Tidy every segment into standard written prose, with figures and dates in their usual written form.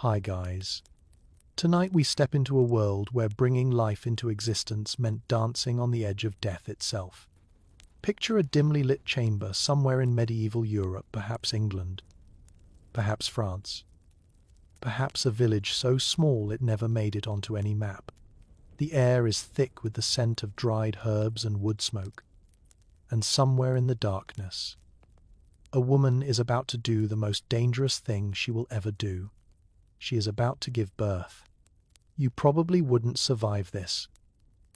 Hi guys. Tonight we step into a world where bringing life into existence meant dancing on the edge of death itself. Picture a dimly lit chamber somewhere in medieval Europe, perhaps England, perhaps France, perhaps a village so small it never made it onto any map. The air is thick with the scent of dried herbs and wood smoke, and somewhere in the darkness, a woman is about to do the most dangerous thing she will ever do. She is about to give birth. You probably wouldn't survive this.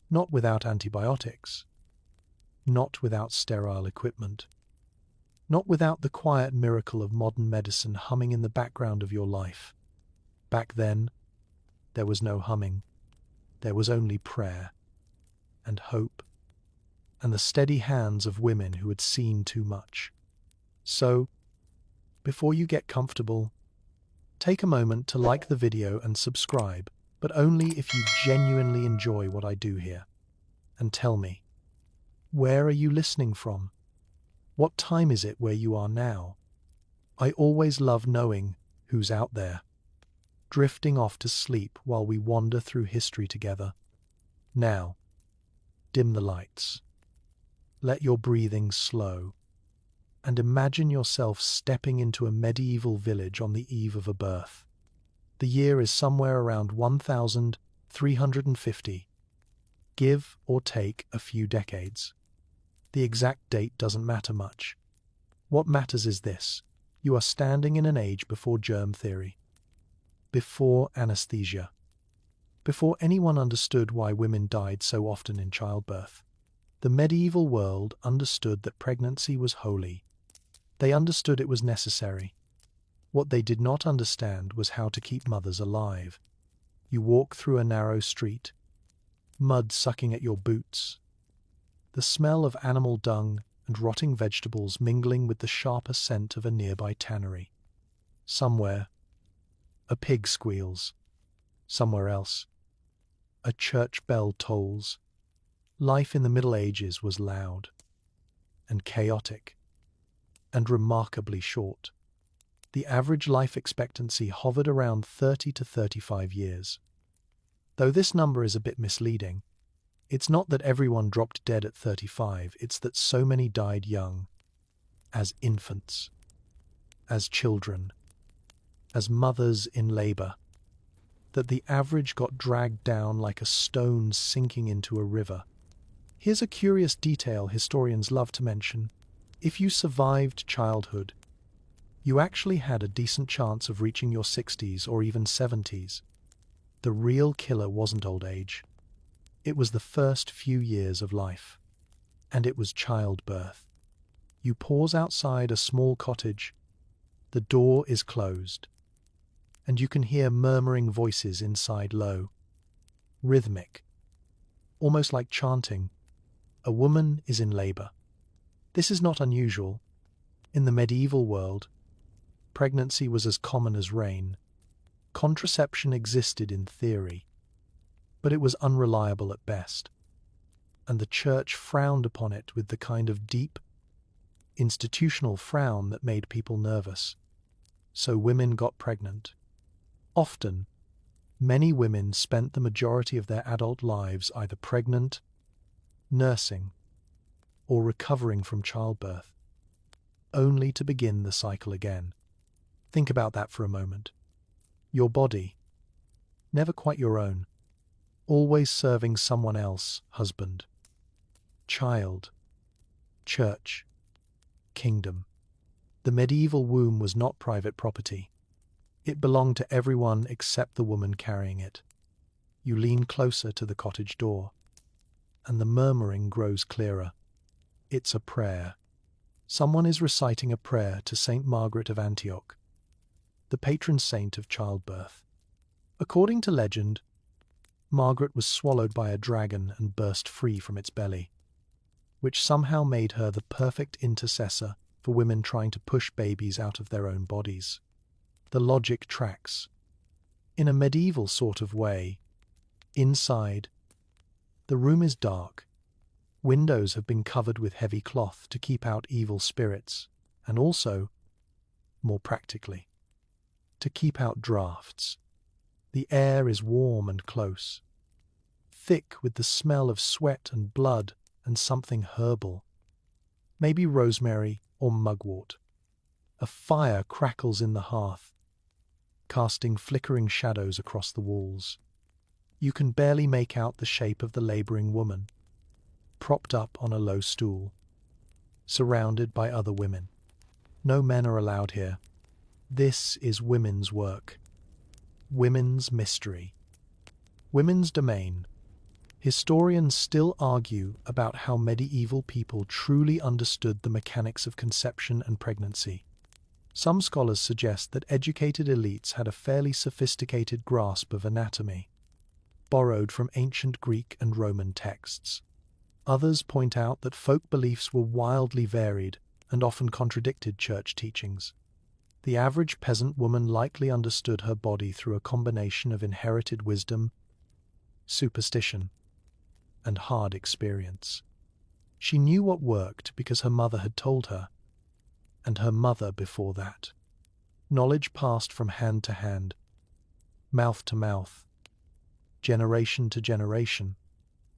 Not without antibiotics. Not without sterile equipment. Not without the quiet miracle of modern medicine humming in the background of your life. Back then, there was no humming. There was only prayer and hope and the steady hands of women who had seen too much. So, before you get comfortable, take a moment to like the video and subscribe, but only if you genuinely enjoy what I do here. And tell me, where are you listening from? What time is it where you are now? I always love knowing who's out there, drifting off to sleep while we wander through history together. Now, dim the lights. Let your breathing slow. And imagine yourself stepping into a medieval village on the eve of a birth. The year is somewhere around 1350. Give or take a few decades. The exact date doesn't matter much. What matters is this: you are standing in an age before germ theory, before anesthesia, before anyone understood why women died so often in childbirth. The medieval world understood that pregnancy was holy. They understood it was necessary. What they did not understand was how to keep mothers alive. You walk through a narrow street, mud sucking at your boots, the smell of animal dung and rotting vegetables mingling with the sharper scent of a nearby tannery. Somewhere, a pig squeals. Somewhere else, a church bell tolls. Life in the Middle Ages was loud and chaotic and remarkably short. The average life expectancy hovered around 30 to 35 years. Though this number is a bit misleading, it's not that everyone dropped dead at 35, it's that so many died young, as infants, as children, as mothers in labor, that the average got dragged down like a stone sinking into a river. Here's a curious detail historians love to mention. If you survived childhood, you actually had a decent chance of reaching your 60s or even 70s. The real killer wasn't old age. It was the first few years of life. And it was childbirth. You pause outside a small cottage. The door is closed. And you can hear murmuring voices inside low, rhythmic, almost like chanting. A woman is in labor. This is not unusual. In the medieval world, pregnancy was as common as rain. Contraception existed in theory, but it was unreliable at best, and the church frowned upon it with the kind of deep, institutional frown that made people nervous. So women got pregnant. Often, many women spent the majority of their adult lives either pregnant, nursing, or recovering from childbirth, only to begin the cycle again. Think about that for a moment. Your body, never quite your own, always serving someone else, husband, child, church, kingdom. The medieval womb was not private property. It belonged to everyone except the woman carrying it. You lean closer to the cottage door, and the murmuring grows clearer. It's a prayer. Someone is reciting a prayer to Saint Margaret of Antioch, the patron saint of childbirth. According to legend, Margaret was swallowed by a dragon and burst free from its belly, which somehow made her the perfect intercessor for women trying to push babies out of their own bodies. The logic tracks. In a medieval sort of way, inside, the room is dark. Windows have been covered with heavy cloth to keep out evil spirits, and also, more practically, to keep out drafts. The air is warm and close, thick with the smell of sweat and blood and something herbal, maybe rosemary or mugwort. A fire crackles in the hearth, casting flickering shadows across the walls. You can barely make out the shape of the laboring woman, propped up on a low stool, surrounded by other women. No men are allowed here. This is women's work, women's mystery, women's domain. Historians still argue about how medieval people truly understood the mechanics of conception and pregnancy. Some scholars suggest that educated elites had a fairly sophisticated grasp of anatomy, borrowed from ancient Greek and Roman texts. Others point out that folk beliefs were wildly varied and often contradicted church teachings. The average peasant woman likely understood her body through a combination of inherited wisdom, superstition, and hard experience. She knew what worked because her mother had told her, and her mother before that. Knowledge passed from hand to hand, mouth to mouth, generation to generation.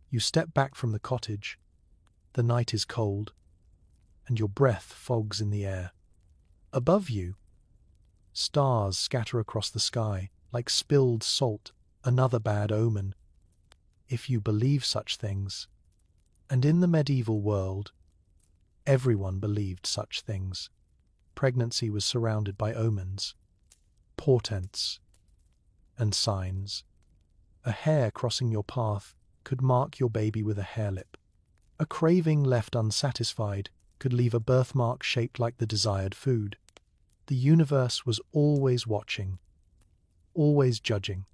You step back from the cottage, the night is cold, and your breath fogs in the air. Above you, stars scatter across the sky like spilled salt, another bad omen, if you believe such things. And in the medieval world, everyone believed such things. Pregnancy was surrounded by omens, portents, and signs. A hair crossing your path could mark your baby with a hairlip. A craving left unsatisfied could leave a birthmark shaped like the desired food. The universe was always watching, always judging,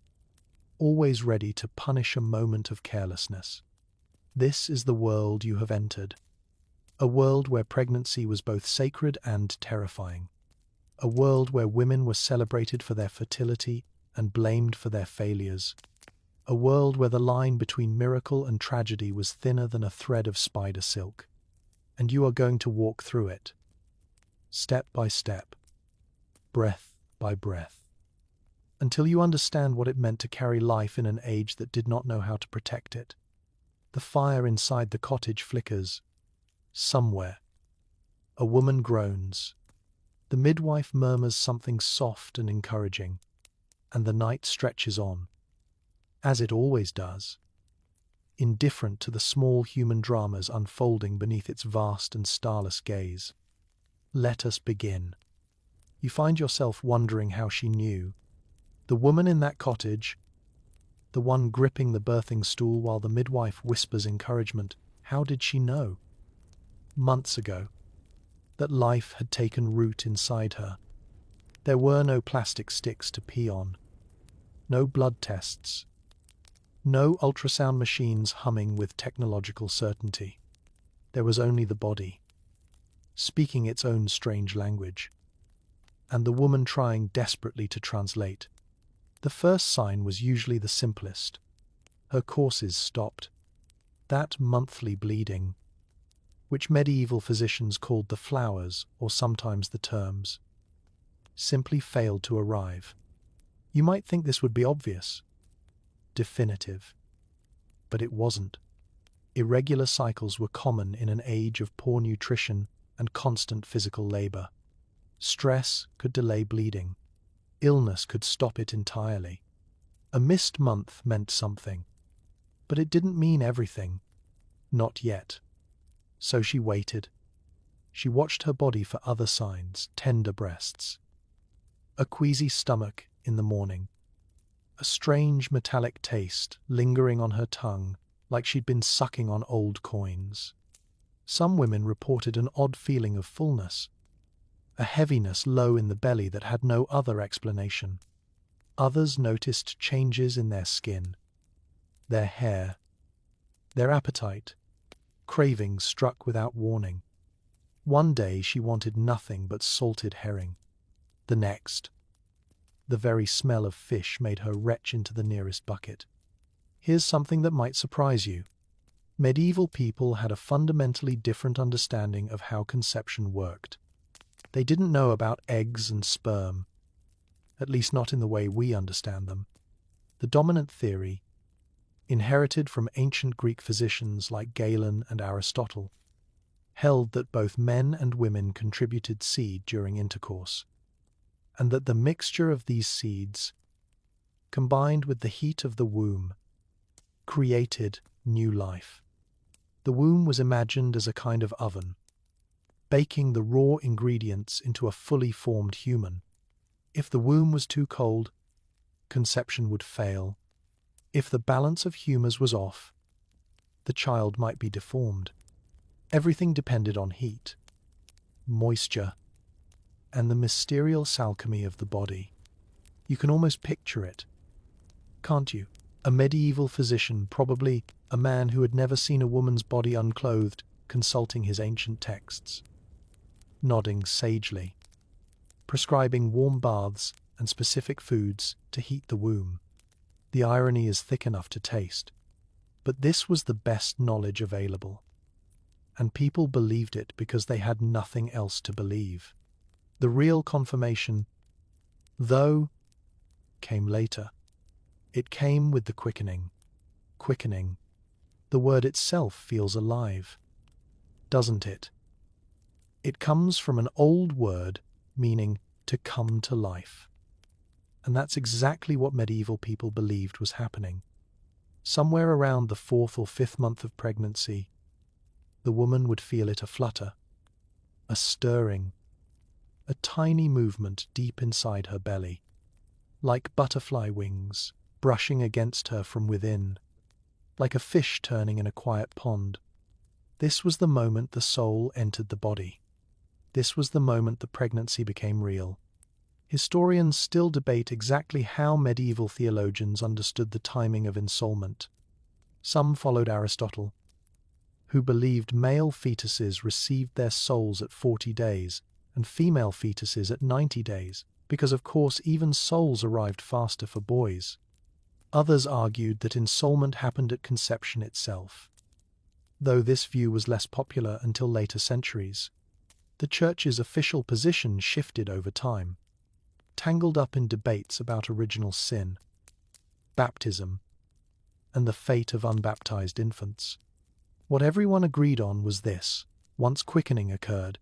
always ready to punish a moment of carelessness. This is the world you have entered, a world where pregnancy was both sacred and terrifying, a world where women were celebrated for their fertility and blamed for their failures, a world where the line between miracle and tragedy was thinner than a thread of spider silk. And you are going to walk through it, step by step, breath by breath, until you understand what it meant to carry life in an age that did not know how to protect it. The fire inside the cottage flickers. Somewhere, a woman groans. The midwife murmurs something soft and encouraging, and the night stretches on, as it always does, indifferent to the small human dramas unfolding beneath its vast and starless gaze. Let us begin. You find yourself wondering how she knew. The woman in that cottage, the one gripping the birthing stool while the midwife whispers encouragement, how did she know? Months ago, that life had taken root inside her. There were no plastic sticks to pee on, no blood tests, no ultrasound machines humming with technological certainty. There was only the body, speaking its own strange language, and the woman trying desperately to translate. The first sign was usually the simplest. Her courses stopped. That monthly bleeding, which medieval physicians called the flowers or sometimes the terms, simply failed to arrive. You might think this would be obvious, definitive, but it wasn't. Irregular cycles were common in an age of poor nutrition and constant physical labor. Stress could delay bleeding. Illness could stop it entirely. A missed month meant something, but it didn't mean everything. Not yet. So she waited. She watched her body for other signs, tender breasts, a queasy stomach in the morning, a strange metallic taste lingering on her tongue like she'd been sucking on old coins. Some women reported an odd feeling of fullness, a heaviness low in the belly that had no other explanation. Others noticed changes in their skin, their hair, their appetite. Cravings struck without warning. One day she wanted nothing but salted herring. The next, the very smell of fish made her retch into the nearest bucket. Here's something that might surprise you. Medieval people had a fundamentally different understanding of how conception worked. They didn't know about eggs and sperm. at least not in the way we understand them. The dominant theory, inherited from ancient Greek physicians like Galen and Aristotle, held that both men and women contributed seed during intercourse, and that the mixture of these seeds, combined with the heat of the womb, created new life. The womb was imagined as a kind of oven, baking the raw ingredients into a fully formed human. If the womb was too cold, conception would fail. If the balance of humors was off, the child might be deformed. Everything depended on heat, moisture, and the mysterious alchemy of the body. You can almost picture it, can't you? A medieval physician, probably a man who had never seen a woman's body unclothed, consulting his ancient texts, nodding sagely, prescribing warm baths and specific foods to heat the womb. The irony is thick enough to taste, but this was the best knowledge available, and people believed it because they had nothing else to believe. The real confirmation, though, came later. It came with the quickening. Quickening. The word itself feels alive, doesn't it? It comes from an old word meaning to come to life. And that's exactly what medieval people believed was happening. Somewhere around the 4th or 5th month of pregnancy, the woman would feel it aflutter, a stirring, a tiny movement deep inside her belly, like butterfly wings brushing against her from within, like a fish turning in a quiet pond. This was the moment the soul entered the body. This was the moment the pregnancy became real. Historians still debate exactly how medieval theologians understood the timing of ensoulment. Some followed Aristotle, who believed male fetuses received their souls at 40 days and female fetuses at 90 days, because of course even souls arrived faster for boys. Others argued that ensoulment happened at conception itself, though this view was less popular until later centuries. The Church's official position shifted over time, tangled up in debates about original sin, baptism, and the fate of unbaptized infants. What everyone agreed on was this: once quickening occurred,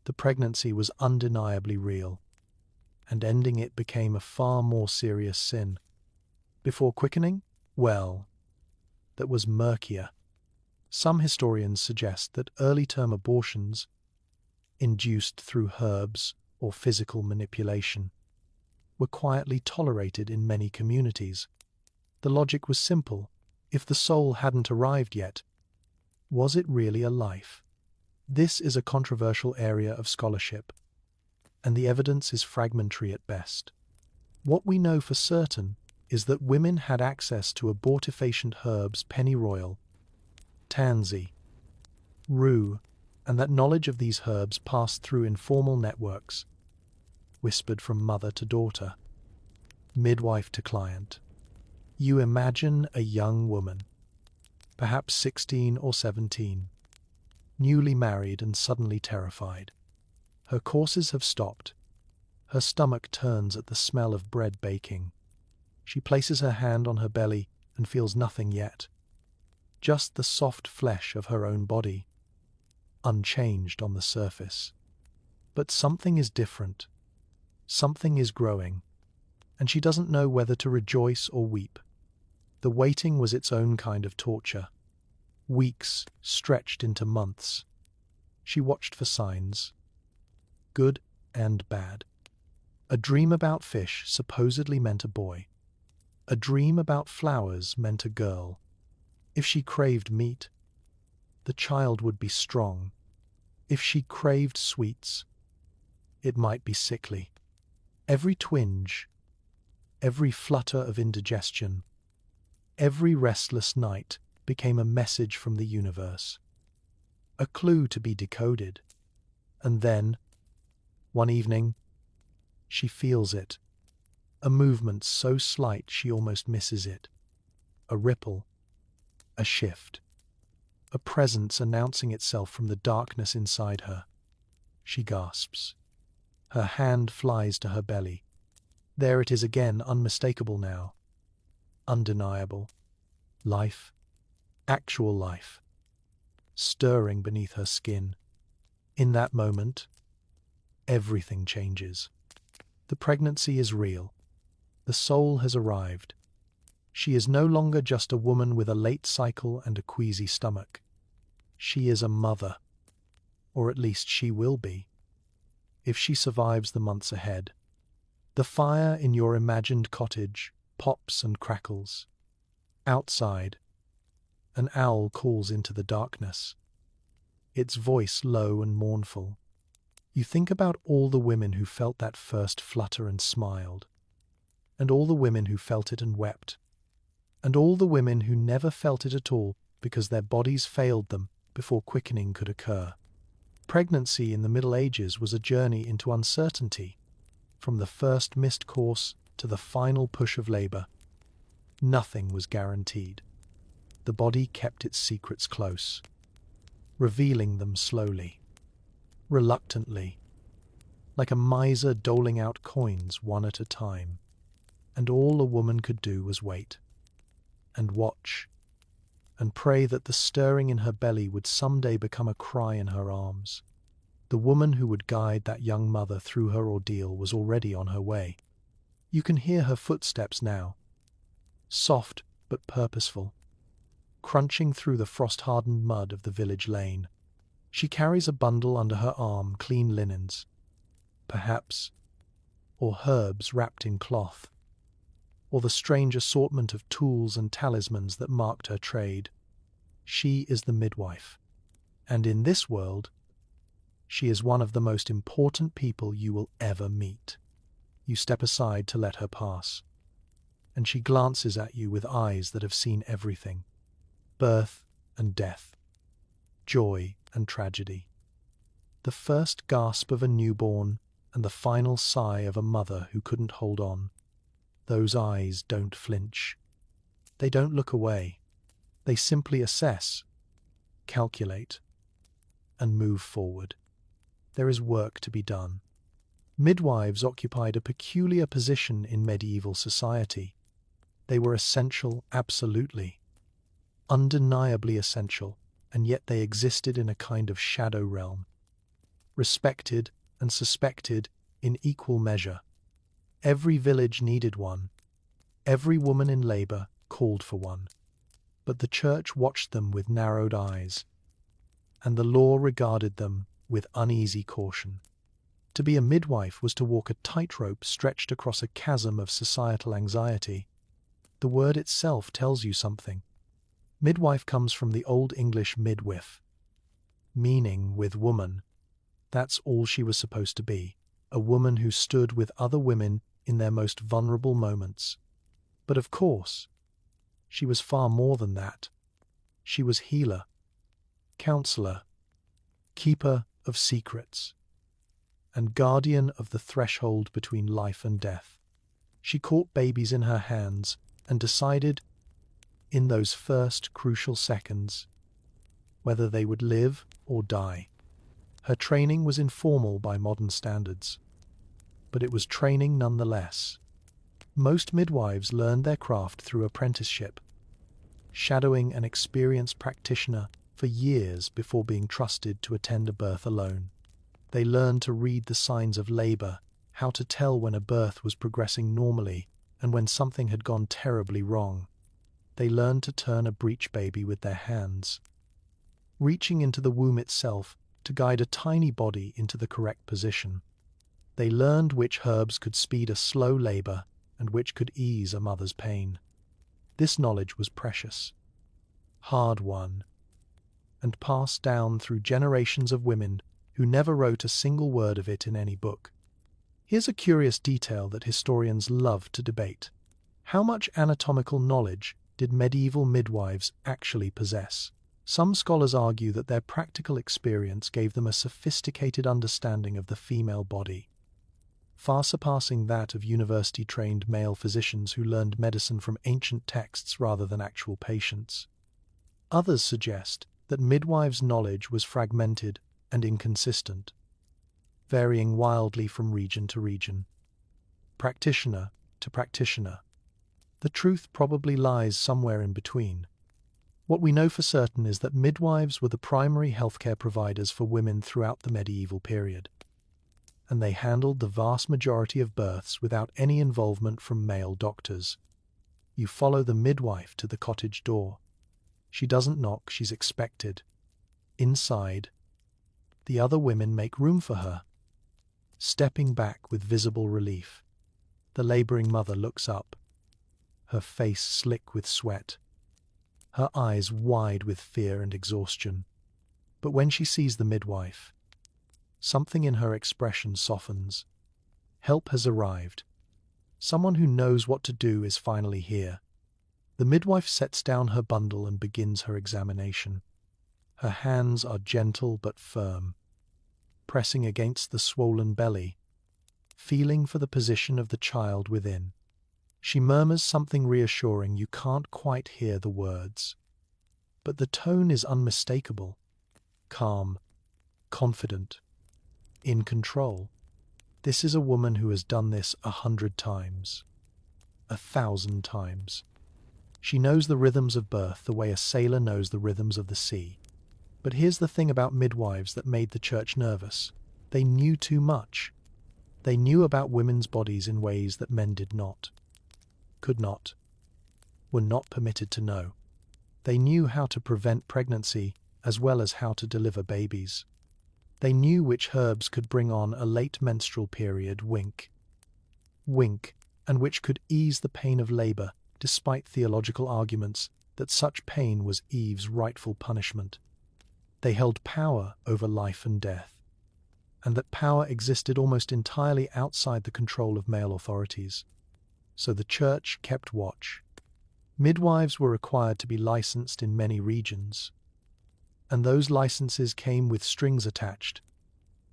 the pregnancy was undeniably real, and ending it became a far more serious sin. Before quickening? Well, that was murkier. Some historians suggest that early-term abortions, induced through herbs or physical manipulation, were quietly tolerated in many communities. The logic was simple. If the soul hadn't arrived yet, was it really a life? This is a controversial area of scholarship, and the evidence is fragmentary at best. What we know for certain is that women had access to abortifacient herbs pennyroyal, tansy, rue, and that knowledge of these herbs passed through informal networks, whispered from mother to daughter, midwife to client. You imagine a young woman, perhaps 16 or 17, newly married and suddenly terrified. Her courses have stopped. Her stomach turns at the smell of bread baking. She places her hand on her belly and feels nothing yet, just the soft flesh of her own body, unchanged on the surface. But something is different. Something is growing, and she doesn't know whether to rejoice or weep. The waiting was its own kind of torture. Weeks stretched into months. She watched for signs, good and bad. A dream about fish supposedly meant a boy. A dream about flowers meant a girl. If she craved meat, the child would be strong. If she craved sweets, it might be sickly. Every twinge, every flutter of indigestion, every restless night became a message from the universe, a clue to be decoded. And then, one evening, she feels it. A movement so slight she almost misses it. A ripple, a shift, a presence announcing itself from the darkness inside her. She gasps. Her hand flies to her belly. There it is again, unmistakable now. Undeniable. Life. Actual life. Stirring beneath her skin. In that moment, everything changes. The pregnancy is real. The soul has arrived. She is no longer just a woman with a late cycle and a queasy stomach. She is a mother. Or at least she will be, if she survives the months ahead. The fire in your imagined cottage pops and crackles. Outside, an owl calls into the darkness, its voice low and mournful. You think about all the women who felt that first flutter and smiled, and all the women who felt it and wept, and all the women who never felt it at all because their bodies failed them before quickening could occur. Pregnancy in the Middle Ages was a journey into uncertainty, from the first missed course to the final push of labor. Nothing was guaranteed. The body kept its secrets close, revealing them slowly, reluctantly, like a miser doling out coins one at a time. And all a woman could do was wait, and watch, and pray that the stirring in her belly would someday become a cry in her arms. The woman who would guide that young mother through her ordeal was already on her way. You can hear her footsteps now, soft but purposeful, crunching through the frost-hardened mud of the village lane. She carries a bundle under her arm, clean linens, perhaps, or herbs wrapped in cloth, or the strange assortment of tools and talismans that marked her trade. She is the midwife, and in this world, she is one of the most important people you will ever meet. You step aside to let her pass, and she glances at you with eyes that have seen everything: birth and death, joy and tragedy, the first gasp of a newborn and the final sigh of a mother who couldn't hold on. Those eyes don't flinch. They don't look away. They simply assess, calculate, and move forward. There is work to be done. Midwives occupied a peculiar position in medieval society. They were essential, absolutely, undeniably essential, and yet they existed in a kind of shadow realm, respected and suspected in equal measure. Every village needed one. Every woman in labor called for one. But the church watched them with narrowed eyes, and the law regarded them with uneasy caution. To be a midwife was to walk a tightrope stretched across a chasm of societal anxiety. The word itself tells you something. Midwife comes from the Old English midwife, meaning with woman. That's all she was supposed to be, a woman who stood with other women in their most vulnerable moments. But of course, she was far more than that. She was healer, counselor, keeper of secrets, and guardian of the threshold between life and death. She caught babies in her hands and decided, in those first crucial seconds, whether they would live or die. Her training was informal by modern standards, but it was training nonetheless. Most midwives learned their craft through apprenticeship, shadowing an experienced practitioner for years before being trusted to attend a birth alone. They learned to read the signs of labor, how to tell when a birth was progressing normally and when something had gone terribly wrong. They learned to turn a breech baby with their hands, reaching into the womb itself to guide a tiny body into the correct position. They learned which herbs could speed a slow labor and which could ease a mother's pain. This knowledge was precious, hard-won, and passed down through generations of women who never wrote a single word of it in any book. Here's a curious detail that historians love to debate. How much anatomical knowledge did medieval midwives actually possess? Some scholars argue that their practical experience gave them a sophisticated understanding of the female body, far surpassing that of university-trained male physicians who learned medicine from ancient texts rather than actual patients. Others suggest that midwives' knowledge was fragmented and inconsistent, varying wildly from region to region. practitioner to practitioner. The truth probably lies somewhere in between. What we know for certain is that midwives were the primary healthcare providers for women throughout the medieval period, and they handled the vast majority of births without any involvement from male doctors. You follow the midwife to the cottage door. She doesn't knock, she's expected. Inside, the other women make room for her. Stepping back with visible relief, the laboring mother looks up, her face slick with sweat, her eyes wide with fear and exhaustion. But when she sees the midwife, something in her expression softens. Help has arrived. Someone who knows what to do is finally here. The midwife sets down her bundle and begins her examination. Her hands are gentle but firm, pressing against the swollen belly, feeling for the position of the child within. She murmurs something reassuring. You can't quite hear the words, but the tone is unmistakable. Calm, confident, in control. This is a woman who has done this 100 times, 1,000 times. She knows the rhythms of birth the way a sailor knows the rhythms of the sea. But here's the thing about midwives that made the church nervous. They knew too much. They knew about women's bodies in ways that men did not, could not, were not permitted to know. They knew how to prevent pregnancy as well as how to deliver babies. They knew which herbs could bring on a late menstrual period, wink, and which could ease the pain of labor, despite theological arguments that such pain was Eve's rightful punishment. They held power over life and death, and that power existed almost entirely outside the control of male authorities. So the church kept watch. Midwives were required to be licensed in many regions, and those licenses came with strings attached.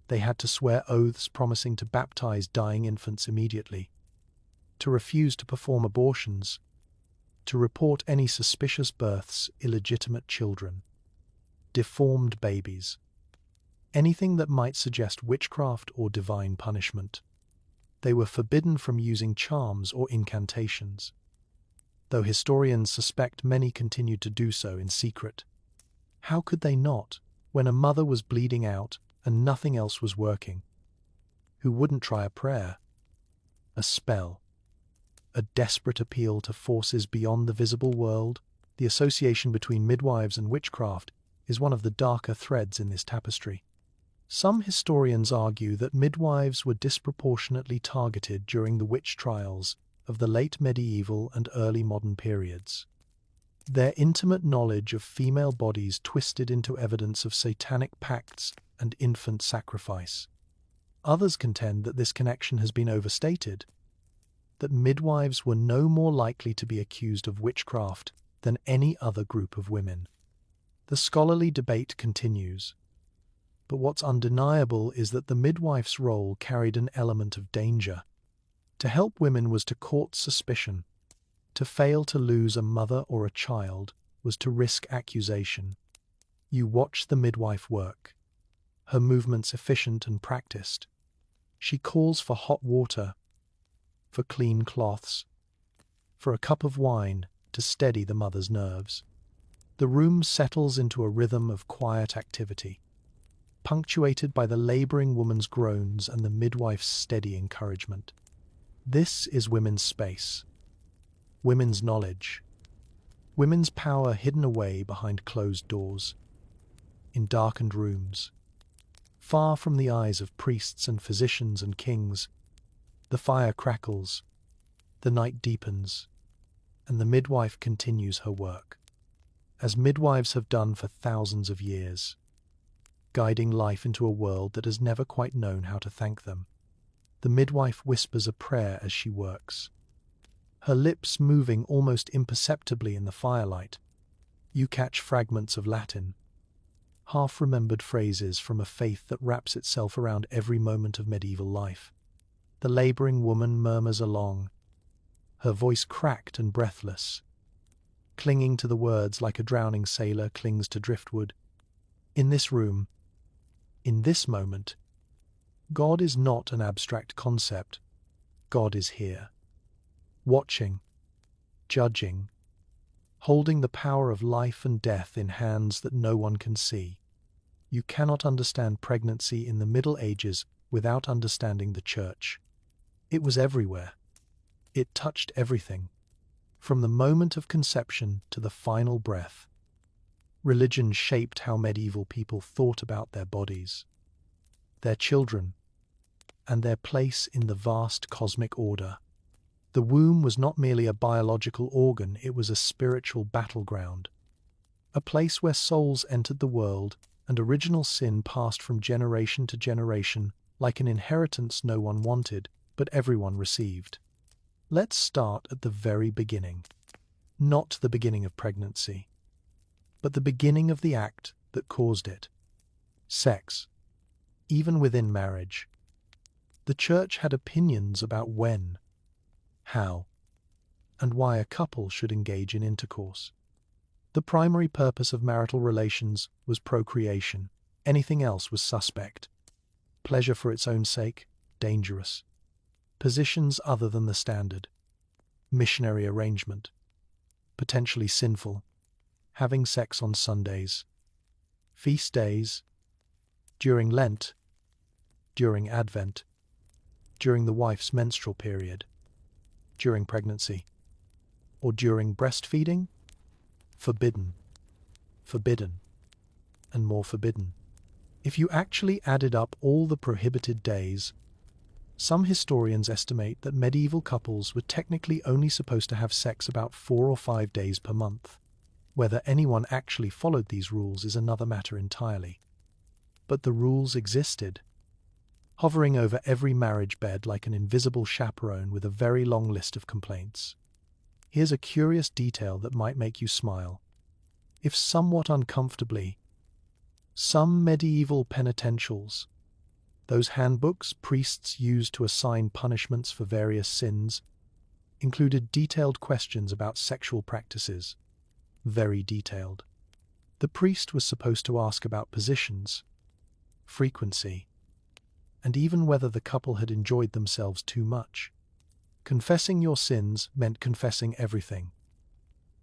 They had to swear oaths promising to baptize dying infants immediately, to refuse to perform abortions, to report any suspicious births, illegitimate children, deformed babies, anything that might suggest witchcraft or divine punishment. They were forbidden from using charms or incantations, though historians suspect many continued to do so in secret. How could they not, when a mother was bleeding out and nothing else was working? Who wouldn't try a prayer, a spell, a desperate appeal to forces beyond the visible world? The association between midwives and witchcraft is one of the darker threads in this tapestry. Some historians argue that midwives were disproportionately targeted during the witch trials of the late medieval and early modern periods. Their intimate knowledge of female bodies twisted into evidence of satanic pacts and infant sacrifice. Others contend that this connection has been overstated, that midwives were no more likely to be accused of witchcraft than any other group of women. The scholarly debate continues, but what's undeniable is that the midwife's role carried an element of danger. To help women was to court suspicion. To fail to lose a mother or a child was to risk accusation. You watch the midwife work, her movements efficient and practiced. She calls for hot water, for clean cloths, for a cup of wine to steady the mother's nerves. The room settles into a rhythm of quiet activity, punctuated by the laboring woman's groans and the midwife's steady encouragement. This is women's space, women's knowledge, women's power hidden away behind closed doors, in darkened rooms, far from the eyes of priests and physicians and kings. The fire crackles, the night deepens, and the midwife continues her work, as midwives have done for thousands of years, guiding life into a world that has never quite known how to thank them. The midwife whispers a prayer as she works, her lips moving almost imperceptibly in the firelight. You catch fragments of Latin, half-remembered phrases from a faith that wraps itself around every moment of medieval life. The laboring woman murmurs along, her voice cracked and breathless, clinging to the words like a drowning sailor clings to driftwood. In this room, in this moment, God is not an abstract concept. God is here, watching, judging, holding the power of life and death in hands that no one can see. You cannot understand pregnancy in the Middle Ages without understanding the Church. It was everywhere. It touched everything, from the moment of conception to the final breath. Religion shaped how medieval people thought about their bodies, their children, and their place in the vast cosmic order. The womb was not merely a biological organ, it was a spiritual battleground, a place where souls entered the world and original sin passed from generation to generation like an inheritance no one wanted, but everyone received. Let's start at the very beginning. Not the beginning of pregnancy, but the beginning of the act that caused it. Sex. Even within marriage. The Church had opinions about when, how, and why a couple should engage in intercourse. The primary purpose of marital relations was procreation. Anything else was suspect. Pleasure for its own sake, dangerous. Positions other than the standard. Missionary arrangement. Potentially sinful. Having sex on Sundays. Feast days. During Lent. During Advent. During the wife's menstrual period. During pregnancy. Or during breastfeeding? Forbidden. Forbidden. And more forbidden. If you actually added up all the prohibited days, some historians estimate that medieval couples were technically only supposed to have sex about 4 or 5 days per month. Whether anyone actually followed these rules is another matter entirely. But the rules existed, hovering over every marriage bed like an invisible chaperone with a very long list of complaints. Here's a curious detail that might make you smile. If somewhat uncomfortably, some medieval penitentials, those handbooks priests used to assign punishments for various sins, included detailed questions about sexual practices. Very detailed. The priest was supposed to ask about positions, frequency, and even whether the couple had enjoyed themselves too much. Confessing your sins meant confessing everything,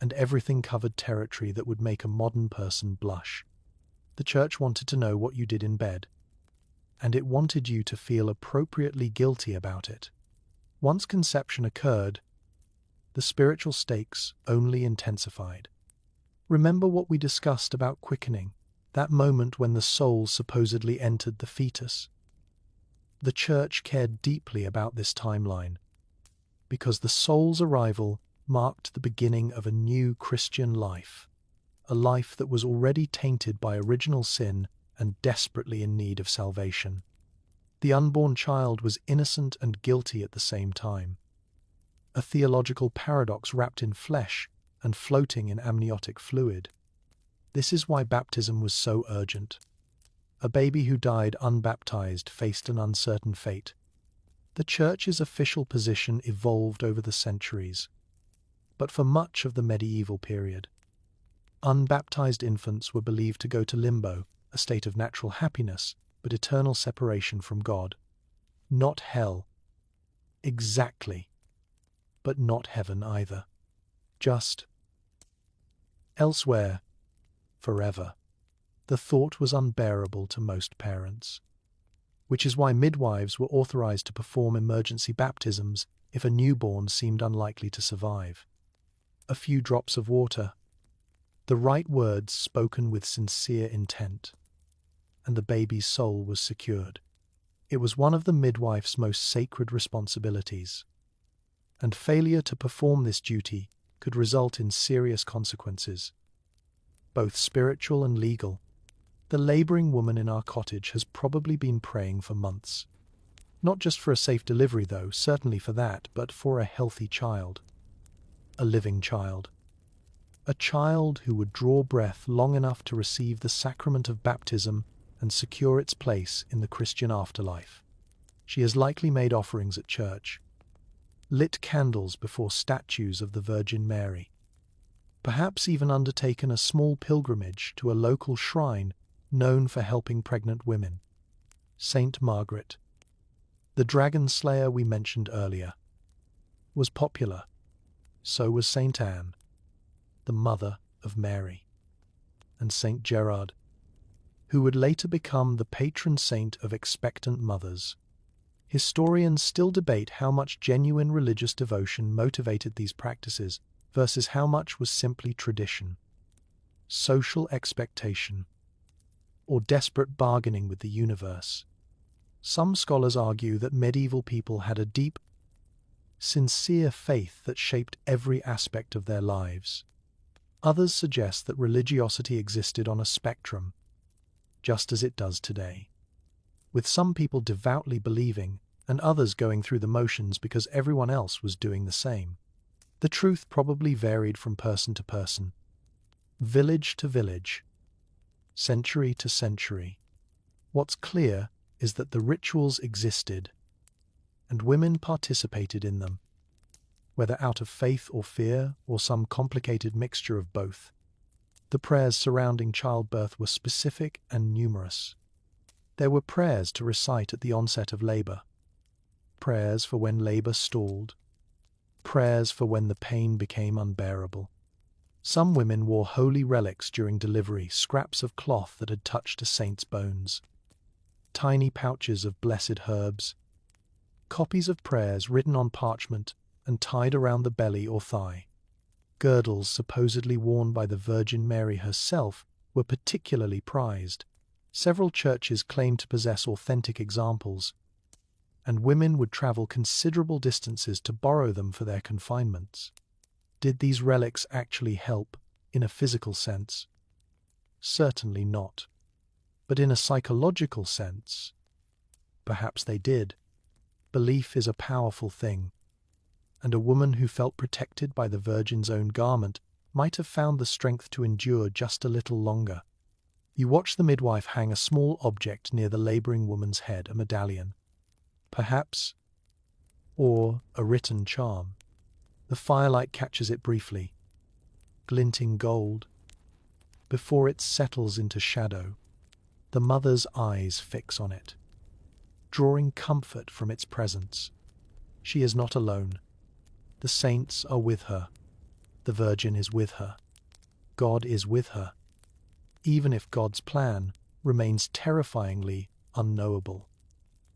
and everything covered territory that would make a modern person blush. The Church wanted to know what you did in bed, and it wanted you to feel appropriately guilty about it. Once conception occurred, the spiritual stakes only intensified. Remember what we discussed about quickening, that moment when the soul supposedly entered the fetus. The Church cared deeply about this timeline, because the soul's arrival marked the beginning of a new Christian life, a life that was already tainted by original sin and desperately in need of salvation. The unborn child was innocent and guilty at the same time, a theological paradox wrapped in flesh and floating in amniotic fluid. This is why baptism was so urgent. A baby who died unbaptized faced an uncertain fate. The Church's official position evolved over the centuries, but for much of the medieval period, unbaptized infants were believed to go to limbo, a state of natural happiness, but eternal separation from God. Not hell. Exactly. But not heaven either. Just elsewhere, forever. The thought was unbearable to most parents, which is why midwives were authorized to perform emergency baptisms if a newborn seemed unlikely to survive. A few drops of water, the right words spoken with sincere intent, and the baby's soul was secured. It was one of the midwife's most sacred responsibilities, and failure to perform this duty could result in serious consequences, both spiritual and legal. The laboring woman in our cottage has probably been praying for months. Not just for a safe delivery, though, certainly for that, but for a healthy child. A living child. A child who would draw breath long enough to receive the sacrament of baptism and secure its place in the Christian afterlife. She has likely made offerings at church, lit candles before statues of the Virgin Mary, perhaps even undertaken a small pilgrimage to a local shrine known for helping pregnant women. Saint Margaret, the dragon slayer we mentioned earlier. was popular. So was Saint Anne, the mother of Mary, and Saint Gerard, who would later become the patron saint of expectant mothers. Historians still debate how much genuine religious devotion motivated these practices versus how much was simply tradition, social expectation, or desperate bargaining with the universe. Some scholars argue that medieval people had a deep, sincere faith that shaped every aspect of their lives. Others suggest that religiosity existed on a spectrum, just as it does today, with some people devoutly believing and others going through the motions because everyone else was doing the same. The truth probably varied from person to person, village to village, century to century. What's clear is that the rituals existed, and women participated in them, whether out of faith or fear or some complicated mixture of both. The prayers surrounding childbirth were specific and numerous. There were prayers to recite at the onset of labor, prayers for when labor stalled, prayers for when the pain became unbearable. Some women wore holy relics during delivery, scraps of cloth that had touched a saint's bones, tiny pouches of blessed herbs, copies of prayers written on parchment and tied around the belly or thigh. Girdles supposedly worn by the Virgin Mary herself were particularly prized. Several churches claimed to possess authentic examples, and women would travel considerable distances to borrow them for their confinements. Did these relics actually help in a physical sense? Certainly not. But in a psychological sense, perhaps they did. Belief is a powerful thing, and a woman who felt protected by the Virgin's own garment might have found the strength to endure just a little longer. You watch the midwife hang a small object near the laboring woman's head, a medallion, perhaps, or a written charm. The firelight catches it briefly, glinting gold. Before it settles into shadow, the mother's eyes fix on it, drawing comfort from its presence. She is not alone. The saints are with her. The Virgin is with her. God is with her, even if God's plan remains terrifyingly unknowable.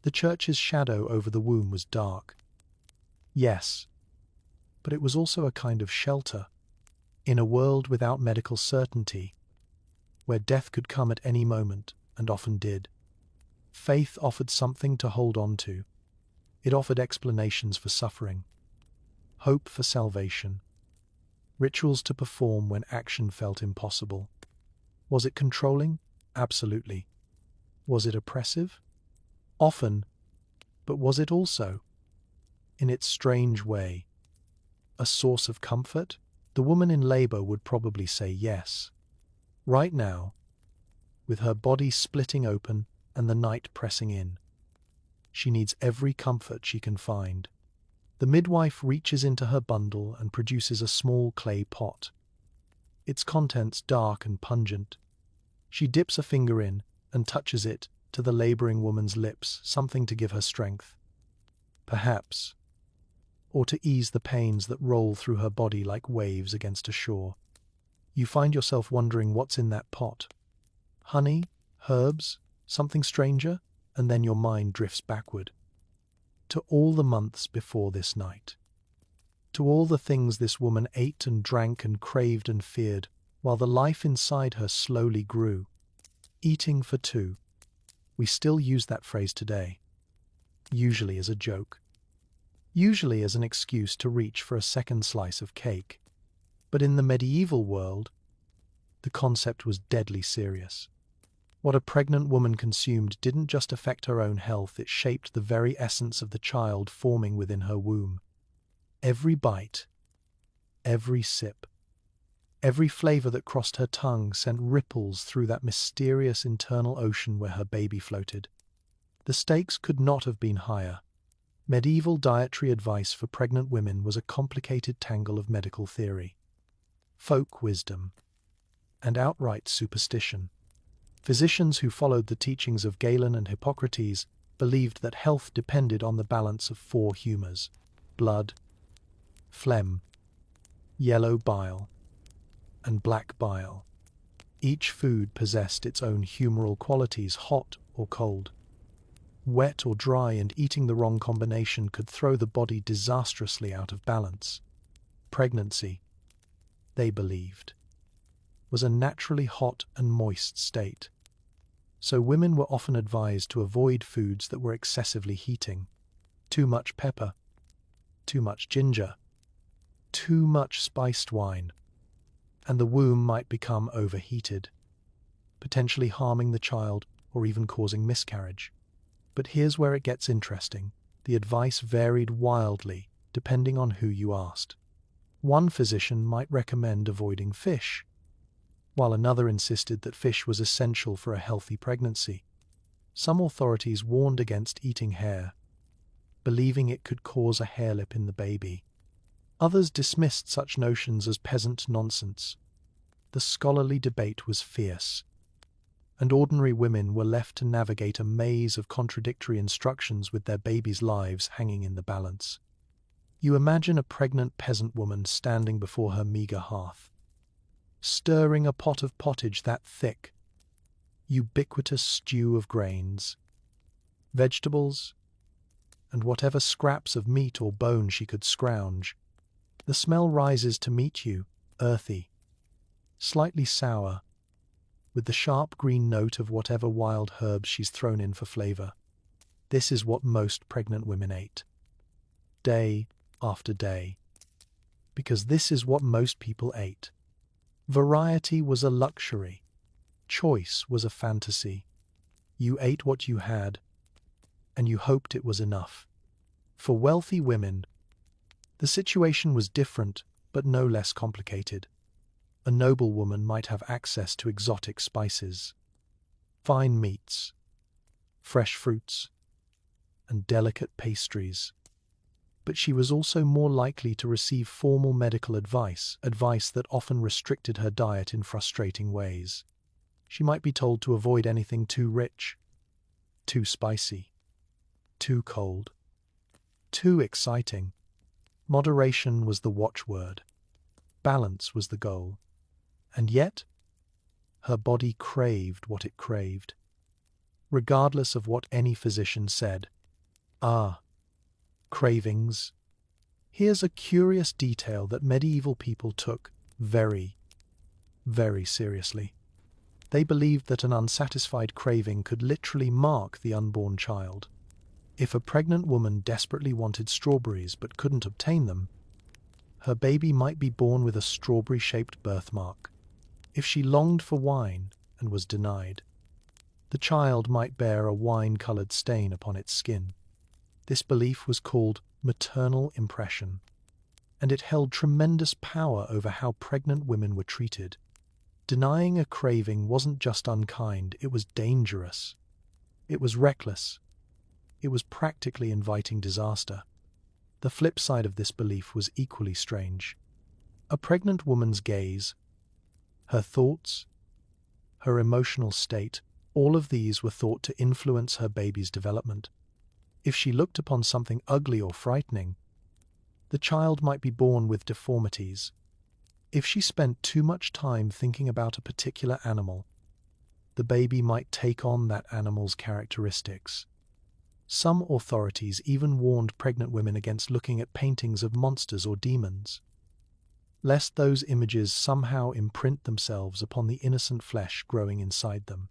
The church's shadow over the womb was dark. Yes, but it was also a kind of shelter. In a world without medical certainty, where death could come at any moment, and often did, faith offered something to hold on to. It offered explanations for suffering, hope for salvation, rituals to perform when action felt impossible. Was it controlling? Absolutely. Was it oppressive? Often. But was it also, in its strange way, a source of comfort? The woman in labor would probably say yes. Right now, with her body splitting open and the night pressing in, she needs every comfort she can find. The midwife reaches into her bundle and produces a small clay pot, its contents dark and pungent. She dips a finger in and touches it to the laboring woman's lips, something to give her strength, perhaps, or to ease the pains that roll through her body like waves against a shore. You find yourself wondering what's in that pot. Honey? Herbs? Something stranger? And then your mind drifts backward to all the months before this night, to all the things this woman ate and drank and craved and feared, while the life inside her slowly grew. Eating for two. We still use that phrase today, usually as a joke, usually as an excuse to reach for a second slice of cake. But in the medieval world, the concept was deadly serious. What a pregnant woman consumed didn't just affect her own health, it shaped the very essence of the child forming within her womb. Every bite, every sip, every flavor that crossed her tongue sent ripples through that mysterious internal ocean where her baby floated. The stakes could not have been higher. Medieval dietary advice for pregnant women was a complicated tangle of medical theory, folk wisdom, and outright superstition. Physicians who followed the teachings of Galen and Hippocrates believed that health depended on the balance of four humors: blood, phlegm, yellow bile, and black bile. Each food possessed its own humoral qualities, hot or cold, wet or dry, and eating the wrong combination could throw the body disastrously out of balance. Pregnancy, they believed, was a naturally hot and moist state, so women were often advised to avoid foods that were excessively heating. Too much pepper, too much ginger, too much spiced wine, and the womb might become overheated, potentially harming the child or even causing miscarriage. But here's where it gets interesting. The advice varied wildly depending on who you asked. One physician might recommend avoiding fish, while another insisted that fish was essential for a healthy pregnancy. Some authorities warned against eating hair, believing it could cause a hair lip in the baby. Others dismissed such notions as peasant nonsense. The scholarly debate was fierce, and ordinary women were left to navigate a maze of contradictory instructions with their babies' lives hanging in the balance. You imagine a pregnant peasant woman standing before her meagre hearth, stirring a pot of pottage that thick, ubiquitous stew of grains, vegetables, and whatever scraps of meat or bone she could scrounge. The smell rises to meet you, earthy, slightly sour, with the sharp green note of whatever wild herbs she's thrown in for flavor. This is what most pregnant women ate, day after day, because this is what most people ate. Variety was a luxury. Choice was a fantasy. You ate what you had, and you hoped it was enough. For wealthy women, the situation was different, but no less complicated. A noblewoman might have access to exotic spices, fine meats, fresh fruits, and delicate pastries. But she was also more likely to receive formal medical advice that often restricted her diet in frustrating ways. She might be told to avoid anything too rich, too spicy, too cold, too exciting. Moderation was the watchword. Balance was the goal. And yet, her body craved what it craved, regardless of what any physician said. Cravings. Here's a curious detail that medieval people took very, very seriously. They believed that an unsatisfied craving could literally mark the unborn child. If a pregnant woman desperately wanted strawberries but couldn't obtain them, her baby might be born with a strawberry-shaped birthmark. If she longed for wine and was denied, the child might bear a wine-colored stain upon its skin. This belief was called maternal impression, and it held tremendous power over how pregnant women were treated. Denying a craving wasn't just unkind, it was dangerous. It was reckless. It was practically inviting disaster. The flip side of this belief was equally strange. A pregnant woman's gaze, her thoughts, her emotional state, all of these were thought to influence her baby's development. If she looked upon something ugly or frightening, the child might be born with deformities. If she spent too much time thinking about a particular animal, the baby might take on that animal's characteristics. Some authorities even warned pregnant women against looking at paintings of monsters or demons, lest those images somehow imprint themselves upon the innocent flesh growing inside them.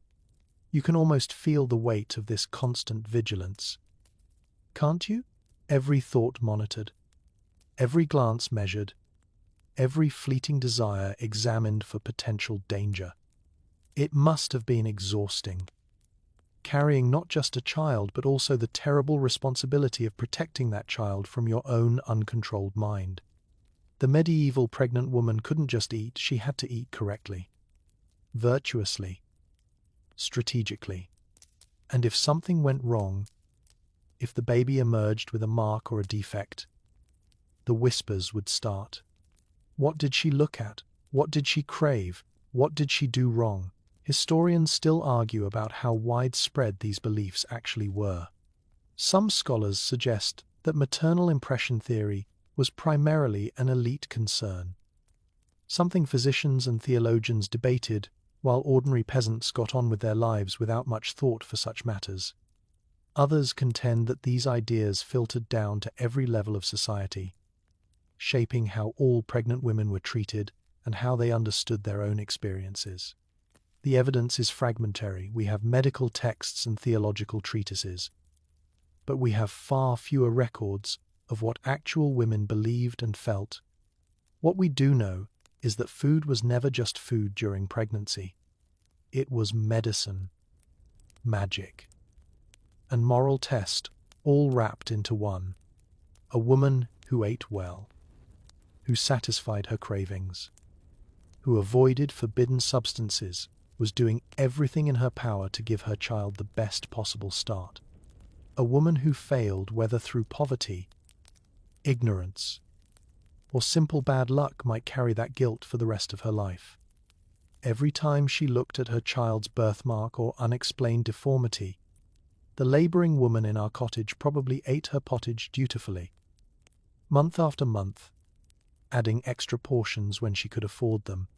You can almost feel the weight of this constant vigilance, can't you? Every thought monitored, every glance measured, every fleeting desire examined for potential danger. It must have been exhausting, carrying not just a child but also the terrible responsibility of protecting that child from your own uncontrolled mind. The medieval pregnant woman couldn't just eat, she had to eat correctly, virtuously, strategically. And if something went wrong, if the baby emerged with a mark or a defect, the whispers would start. What did she look at? What did she crave? What did she do wrong? Historians still argue about how widespread these beliefs actually were. Some scholars suggest that maternal impression theory was primarily an elite concern, something physicians and theologians debated while ordinary peasants got on with their lives without much thought for such matters. Others contend that these ideas filtered down to every level of society, shaping how all pregnant women were treated and how they understood their own experiences. The evidence is fragmentary. We have medical texts and theological treatises, but we have far fewer records of what actual women believed and felt. What we do know is that food was never just food during pregnancy. It was medicine, magic, and moral test, all wrapped into one. A woman who ate well, who satisfied her cravings, who avoided forbidden substances, was doing everything in her power to give her child the best possible start. A woman who failed, whether through poverty, ignorance, or simple bad luck, might carry that guilt for the rest of her life. Every time she looked at her child's birthmark or unexplained deformity, the laboring woman in our cottage probably ate her pottage dutifully, month after month, adding extra portions when she could afford them,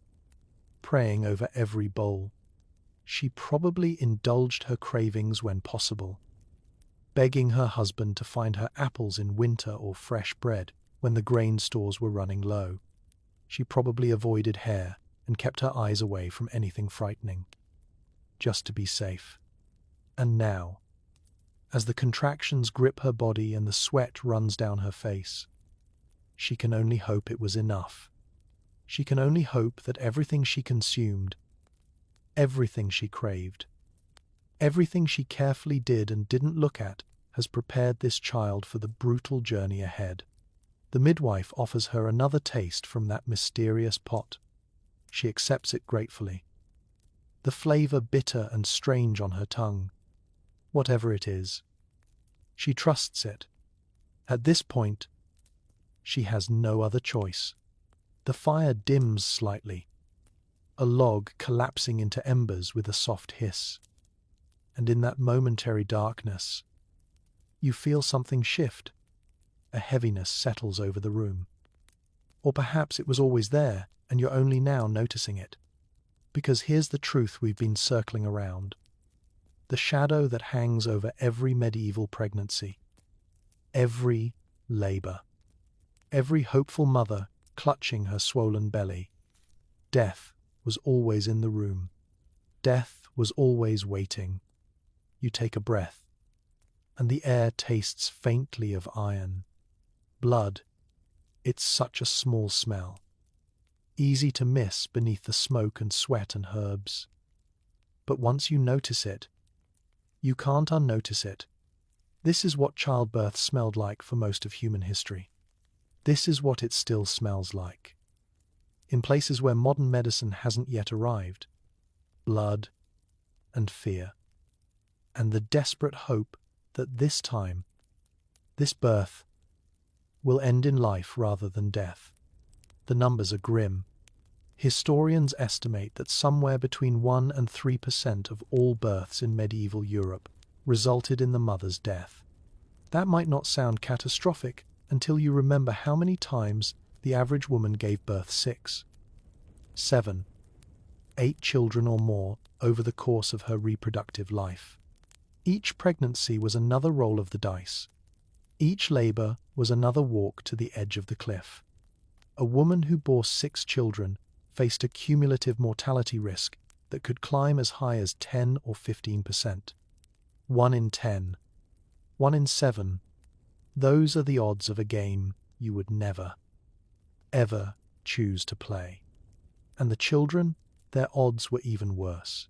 praying over every bowl. She probably indulged her cravings when possible, begging her husband to find her apples in winter or fresh bread when the grain stores were running low. She probably avoided hair and kept her eyes away from anything frightening, just to be safe. And now, as the contractions grip her body and the sweat runs down her face, she can only hope it was enough. She can only hope that everything she consumed, everything she craved, everything she carefully did and didn't look at, has prepared this child for the brutal journey ahead. The midwife offers her another taste from that mysterious pot. She accepts it gratefully, the flavor bitter and strange on her tongue. Whatever it is, she trusts it. At this point, she has no other choice. The fire dims slightly, a log collapsing into embers with a soft hiss. And in that momentary darkness, you feel something shift. A heaviness settles over the room. Or perhaps it was always there, and you're only now noticing it. Because here's the truth we've been circling around. The shadow that hangs over every medieval pregnancy, every labor, every hopeful mother clutching her swollen belly. Death was always in the room. Death was always waiting. You take a breath, and the air tastes faintly of iron. Blood, it's such a small smell, easy to miss beneath the smoke and sweat and herbs. But once you notice it, you can't unnotice it. This is what childbirth smelled like for most of human history. This is what it still smells like. In places where modern medicine hasn't yet arrived. Blood and fear. And the desperate hope that this time, this birth, will end in life rather than death. The numbers are grim. Historians estimate that somewhere between 1% and 3% of all births in medieval Europe resulted in the mother's death. That might not sound catastrophic until you remember how many times the average woman gave birth: 6, 7, 8 children or more over the course of her reproductive life. Each pregnancy was another roll of the dice. Each labor was another walk to the edge of the cliff. A woman who bore 6 children faced a cumulative mortality risk that could climb as high as 10 or 15%. 1 in 10. 1 in 7. Those are the odds of a game you would never, ever choose to play. And the children, their odds were even worse.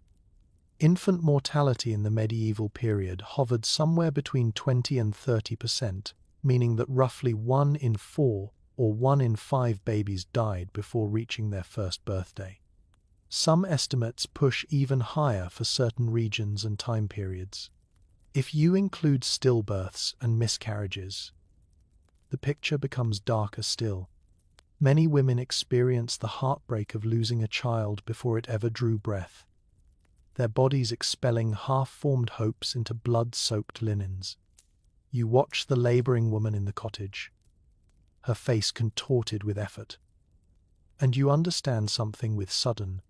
Infant mortality in the medieval period hovered somewhere between 20 and 30%, meaning that roughly 1 in 4 or 1 in 5 babies died before reaching their first birthday. Some estimates push even higher for certain regions and time periods. If you include stillbirths and miscarriages, the picture becomes darker still. Many women experience the heartbreak of losing a child before it ever drew breath, their bodies expelling half-formed hopes into blood-soaked linens. You watch the laboring woman in the cottage. her face contorted with effort. And you understand something with sudden,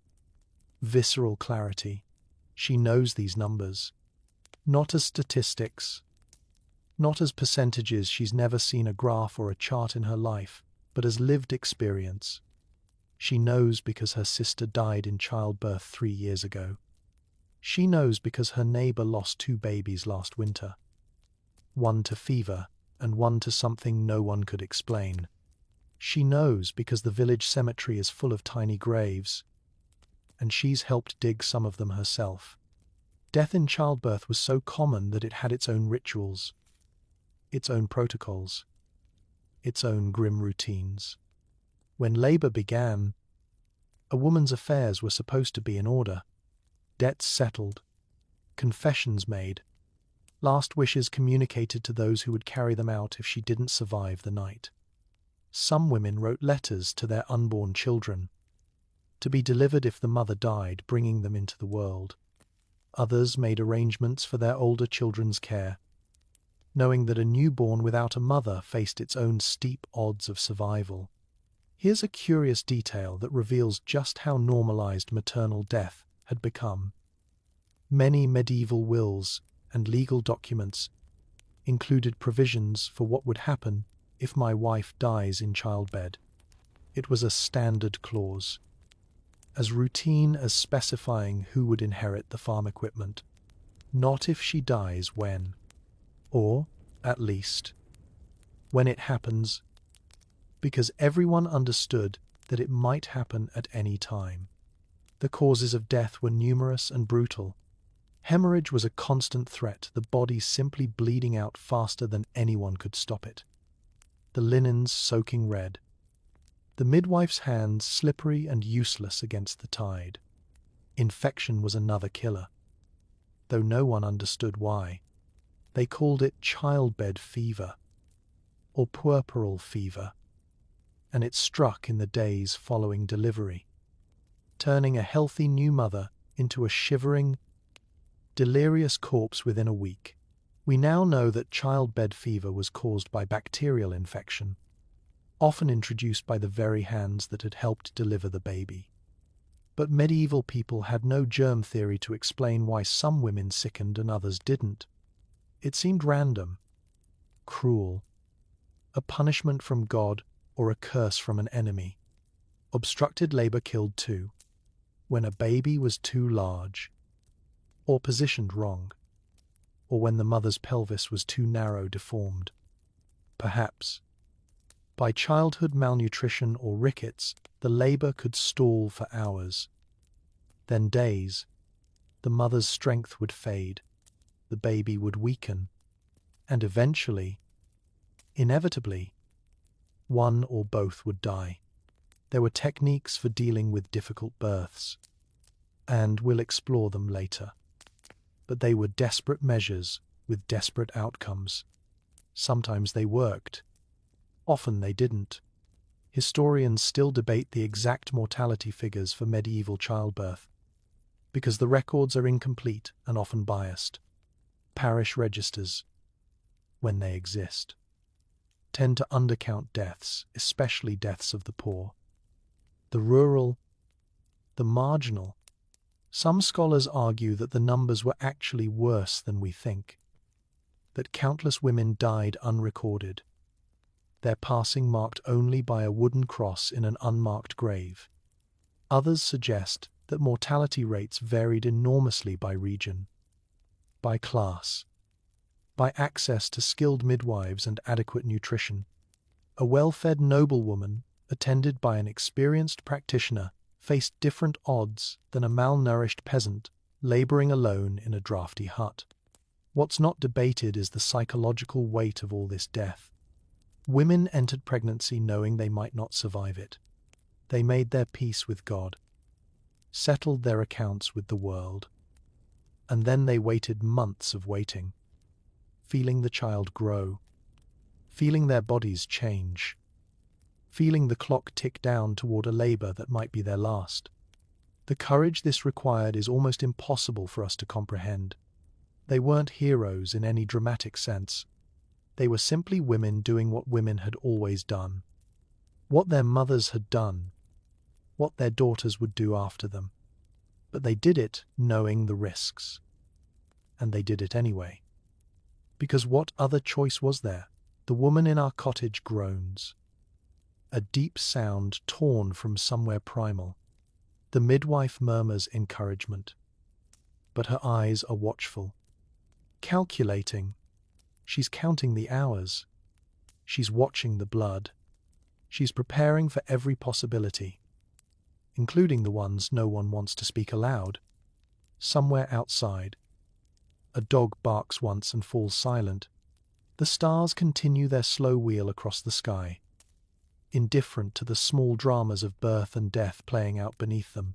visceral clarity. She knows these numbers, not as statistics, not as percentages. She's never seen a graph or a chart in her life, but as lived experience. She knows because her sister died in childbirth 3 years ago. She knows because her neighbor lost 2 babies last winter. One to fever and one to something no one could explain. She knows because the village cemetery is full of tiny graves, and she's helped dig some of them herself. Death in childbirth was so common that it had its own rituals, its own protocols, its own grim routines. When labor began, a woman's affairs were supposed to be in order. Debts settled, confessions made, last wishes communicated to those who would carry them out if she didn't survive the night. Some women wrote letters to their unborn children, to be delivered if the mother died, bringing them into the world. Others made arrangements for their older children's care, knowing that a newborn without a mother faced its own steep odds of survival. Here's a curious detail that reveals just how normalized maternal death had become. Many medieval wills and legal documents included provisions for what would happen if my wife dies in childbed. It was a standard clause, as routine as specifying who would inherit the farm equipment. Not if she dies when, or, at least, when it happens, because everyone understood that it might happen at any time. The causes of death were numerous and brutal. Hemorrhage was a constant threat, the body simply bleeding out faster than anyone could stop it. The linens soaking red. The midwife's hands slippery and useless against the tide. Infection was another killer, though no one understood why. They called it childbed fever, or puerperal fever, and it struck in the days following delivery, turning a healthy new mother into a shivering, delirious corpse within a week. We now know that childbed fever was caused by bacterial infection, often introduced by the very hands that had helped deliver the baby. But medieval people had no germ theory to explain why some women sickened and others didn't. It seemed random, cruel, a punishment from God or a curse from an enemy. Obstructed labor killed too, when a baby was too large, or positioned wrong, or when the mother's pelvis was too narrow, deformed. Perhaps, by childhood malnutrition or rickets, the labor could stall for hours, then days. The mother's strength would fade, the baby would weaken, and eventually, inevitably, one or both would die. There were techniques for dealing with difficult births, and we'll explore them later. But they were desperate measures with desperate outcomes. Sometimes they worked, often they didn't. Historians still debate the exact mortality figures for medieval childbirth, because the records are incomplete and often biased. Parish registers, when they exist, tend to undercount deaths, especially deaths of the poor, the rural, the marginal. Some scholars argue that the numbers were actually worse than we think, that countless women died unrecorded, their passing marked only by a wooden cross in an unmarked grave. Others suggest that mortality rates varied enormously by region, by class, by access to skilled midwives and adequate nutrition. A well-fed noblewoman, attended by an experienced practitioner, faced different odds than a malnourished peasant laboring alone in a drafty hut. What's not debated is the psychological weight of all this death. Women entered pregnancy knowing they might not survive it. They made their peace with God, settled their accounts with the world, and then they waited months of waiting, feeling the child grow, feeling their bodies change, feeling the clock tick down toward a labor that might be their last. The courage this required is almost impossible for us to comprehend. They weren't heroes in any dramatic sense. They were simply women doing what women had always done. what their mothers had done, what their daughters would do after them. But they did it knowing the risks. And they did it anyway. Because what other choice was there? The woman in our cottage groans. A deep sound torn from somewhere primal. The midwife murmurs encouragement. But her eyes are watchful. Calculating. She's counting the hours. She's watching the blood. She's preparing for every possibility, including the ones no one wants to speak aloud. Somewhere outside, a dog barks once and falls silent. The stars continue their slow wheel across the sky, indifferent to the small dramas of birth and death playing out beneath them.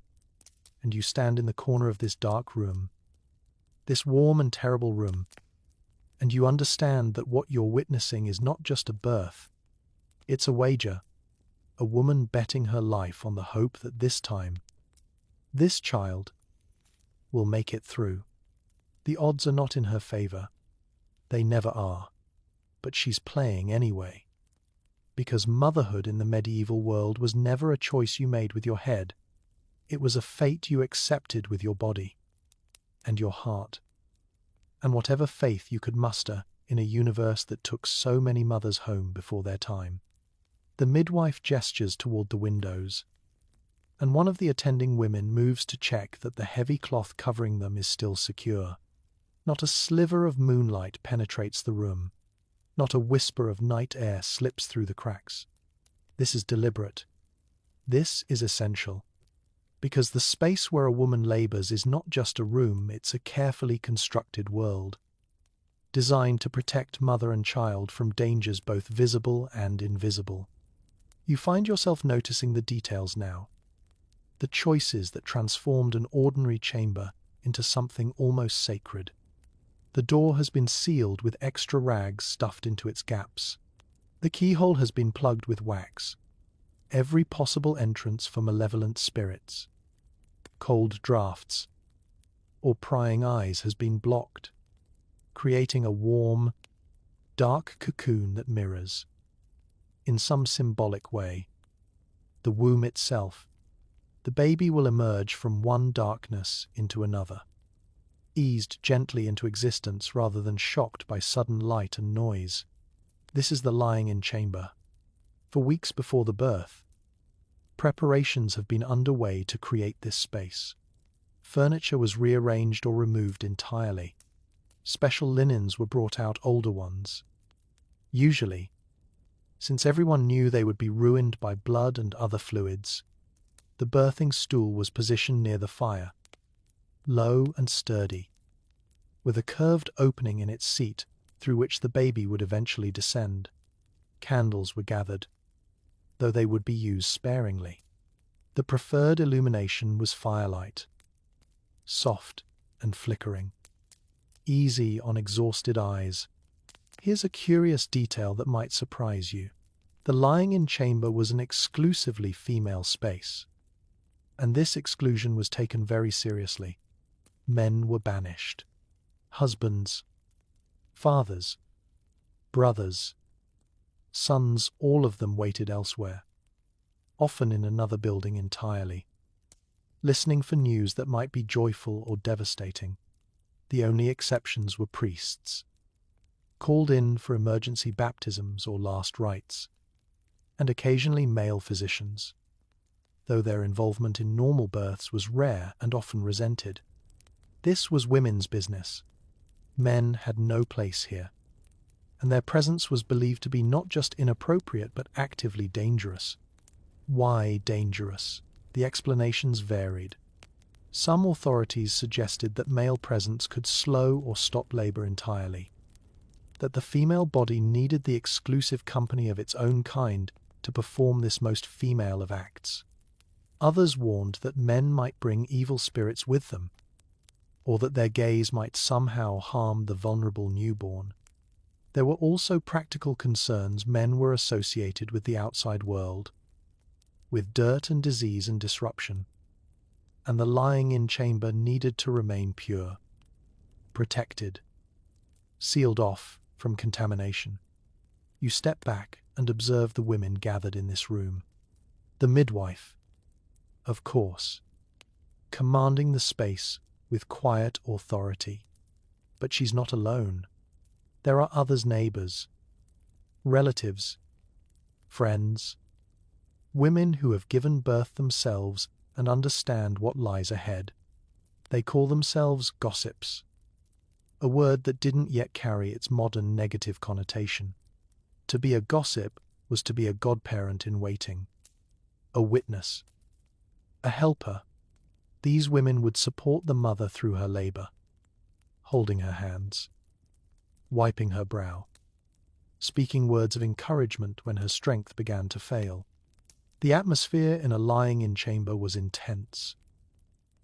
And you stand in the corner of this dark room, this warm and terrible room, and you understand that what you're witnessing is not just a birth. It's a wager, a woman betting her life on the hope that this time, this child will make it through. The odds are not in her favor. They never are. But she's playing anyway. Because motherhood in the medieval world was never a choice you made with your head. It was a fate you accepted with your body and your heart, and whatever faith you could muster in a universe that took so many mothers home before their time. The midwife gestures toward the windows, and one of the attending women moves to check that the heavy cloth covering them is still secure. Not a sliver of moonlight penetrates the room. Not a whisper of night air slips through the cracks. This is deliberate. This is essential. Because the space where a woman labors is not just a room, it's a carefully constructed world, designed to protect mother and child from dangers both visible and invisible. You find yourself noticing the details now, the choices that transformed an ordinary chamber into something almost sacred. The door has been sealed with extra rags stuffed into its gaps. The keyhole has been plugged with wax. Every possible entrance for malevolent spirits, cold drafts, or prying eyes has been blocked, creating a warm, dark cocoon that mirrors, in some symbolic way, the womb itself. The baby will emerge from one darkness into another, eased gently into existence rather than shocked by sudden light and noise. This is the lying-in chamber. For weeks before the birth, preparations have been underway to create this space. Furniture was rearranged or removed entirely. Special linens were brought out, older ones. Usually, since everyone knew they would be ruined by blood and other fluids, the birthing stool was positioned near the fire, low and sturdy, with a curved opening in its seat through which the baby would eventually descend. Candles were gathered, though they would be used sparingly. The preferred illumination was firelight, soft and flickering, easy on exhausted eyes. Here's a curious detail that might surprise you. The lying-in chamber was an exclusively female space, and this exclusion was taken very seriously. Men were banished. Husbands, fathers, brothers, sons, all of them waited elsewhere, often in another building entirely, listening for news that might be joyful or devastating. The only exceptions were priests, called in for emergency baptisms or last rites, and occasionally male physicians, though their involvement in normal births was rare and often resented. This was women's business. Men had no place here, and their presence was believed to be not just inappropriate but actively dangerous. Why dangerous? The explanations varied. Some authorities suggested that male presence could slow or stop labor entirely, that the female body needed the exclusive company of its own kind to perform this most female of acts. Others warned that men might bring evil spirits with them, or that their gaze might somehow harm the vulnerable newborn. There were also practical concerns. Men were associated with the outside world, with dirt and disease and disruption, and the lying-in chamber needed to remain pure, protected, sealed off from contamination. You step back, and observe the women gathered in this room. The midwife, of course, commanding the space with quiet authority. But she's not alone. There are others, neighbors, relatives, friends, women who have given birth themselves and understand what lies ahead. They call themselves gossips, a word that didn't yet carry its modern negative connotation. To be a gossip was to be a godparent in waiting, a witness, a helper. These women would support the mother through her labor, holding her hands, wiping her brow, speaking words of encouragement when her strength began to fail. The atmosphere in a lying-in chamber was intense,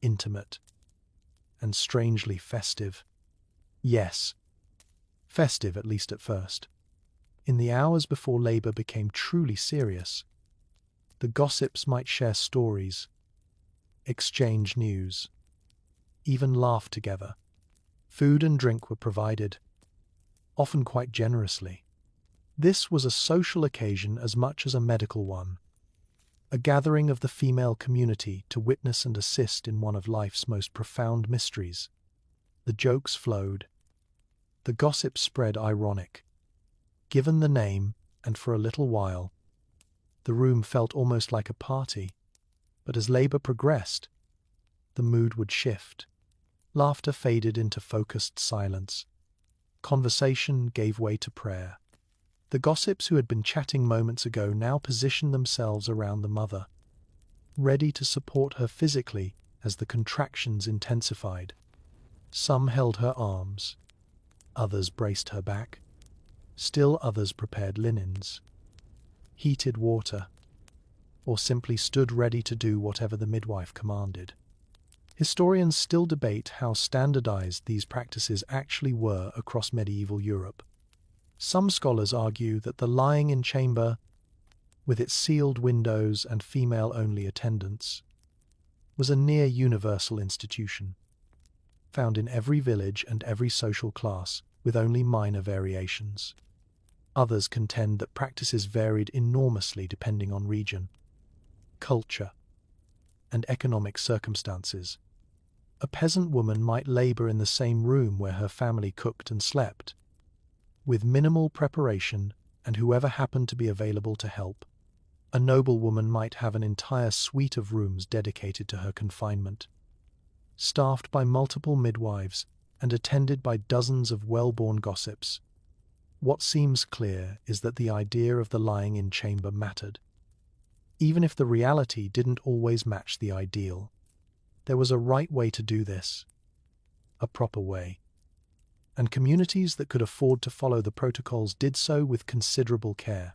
intimate, and strangely festive. Yes, festive at least at first. In the hours before labor became truly serious, the gossips might share stories, exchange news, even laugh together. Food and drink were provided, often quite generously. This was a social occasion as much as a medical one, a gathering of the female community to witness and assist in one of life's most profound mysteries. The jokes flowed, the gossip spread ironic. Given the name, and for a little while, the room felt almost like a party. But as labor progressed, the mood would shift. Laughter faded into focused silence. Conversation gave way to prayer. The gossips who had been chatting moments ago now positioned themselves around the mother, ready to support her physically as the contractions intensified. Some held her arms, others braced her back. Still others prepared linens, heated water, or simply stood ready to do whatever the midwife commanded. Historians still debate how standardized these practices actually were across medieval Europe. Some scholars argue that the lying-in chamber, with its sealed windows and female-only attendants, was a near-universal institution, found in every village and every social class, with only minor variations. Others contend that practices varied enormously depending on region, culture, and economic circumstances. A peasant woman might labor in the same room where her family cooked and slept, with minimal preparation and whoever happened to be available to help. A noblewoman might have an entire suite of rooms dedicated to her confinement, staffed by multiple midwives and attended by dozens of well-born gossips. What seems clear is that the idea of the lying-in chamber mattered. Even if the reality didn't always match the ideal, there was a right way to do this, a proper way. And communities that could afford to follow the protocols did so with considerable care.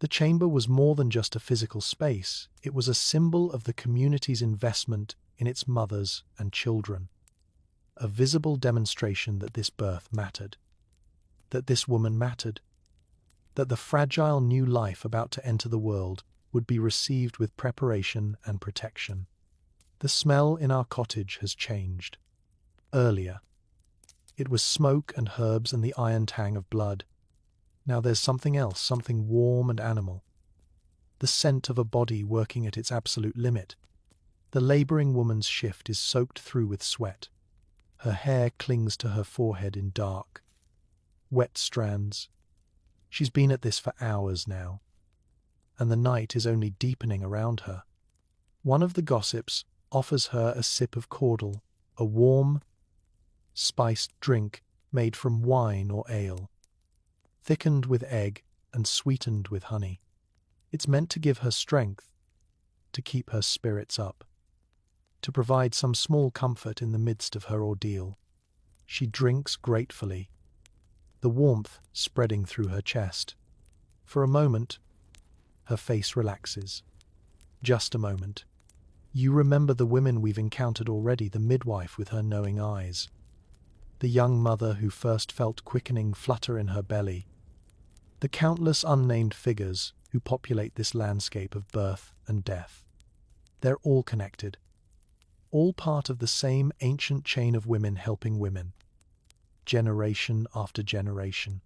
The chamber was more than just a physical space, it was a symbol of the community's investment in its mothers and children, a visible demonstration that this birth mattered, that this woman mattered, that the fragile new life about to enter the world would be received with preparation and protection. The smell in our cottage has changed. Earlier, it was smoke and herbs and the iron tang of blood. Now there's something else, something warm and animal. The scent of a body working at its absolute limit. The laboring woman's shift is soaked through with sweat. Her hair clings to her forehead in dark, wet strands. She's been at this for hours now, and the night is only deepening around her. One of the gossips offers her a sip of cordial, a warm, spiced drink made from wine or ale, thickened with egg and sweetened with honey. It's meant to give her strength, to keep her spirits up, to provide some small comfort in the midst of her ordeal. She drinks gratefully, the warmth spreading through her chest. For a moment, her face relaxes. Just a moment. You remember the women we've encountered already, the midwife with her knowing eyes, the young mother who first felt quickening flutter in her belly, the countless unnamed figures who populate this landscape of birth and death. They're all connected, all part of the same ancient chain of women helping women, generation after generation.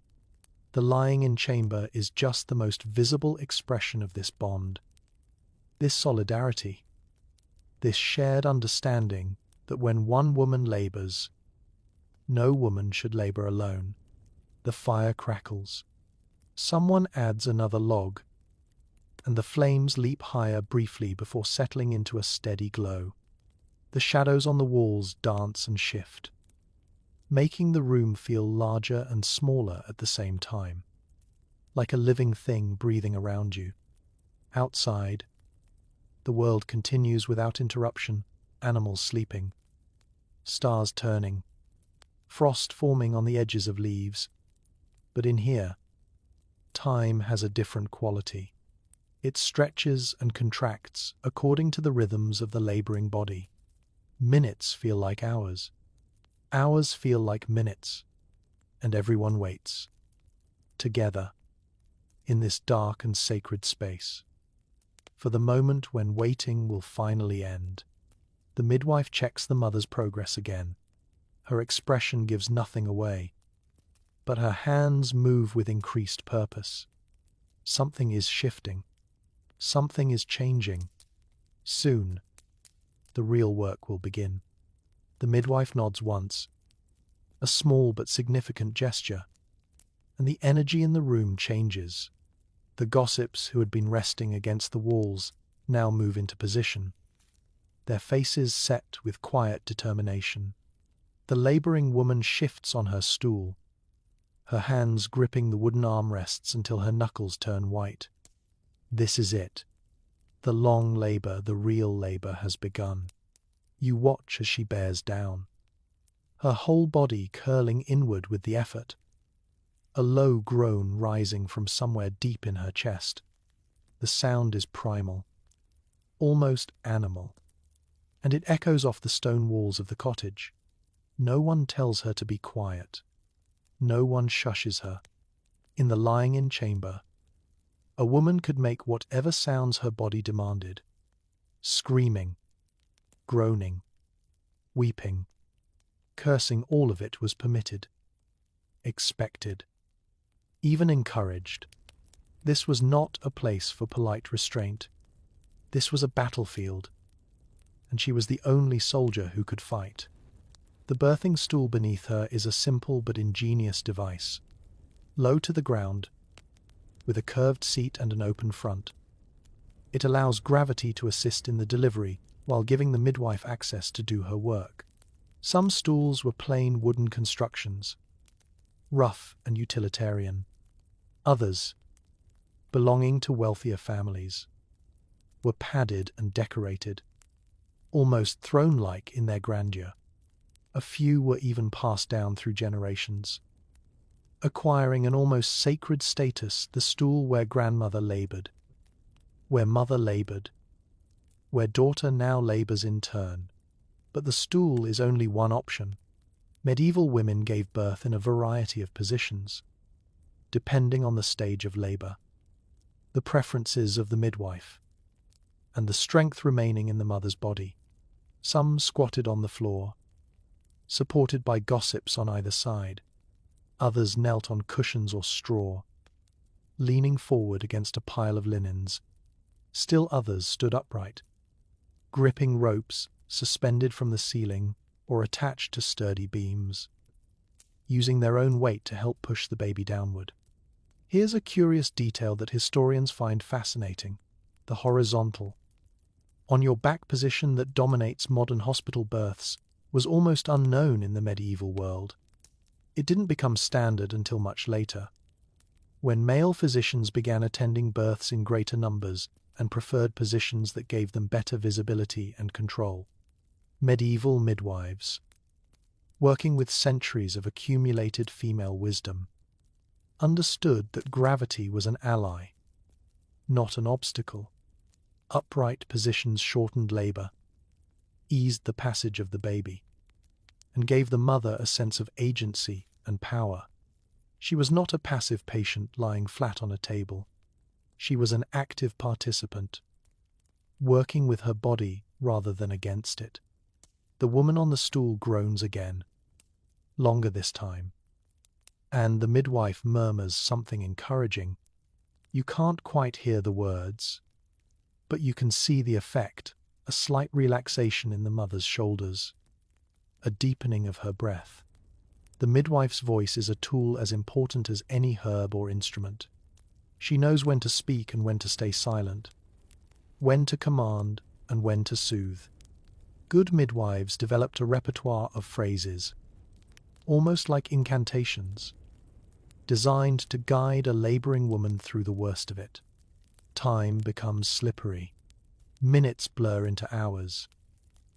The lying-in chamber is just the most visible expression of this bond, this solidarity, this shared understanding that when one woman labors, no woman should labor alone. The fire crackles. Someone adds another log, and the flames leap higher briefly before settling into a steady glow. The shadows on the walls dance and shift, making the room feel larger and smaller at the same time, like a living thing breathing around you. Outside, the world continues without interruption, animals sleeping, stars turning, frost forming on the edges of leaves. But in here, time has a different quality. It stretches and contracts according to the rhythms of the laboring body. Minutes feel like hours. Hours feel like minutes. And everyone waits. Together, in this dark and sacred space. For the moment when waiting will finally end. The midwife checks the mother's progress again. Her expression gives nothing away, but her hands move with increased purpose. Something is shifting. Something is changing. Soon, the real work will begin. The midwife nods once, a small but significant gesture, and the energy in the room changes. The gossips who had been resting against the walls now move into position, their faces set with quiet determination. The laboring woman shifts on her stool, her hands gripping the wooden armrests until her knuckles turn white. This is it. The long labor, the real labor has begun. You watch as she bears down, her whole body curling inward with the effort, a low groan rising from somewhere deep in her chest. The sound is primal, almost animal, and it echoes off the stone walls of the cottage. No one tells her to be quiet. No one shushes her. In the lying-in chamber, a woman could make whatever sounds her body demanded. Screaming, groaning, weeping, cursing, all of it was permitted, expected, even encouraged. This was not a place for polite restraint. This was a battlefield, and she was the only soldier who could fight. The birthing stool beneath her is a simple but ingenious device, low to the ground, with a curved seat and an open front. It allows gravity to assist in the delivery while giving the midwife access to do her work. Some stools were plain wooden constructions, rough and utilitarian. Others, belonging to wealthier families, were padded and decorated, almost throne-like in their grandeur. A few were even passed down through generations, acquiring an almost sacred status, the stool where grandmother labored, where mother labored, where daughter now labors in turn. But the stool is only one option. Medieval women gave birth in a variety of positions, depending on the stage of labor, the preferences of the midwife, and the strength remaining in the mother's body. Some squatted on the floor, supported by gossips on either side. Others knelt on cushions or straw, leaning forward against a pile of linens. Still others stood upright, gripping ropes suspended from the ceiling or attached to sturdy beams, using their own weight to help push the baby downward. Here's a curious detail that historians find fascinating: the horizontal, on your back position that dominates modern hospital births was almost unknown in the medieval world. It didn't become standard until much later, when male physicians began attending births in greater numbers and preferred positions that gave them better visibility and control. Medieval midwives, working with centuries of accumulated female wisdom, understood that gravity was an ally, not an obstacle. Upright positions shortened labor, eased the passage of the baby, and gave the mother a sense of agency and power. She was not a passive patient lying flat on a table. She was an active participant, working with her body rather than against it. The woman on the stool groans again, longer this time, and the midwife murmurs something encouraging. You can't quite hear the words, but you can see the effect, a slight relaxation in the mother's shoulders, a deepening of her breath. The midwife's voice is a tool as important as any herb or instrument. She knows when to speak and when to stay silent, when to command and when to soothe. Good midwives developed a repertoire of phrases, almost like incantations, designed to guide a laboring woman through the worst of it. Time becomes slippery. Minutes blur into hours.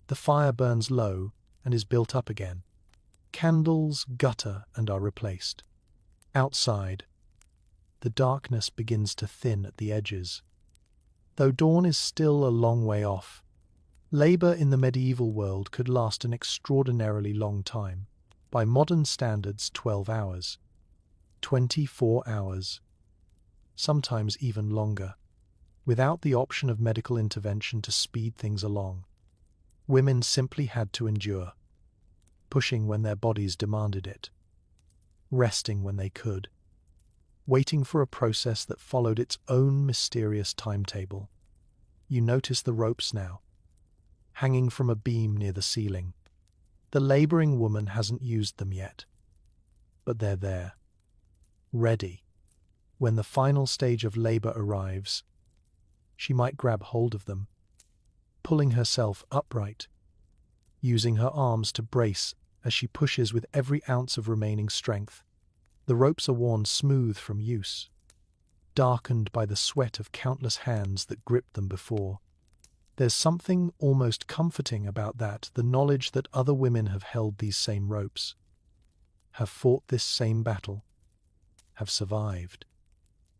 The fire burns low and is built up again. Candles gutter and are replaced. Outside, the darkness begins to thin at the edges. Though dawn is still a long way off, labor in the medieval world could last an extraordinarily long time. By modern standards, 12 hours, 24 hours, sometimes even longer, without the option of medical intervention to speed things along. Women simply had to endure, pushing when their bodies demanded it, resting when they could, waiting for a process that followed its own mysterious timetable. You notice the ropes now, hanging from a beam near the ceiling. The laboring woman hasn't used them yet, but they're there, ready. When the final stage of labor arrives, she might grab hold of them, pulling herself upright, using her arms to brace as she pushes with every ounce of remaining strength. The ropes are worn smooth from use, darkened by the sweat of countless hands that gripped them before. There's something almost comforting about that, the knowledge that other women have held these same ropes, have fought this same battle, have survived.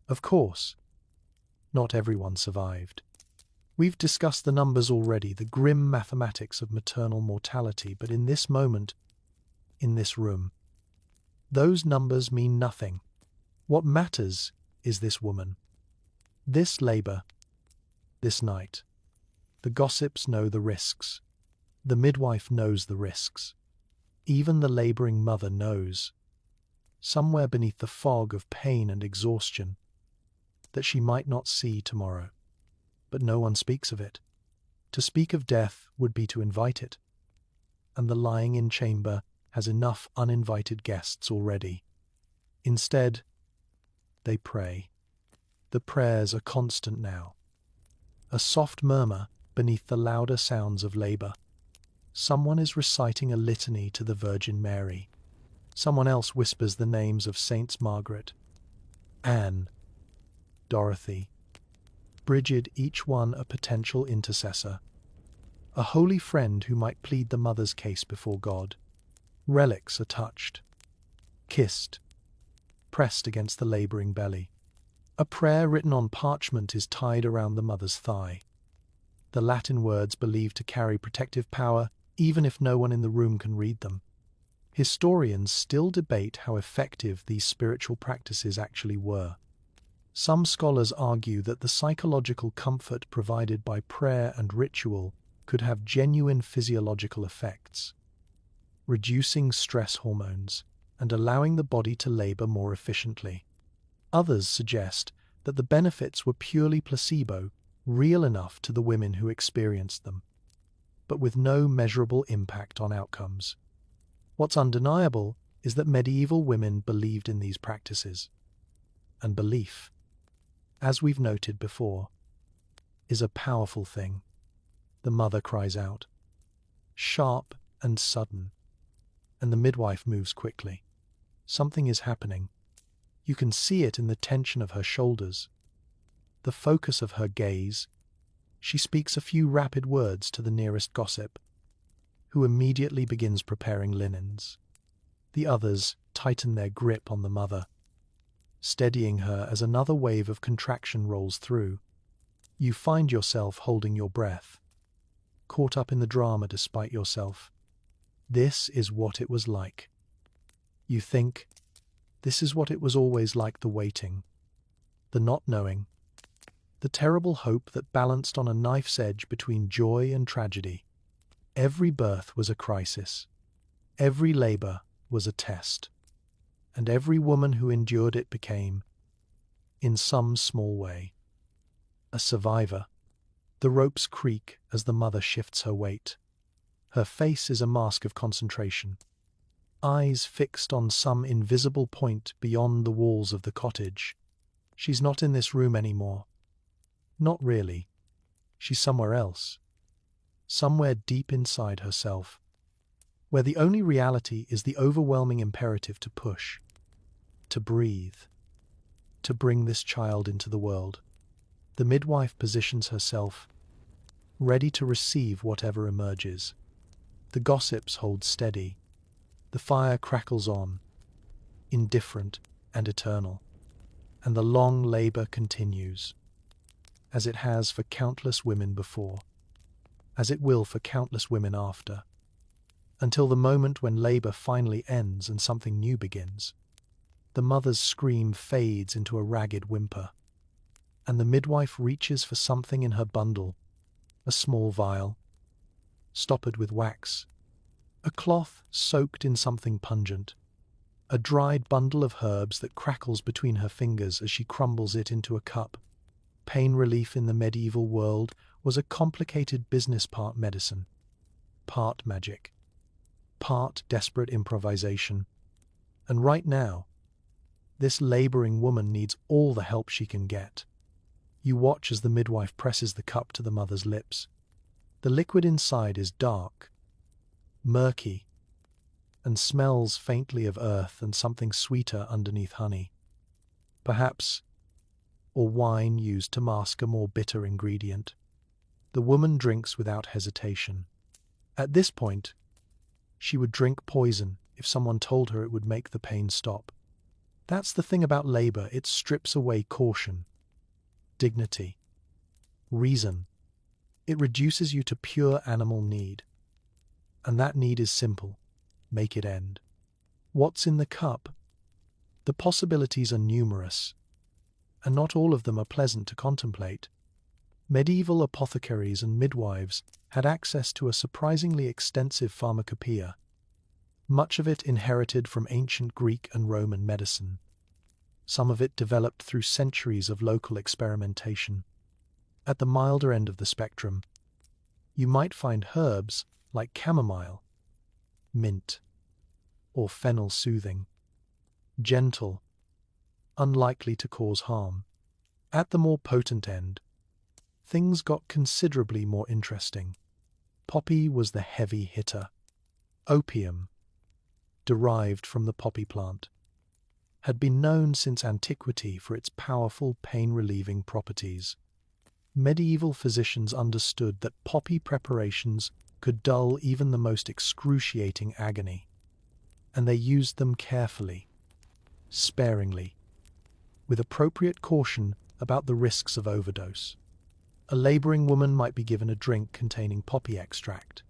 Of course, not everyone survived. We've discussed the numbers already, the grim mathematics of maternal mortality, but in this moment, in this room, those numbers mean nothing. What matters is this woman, this labor, this night. The gossips know the risks. The midwife knows the risks. Even the laboring mother knows, somewhere beneath the fog of pain and exhaustion, that she might not see tomorrow. But no one speaks of it. To speak of death would be to invite it, and the lying-in chamber has enough uninvited guests already. Instead, they pray. The prayers are constant now. A soft murmur beneath the louder sounds of labor. Someone is reciting a litany to the Virgin Mary. Someone else whispers the names of Saints Margaret, Anne, Dorothy, Bridget, each one a potential intercessor, a holy friend who might plead the mother's case before God. Relics are touched, kissed, pressed against the laboring belly. A prayer written on parchment is tied around the mother's thigh. The Latin words believed to carry protective power, even if no one in the room can read them. Historians still debate how effective these spiritual practices actually were. Some scholars argue that the psychological comfort provided by prayer and ritual could have genuine physiological effects, reducing stress hormones and allowing the body to labor more efficiently. Others suggest that the benefits were purely placebo, real enough to the women who experienced them, but with no measurable impact on outcomes. What's undeniable is that medieval women believed in these practices. And belief, as we've noted before, is a powerful thing. The mother cries out, sharp and sudden, and the midwife moves quickly. Something is happening. You can see it in the tension of her shoulders, the focus of her gaze. She speaks a few rapid words to the nearest gossip, who immediately begins preparing linens. The others tighten their grip on the mother, steadying her as another wave of contraction rolls through. You find yourself holding your breath, caught up in the drama despite yourself. This is what it was like. You think, this is what it was always like, the waiting, the not knowing, the terrible hope that balanced on a knife's edge between joy and tragedy. Every birth was a crisis. Every labor was a test. and every woman who endured it became, in some small way, a survivor. The ropes creak as the mother shifts her weight. Her face is a mask of concentration, eyes fixed on some invisible point beyond the walls of the cottage. She's not in this room anymore. Not really. She's somewhere else. Somewhere deep inside herself, where the only reality is the overwhelming imperative to push, to breathe, to bring this child into the world. The midwife positions herself, ready to receive whatever emerges. The gossips hold steady. The fire crackles on, indifferent and eternal. And the long labor continues, as it has for countless women before, as it will for countless women after, until the moment when labor finally ends and something new begins. The mother's scream fades into a ragged whimper, and the midwife reaches for something in her bundle, a small vial, stoppered with wax, a cloth soaked in something pungent, a dried bundle of herbs that crackles between her fingers as she crumbles it into a cup. Pain relief in the medieval world was a complicated business, part medicine, part magic, part desperate improvisation. And right now, this laboring woman needs all the help she can get. You watch as the midwife presses the cup to the mother's lips. The liquid inside is dark, murky, and smells faintly of earth and something sweeter underneath honey. Perhaps, or wine used to mask a more bitter ingredient. The woman drinks without hesitation. At this point, she would drink poison if someone told her it would make the pain stop. That's the thing about labor, it strips away caution, dignity, reason. It reduces you to pure animal need. And that need is simple: make it end. What's in the cup? The possibilities are numerous, and not all of them are pleasant to contemplate. Medieval apothecaries and midwives had access to a surprisingly extensive pharmacopoeia, much of it inherited from ancient Greek and Roman medicine, some of it developed through centuries of local experimentation. At the milder end of the spectrum, you might find herbs like chamomile, mint, or fennel soothing, gentle, unlikely to cause harm. At the more potent end, things got considerably more interesting. Poppy was the heavy hitter. Opium, derived from the poppy plant, had been known since antiquity for its powerful pain-relieving properties. Medieval physicians understood that poppy preparations could dull even the most excruciating agony, and they used them carefully, sparingly, with appropriate caution about the risks of overdose. A laboring woman might be given a drink containing poppy extract,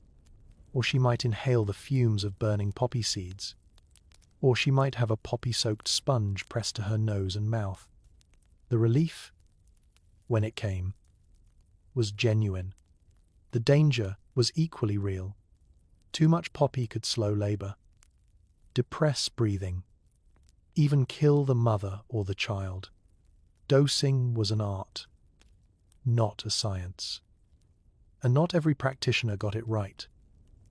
or she might inhale the fumes of burning poppy seeds, or she might have a poppy-soaked sponge pressed to her nose and mouth. The relief, when it came, was genuine. The danger was equally real. Too much poppy could slow labor, depress breathing, even kill the mother or the child. Dosing was an art, not a science. And not every practitioner got it right.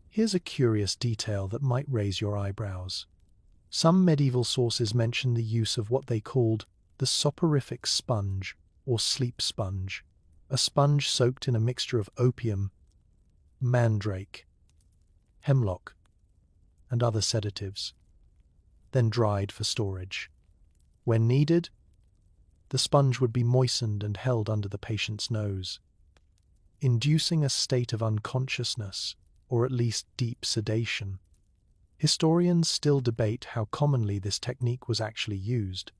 Here's a curious detail that might raise your eyebrows. Some medieval sources mention the use of what they called the soporific sponge or sleep sponge, a sponge soaked in a mixture of opium, mandrake, hemlock, and other sedatives, then dried for storage. When needed, the sponge would be moistened and held under the patient's nose, inducing a state of unconsciousness, or at least deep sedation. Historians still debate how commonly this technique was actually used.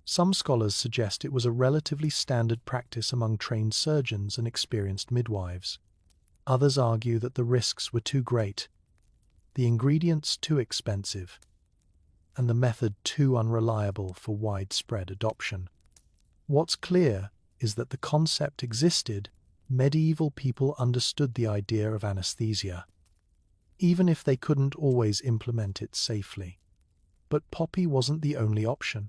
Some scholars suggest it was a relatively standard practice among trained surgeons and experienced midwives. Others argue that the risks were too great, the ingredients too expensive, and the method too unreliable for widespread adoption. What's clear is that the concept existed. Medieval people understood the idea of anesthesia, even if they couldn't always implement it safely. But poppy wasn't the only option.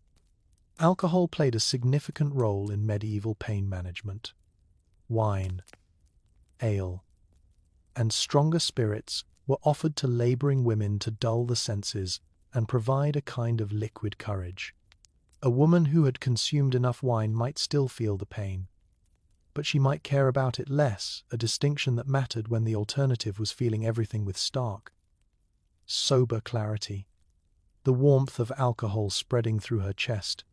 Alcohol played a significant role in medieval pain management. Wine, ale, and stronger spirits were offered to laboring women to dull the senses and provide a kind of liquid courage. A woman who had consumed enough wine might still feel the pain, but she might care about it less, a distinction that mattered when the alternative was feeling everything with stark, sober clarity. The warmth of alcohol spreading through her chest,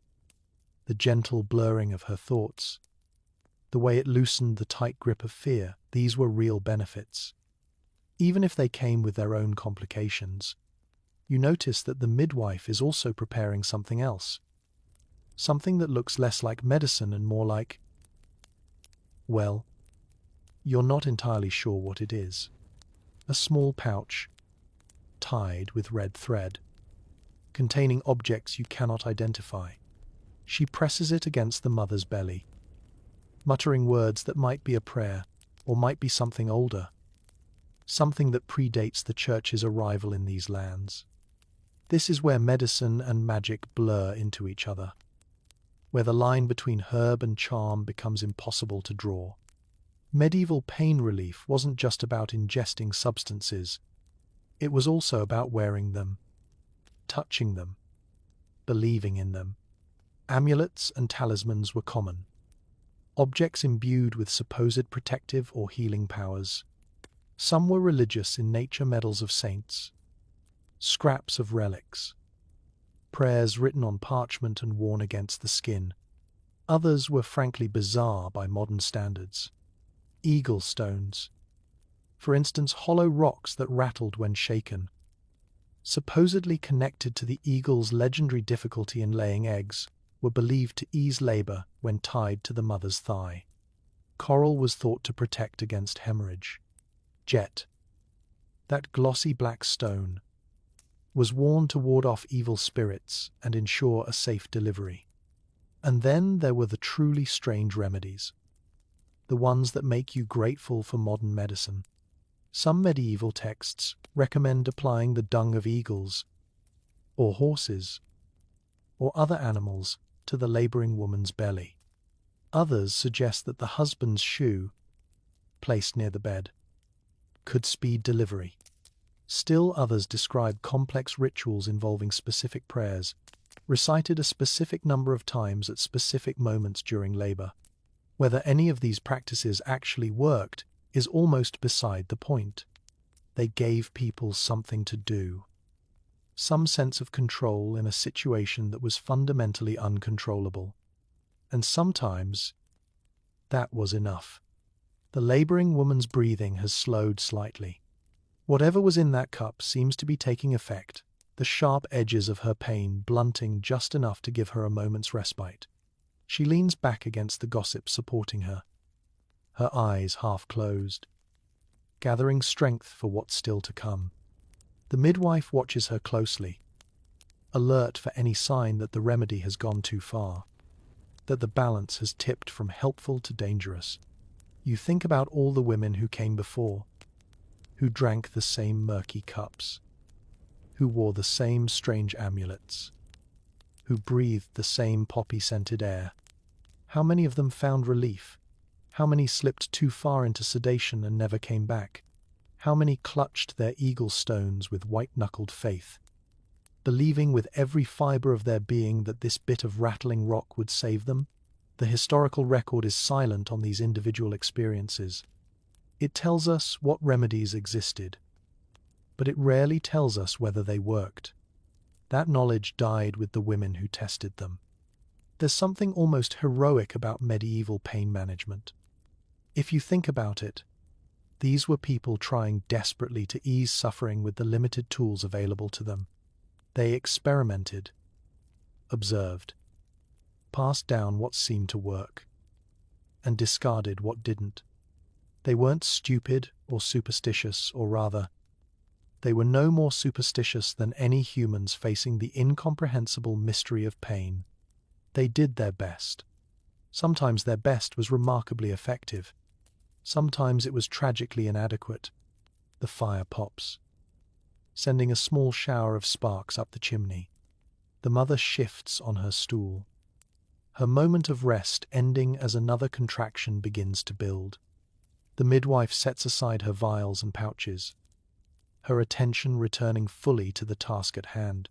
the gentle blurring of her thoughts, the way it loosened the tight grip of fear, these were real benefits. Even if they came with their own complications. You notice that the midwife is also preparing something else. Something that looks less like medicine and more like, well, you're not entirely sure what it is. A small pouch, tied with red thread, containing objects you cannot identify. She presses it against the mother's belly, muttering words that might be a prayer or might be something older, something that predates the church's arrival in these lands. This is where medicine and magic blur into each other, where the line between herb and charm becomes impossible to draw. Medieval pain relief wasn't just about ingesting substances, it was also about wearing them, touching them, believing in them. Amulets and talismans were common, objects imbued with supposed protective or healing powers. Some were religious in nature, medals of saints, scraps of relics, prayers written on parchment and worn against the skin. Others were frankly bizarre by modern standards. Eagle stones, for instance, hollow rocks that rattled when shaken, supposedly connected to the eagle's legendary difficulty in laying eggs, were believed to ease labor when tied to the mother's thigh. Coral was thought to protect against hemorrhage. Jet, that glossy black stone, was worn to ward off evil spirits and ensure a safe delivery. And then there were the truly strange remedies, the ones that make you grateful for modern medicine. Some medieval texts recommend applying the dung of eagles, or horses, or other animals to the laboring woman's belly. Others suggest that the husband's shoe, placed near the bed, could speed delivery. Still others describe complex rituals involving specific prayers, recited a specific number of times at specific moments during labor. Whether any of these practices actually worked is almost beside the point. They gave people something to do, some sense of control in a situation that was fundamentally uncontrollable. And sometimes that was enough. The laboring woman's breathing has slowed slightly. Whatever was in that cup seems to be taking effect, the sharp edges of her pain blunting just enough to give her a moment's respite. She leans back against the gossip supporting her, her eyes half closed, gathering strength for what's still to come. The midwife watches her closely, alert for any sign that the remedy has gone too far, that the balance has tipped from helpful to dangerous. You think about all the women who came before, who drank the same murky cups, who wore the same strange amulets, who breathed the same poppy-scented air. How many of them found relief? How many slipped too far into sedation and never came back? How many clutched their eagle stones with white-knuckled faith, believing with every fiber of their being that this bit of rattling rock would save them? The historical record is silent on these individual experiences. It tells us what remedies existed, but it rarely tells us whether they worked. That knowledge died with the women who tested them. There's something almost heroic about medieval pain management. If you think about it, these were people trying desperately to ease suffering with the limited tools available to them. They experimented, observed, passed down what seemed to work, and discarded what didn't. They weren't stupid or superstitious, or rather, they were no more superstitious than any humans facing the incomprehensible mystery of pain. They did their best. Sometimes their best was remarkably effective. Sometimes it was tragically inadequate. The fire pops, sending a small shower of sparks up the chimney. The mother shifts on her stool, her moment of rest ending as another contraction begins to build. The midwife sets aside her vials and pouches, her attention returning fully to the task at hand.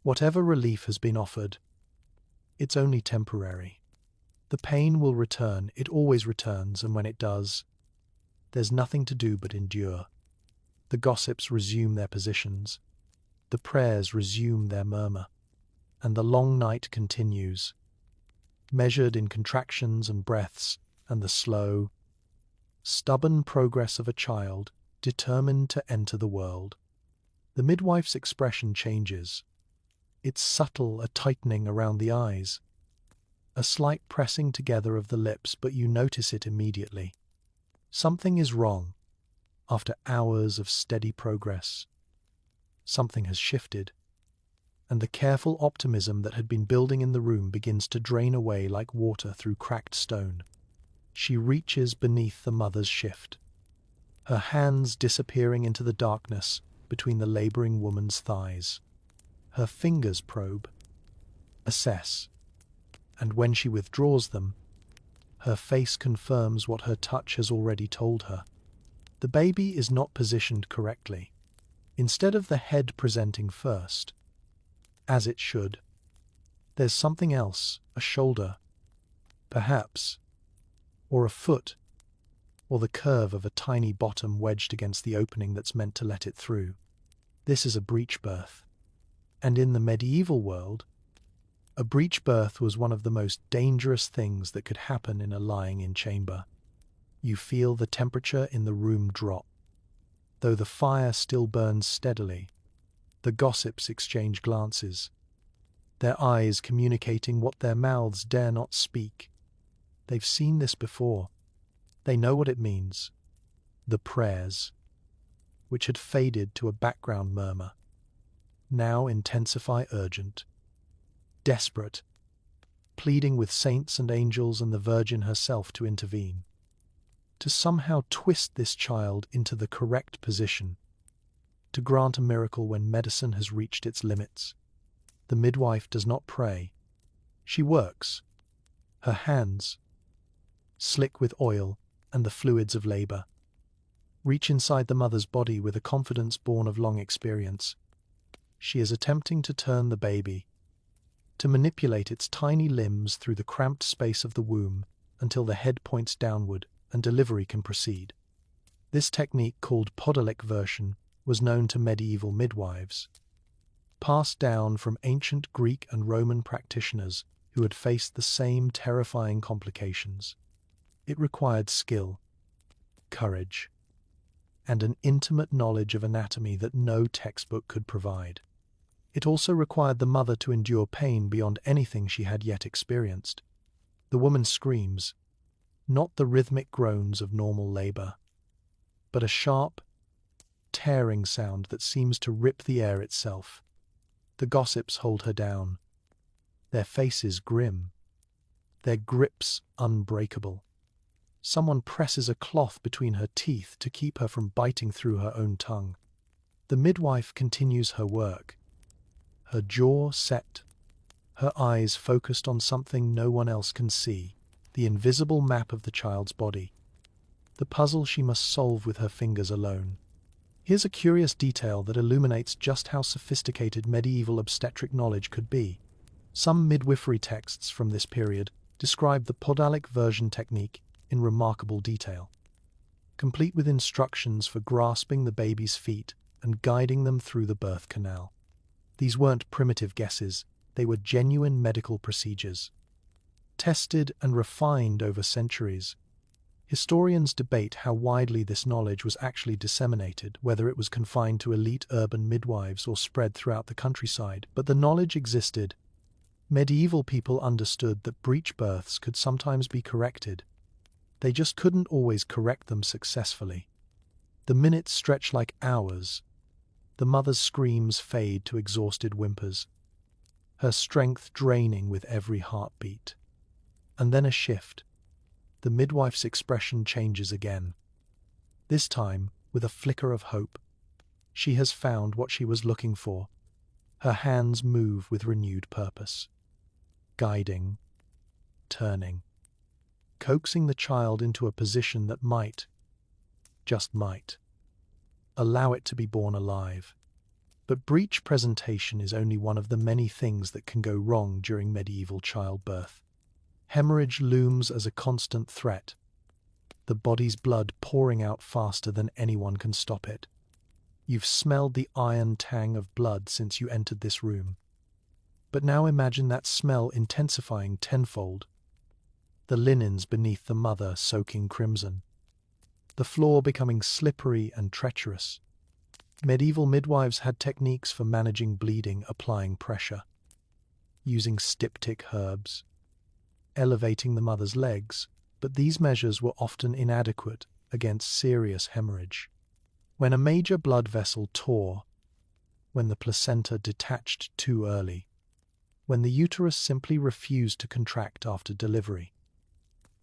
Whatever relief has been offered, it's only temporary. The pain will return, it always returns, and when it does, there's nothing to do but endure. The gossips resume their positions, the prayers resume their murmur, and the long night continues, measured in contractions and breaths, and the slow, stubborn progress of a child determined to enter the world. The midwife's expression changes. It's subtle, a tightening around the eyes, a slight pressing together of the lips, but you notice it immediately. Something is wrong. After hours of steady progress, something has shifted, and the careful optimism that had been building in the room begins to drain away like water through cracked stone. She reaches beneath the mother's shift, her hands disappearing into the darkness between the laboring woman's thighs. Her fingers probe, assess, and when she withdraws them, her face confirms what her touch has already told her. The baby is not positioned correctly. Instead of the head presenting first, as it should, there's something else, a shoulder, perhaps, or a foot, or the curve of a tiny bottom wedged against the opening that's meant to let it through. This is a breech birth. And in the medieval world, a breech birth was one of the most dangerous things that could happen in a lying-in chamber. You feel the temperature in the room drop. Though the fire still burns steadily, the gossips exchange glances, their eyes communicating what their mouths dare not speak. They've seen this before. They know what it means. The prayers, which had faded to a background murmur, now intensify, urgent, desperate, pleading with saints and angels and the Virgin herself to intervene, to somehow twist this child into the correct position, to grant a miracle when medicine has reached its limits. The midwife does not pray. She works. Her hands, slick with oil and the fluids of labor, reach inside the mother's body with a confidence born of long experience. She is attempting to turn the baby, to manipulate its tiny limbs through the cramped space of the womb until the head points downward and delivery can proceed. This technique, called podalic version, was known to medieval midwives, passed down from ancient Greek and Roman practitioners who had faced the same terrifying complications. It required skill, courage, and an intimate knowledge of anatomy that no textbook could provide. It also required the mother to endure pain beyond anything she had yet experienced. The woman screams, not the rhythmic groans of normal labor, but a sharp, tearing sound that seems to rip the air itself. The gossips hold her down, their faces grim, their grips unbreakable. Someone presses a cloth between her teeth to keep her from biting through her own tongue. The midwife continues her work, her jaw set, her eyes focused on something no one else can see, the invisible map of the child's body, the puzzle she must solve with her fingers alone. Here's a curious detail that illuminates just how sophisticated medieval obstetric knowledge could be. Some midwifery texts from this period describe the podalic version technique in remarkable detail, complete with instructions for grasping the baby's feet and guiding them through the birth canal. These weren't primitive guesses, they were genuine medical procedures, tested and refined over centuries. Historians debate how widely this knowledge was actually disseminated, whether it was confined to elite urban midwives or spread throughout the countryside, but the knowledge existed. Medieval people understood that breech births could sometimes be corrected. They just couldn't always correct them successfully. The minutes stretch like hours. The mother's screams fade to exhausted whimpers, her strength draining with every heartbeat. And then a shift. The midwife's expression changes again. This time, with a flicker of hope. She has found what she was looking for. Her hands move with renewed purpose, guiding, turning, coaxing the child into a position that might, just might, allow it to be born alive. But breech presentation is only one of the many things that can go wrong during medieval childbirth. Hemorrhage looms as a constant threat, the body's blood pouring out faster than anyone can stop it. You've smelled the iron tang of blood since you entered this room. But now imagine that smell intensifying tenfold. The linens beneath the mother soaking crimson. The floor becoming slippery and treacherous. Medieval midwives had techniques for managing bleeding, applying pressure, using styptic herbs, elevating the mother's legs, but these measures were often inadequate against serious hemorrhage. When a major blood vessel tore, when the placenta detached too early, when the uterus simply refused to contract after delivery,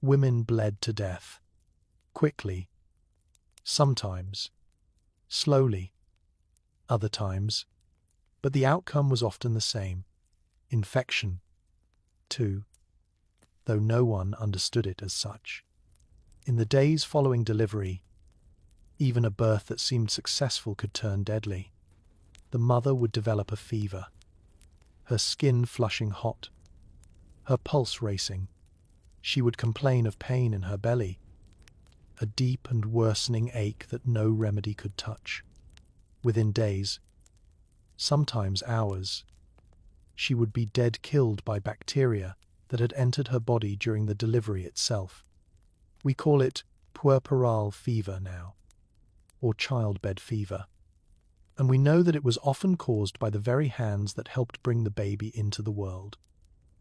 women bled to death, quickly, sometimes, slowly, other times, but the outcome was often the same: infection, too, though no one understood it as such. In the days following delivery, even a birth that seemed successful could turn deadly. The mother would develop a fever, her skin flushing hot, her pulse racing. She would complain of pain in her belly, a deep and worsening ache that no remedy could touch. Within days, sometimes hours, she would be dead, killed by bacteria that had entered her body during the delivery itself. We call it puerperal fever now, or childbed fever, and we know that it was often caused by the very hands that helped bring the baby into the world.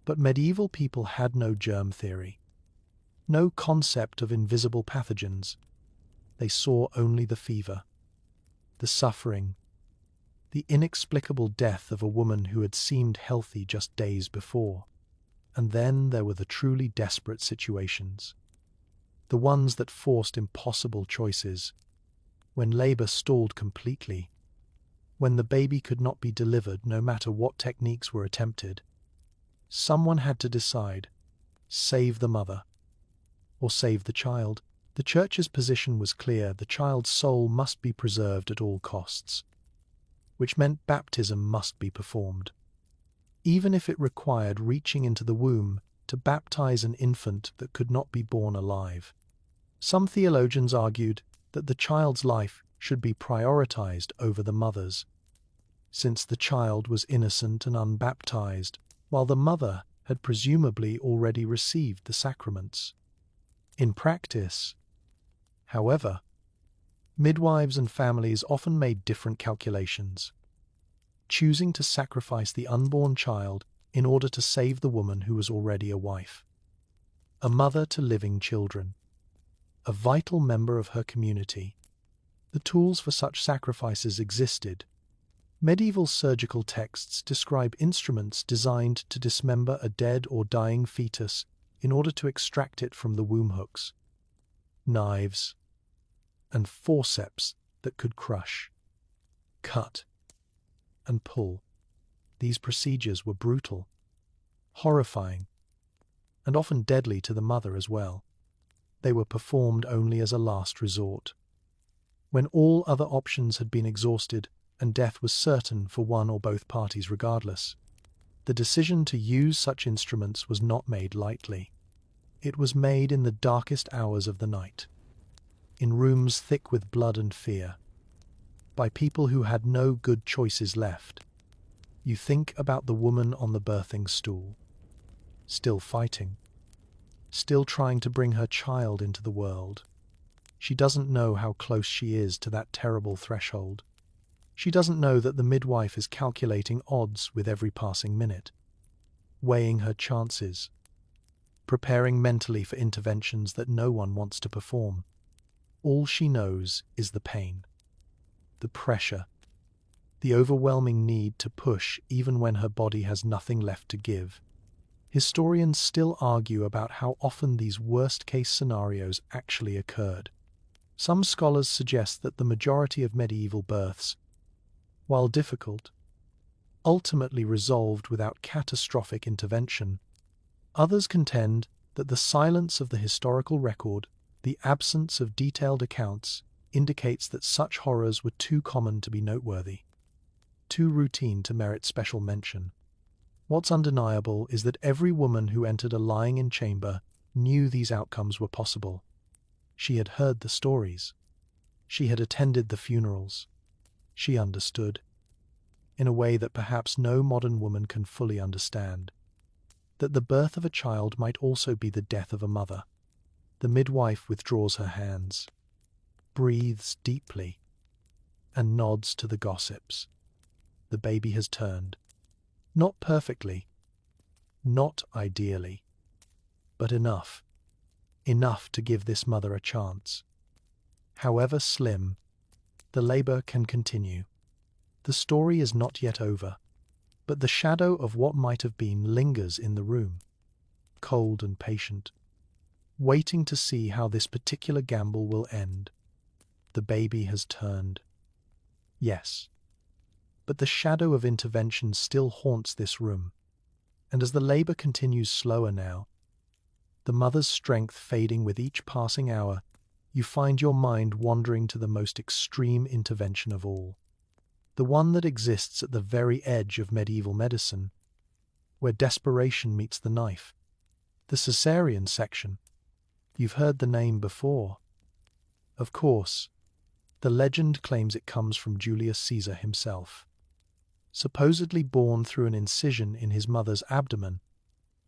But medieval people had no germ theory, no concept of invisible pathogens. They saw only the fever, the suffering, the inexplicable death of a woman who had seemed healthy just days before. And then there were the truly desperate situations, the ones that forced impossible choices, when labor stalled completely, when the baby could not be delivered no matter what techniques were attempted. Someone had to decide, save the mother or save the child. The Church's position was clear: the child's soul must be preserved at all costs, which meant baptism must be performed, even if it required reaching into the womb to baptize an infant that could not be born alive. Some theologians argued that the child's life should be prioritized over the mother's, since the child was innocent and unbaptized, while the mother had presumably already received the sacraments. In practice, however, midwives and families often made different calculations, choosing to sacrifice the unborn child in order to save the woman who was already a wife, a mother to living children, a vital member of her community. The tools for such sacrifices existed. Medieval surgical texts describe instruments designed to dismember a dead or dying fetus in order to extract it from the womb hooks, knives, and forceps that could crush, cut, and pull. These procedures were brutal, horrifying, and often deadly to the mother as well. They were performed only as a last resort, when all other options had been exhausted and death was certain for one or both parties regardless. The decision to use such instruments was not made lightly. It was made in the darkest hours of the night, in rooms thick with blood and fear, by people who had no good choices left. You think about the woman on the birthing stool, still fighting, still trying to bring her child into the world. She doesn't know how close she is to that terrible threshold. She doesn't know that the midwife is calculating odds with every passing minute, weighing her chances, preparing mentally for interventions that no one wants to perform. All she knows is the pain, the pressure, the overwhelming need to push even when her body has nothing left to give. Historians still argue about how often these worst-case scenarios actually occurred. Some scholars suggest that the majority of medieval births, while difficult, ultimately resolved without catastrophic intervention. Others contend that the silence of the historical record, the absence of detailed accounts, indicates that such horrors were too common to be noteworthy, too routine to merit special mention. What's undeniable is that every woman who entered a lying-in chamber knew these outcomes were possible. She had heard the stories. She had attended the funerals. She understood, in a way that perhaps no modern woman can fully understand, that the birth of a child might also be the death of a mother. The midwife withdraws her hands, breathes deeply, and nods to the gossips. The baby has turned. Not perfectly, not ideally, but enough. Enough to give this mother a chance. However slim, the labor can continue. The story is not yet over, but the shadow of what might have been lingers in the room, cold and patient, waiting to see how this particular gamble will end. The baby has turned. Yes, but the shadow of intervention still haunts this room, and as the labor continues slower now, the mother's strength fading with each passing hour, you find your mind wandering to the most extreme intervention of all, the one that exists at the very edge of medieval medicine, where desperation meets the knife. The cesarean section. You've heard the name before. Of course, the legend claims it comes from Julius Caesar himself. Supposedly born through an incision in his mother's abdomen,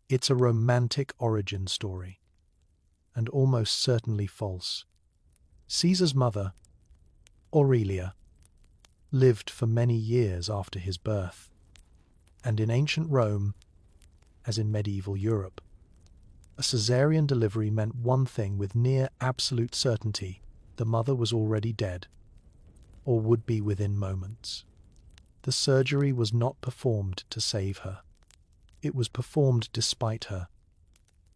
it's a romantic origin story, and almost certainly false. Caesar's mother, Aurelia, lived for many years after his birth, and in ancient Rome, as in medieval Europe, a caesarean delivery meant one thing with near absolute certainty: the mother was already dead, or would be within moments. The surgery was not performed to save her. It was performed despite her,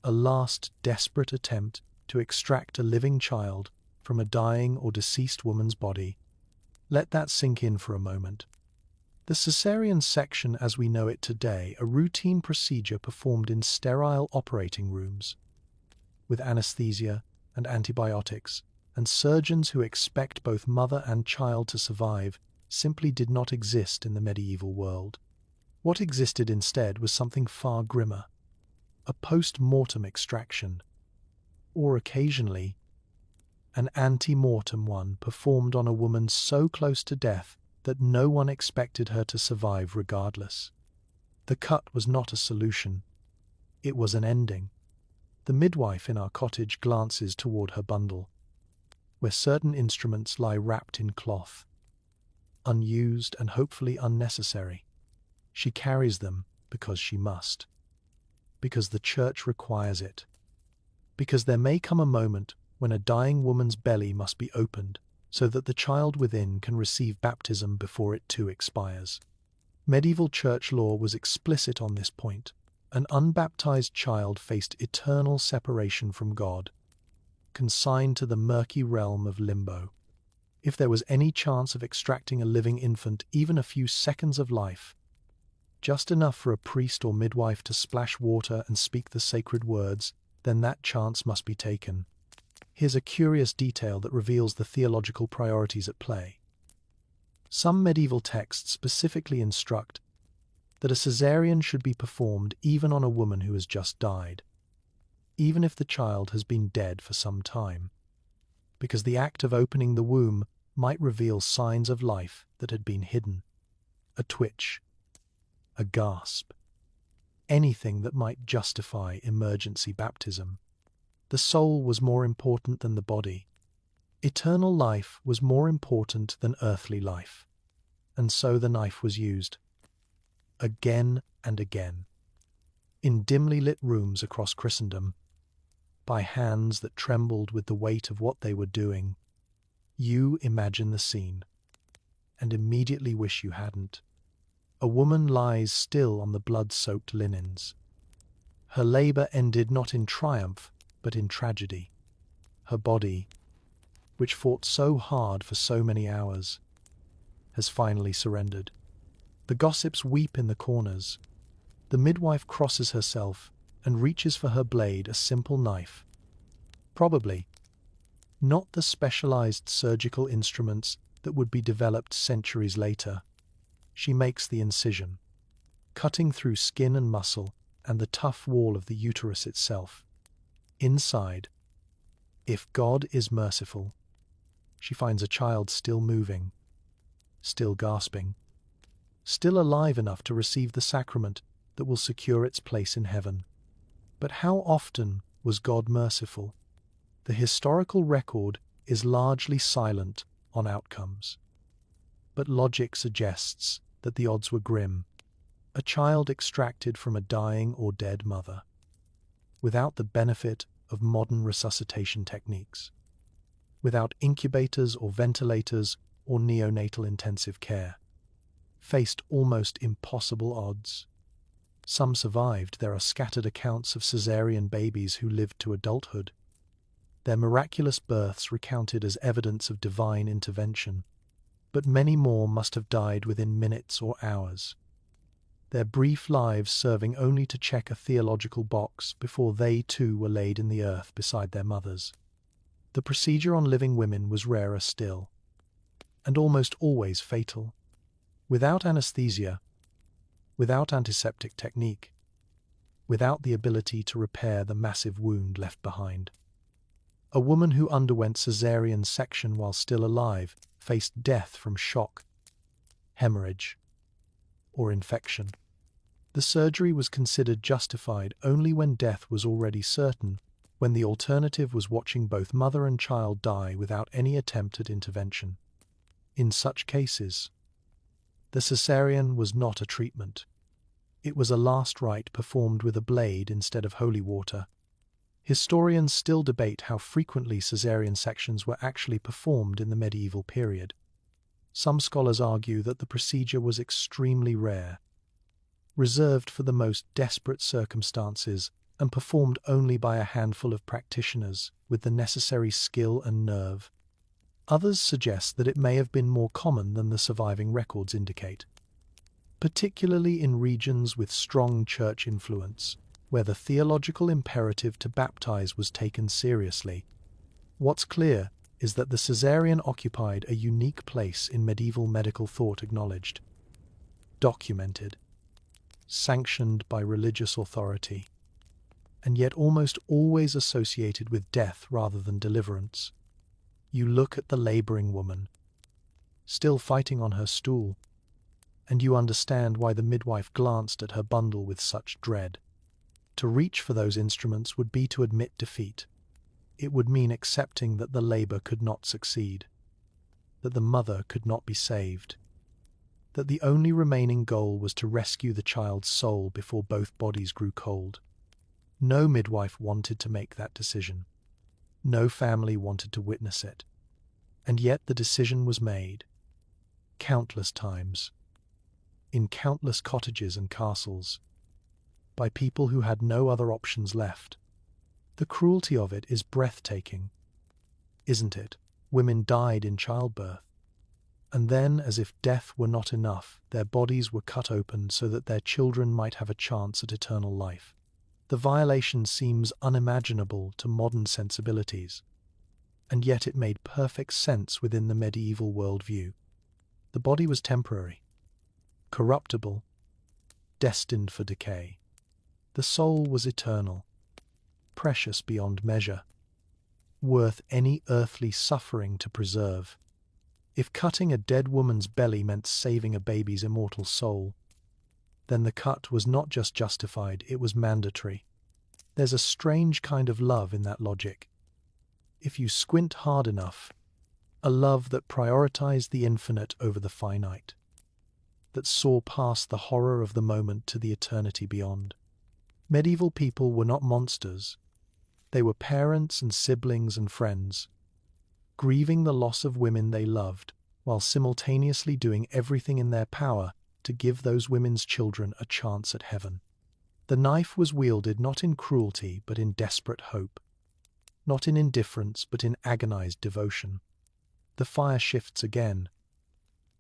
a last desperate attempt to extract a living child from a dying or deceased woman's body. Let that sink in for a moment. The caesarean section as we know it today, a routine procedure performed in sterile operating rooms, with anesthesia and antibiotics, and surgeons who expect both mother and child to survive, simply did not exist in the medieval world. What existed instead was something far grimmer, a post-mortem extraction, or occasionally an ante-mortem one performed on a woman so close to death that no one expected her to survive regardless. The cut was not a solution, it was an ending. The midwife in our cottage glances toward her bundle, where certain instruments lie wrapped in cloth, unused and hopefully unnecessary. She carries them because she must, because the church requires it, because there may come a moment when a dying woman's belly must be opened so that the child within can receive baptism before it too expires. Medieval church law was explicit on this point. An unbaptized child faced eternal separation from God, consigned to the murky realm of limbo. If there was any chance of extracting a living infant, even a few seconds of life, just enough for a priest or midwife to splash water and speak the sacred words, then that chance must be taken. Here's a curious detail that reveals the theological priorities at play. Some medieval texts specifically instruct that a caesarean should be performed even on a woman who has just died, even if the child has been dead for some time, because the act of opening the womb might reveal signs of life that had been hidden. A twitch, a gasp, anything that might justify emergency baptism. The soul was more important than the body. Eternal life was more important than earthly life. And so the knife was used, again and again, in dimly lit rooms across Christendom, by hands that trembled with the weight of what they were doing. You imagine the scene, and immediately wish you hadn't. A woman lies still on the blood-soaked linens. Her labor ended not in triumph, but in tragedy. Her body, which fought so hard for so many hours, has finally surrendered. The gossips weep in the corners. The midwife crosses herself and reaches for her blade, a simple knife. Probably not the specialized surgical instruments that would be developed centuries later. She makes the incision, cutting through skin and muscle and the tough wall of the uterus itself. Inside, if God is merciful, she finds a child still moving, still gasping, still alive enough to receive the sacrament that will secure its place in heaven. But how often was God merciful? The historical record is largely silent on outcomes. But logic suggests that the odds were grim. A child extracted from a dying or dead mother, without the benefit of modern resuscitation techniques, without incubators or ventilators or neonatal intensive care, faced almost impossible odds. Some survived. There are scattered accounts of cesarean babies who lived to adulthood, their miraculous births recounted as evidence of divine intervention. But many more must have died within minutes or hours, their brief lives serving only to check a theological box before they too were laid in the earth beside their mothers. The procedure on living women was rarer still, and almost always fatal. Without anesthesia, without antiseptic technique, without the ability to repair the massive wound left behind. A woman who underwent caesarean section while still alive faced death from shock, hemorrhage, or infection. The surgery was considered justified only when death was already certain, when the alternative was watching both mother and child die without any attempt at intervention. In such cases, the caesarean was not a treatment. It was a last rite performed with a blade instead of holy water. Historians still debate how frequently caesarean sections were actually performed in the medieval period. Some scholars argue that the procedure was extremely rare, reserved for the most desperate circumstances, and performed only by a handful of practitioners with the necessary skill and nerve. Others suggest that it may have been more common than the surviving records indicate, particularly in regions with strong church influence, where the theological imperative to baptize was taken seriously. What's clear is that the caesarean occupied a unique place in medieval medical thought, acknowledged, documented, sanctioned by religious authority, and yet almost always associated with death rather than deliverance. You look at the laboring woman, still fighting on her stool, and you understand why the midwife glanced at her bundle with such dread. To reach for those instruments would be to admit defeat. It would mean accepting that the labor could not succeed, that the mother could not be saved, that the only remaining goal was to rescue the child's soul before both bodies grew cold. No midwife wanted to make that decision. No family wanted to witness it. And yet the decision was made. Countless times. In countless cottages and castles. By people who had no other options left. The cruelty of it is breathtaking, isn't it? Women died in childbirth. And then, as if death were not enough, their bodies were cut open so that their children might have a chance at eternal life. The violation seems unimaginable to modern sensibilities, and yet it made perfect sense within the medieval worldview. The body was temporary, corruptible, destined for decay. The soul was eternal, precious beyond measure, worth any earthly suffering to preserve. If cutting a dead woman's belly meant saving a baby's immortal soul, then the cut was not just justified, it was mandatory. There's a strange kind of love in that logic. If you squint hard enough, a love that prioritized the infinite over the finite, that saw past the horror of the moment to the eternity beyond. Medieval people were not monsters. They were parents and siblings and friends, grieving the loss of women they loved, while simultaneously doing everything in their power to give those women's children a chance at heaven. The knife was wielded not in cruelty but in desperate hope, not in indifference but in agonized devotion. The fire shifts again,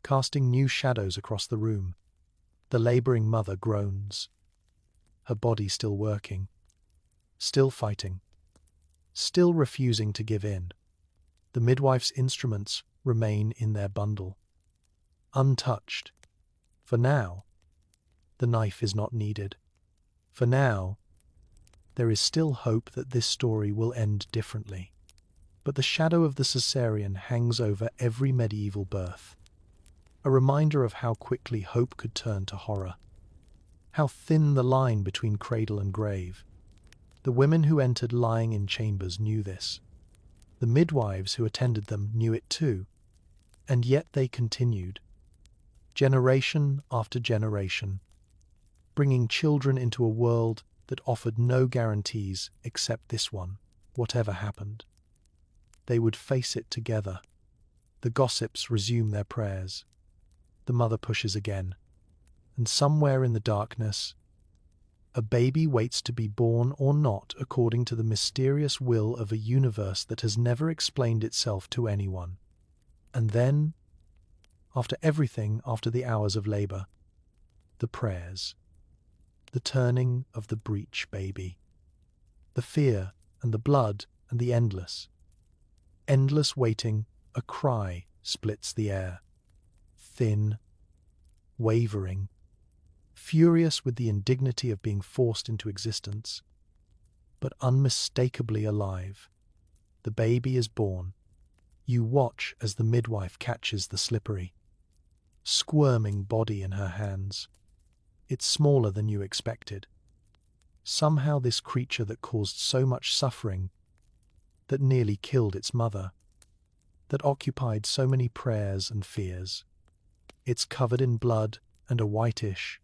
casting new shadows across the room. The laboring mother groans, her body still working, still fighting, still refusing to give in. The midwife's instruments remain in their bundle, untouched. For now, the knife is not needed. For now, there is still hope that this story will end differently. But the shadow of the cesarean hangs over every medieval birth, a reminder of how quickly hope could turn to horror, how thin the line between cradle and grave. The women who entered lying in chambers knew this. The midwives who attended them knew it too, and yet they continued, generation after generation, bringing children into a world that offered no guarantees except this one, whatever happened. They would face it together. The gossips resume their prayers. The mother pushes again, and somewhere in the darkness, a baby waits to be born or not according to the mysterious will of a universe that has never explained itself to anyone. And then, after everything, after the hours of labor, the prayers, the turning of the breech baby, the fear and the blood and the endless waiting, a cry splits the air, thin, wavering, furious with the indignity of being forced into existence, but unmistakably alive. The baby is born. You watch as the midwife catches the slippery, squirming body in her hands. It's smaller than you expected. Somehow this creature that caused so much suffering, that nearly killed its mother, that occupied so many prayers and fears. It's covered in blood and a whitish,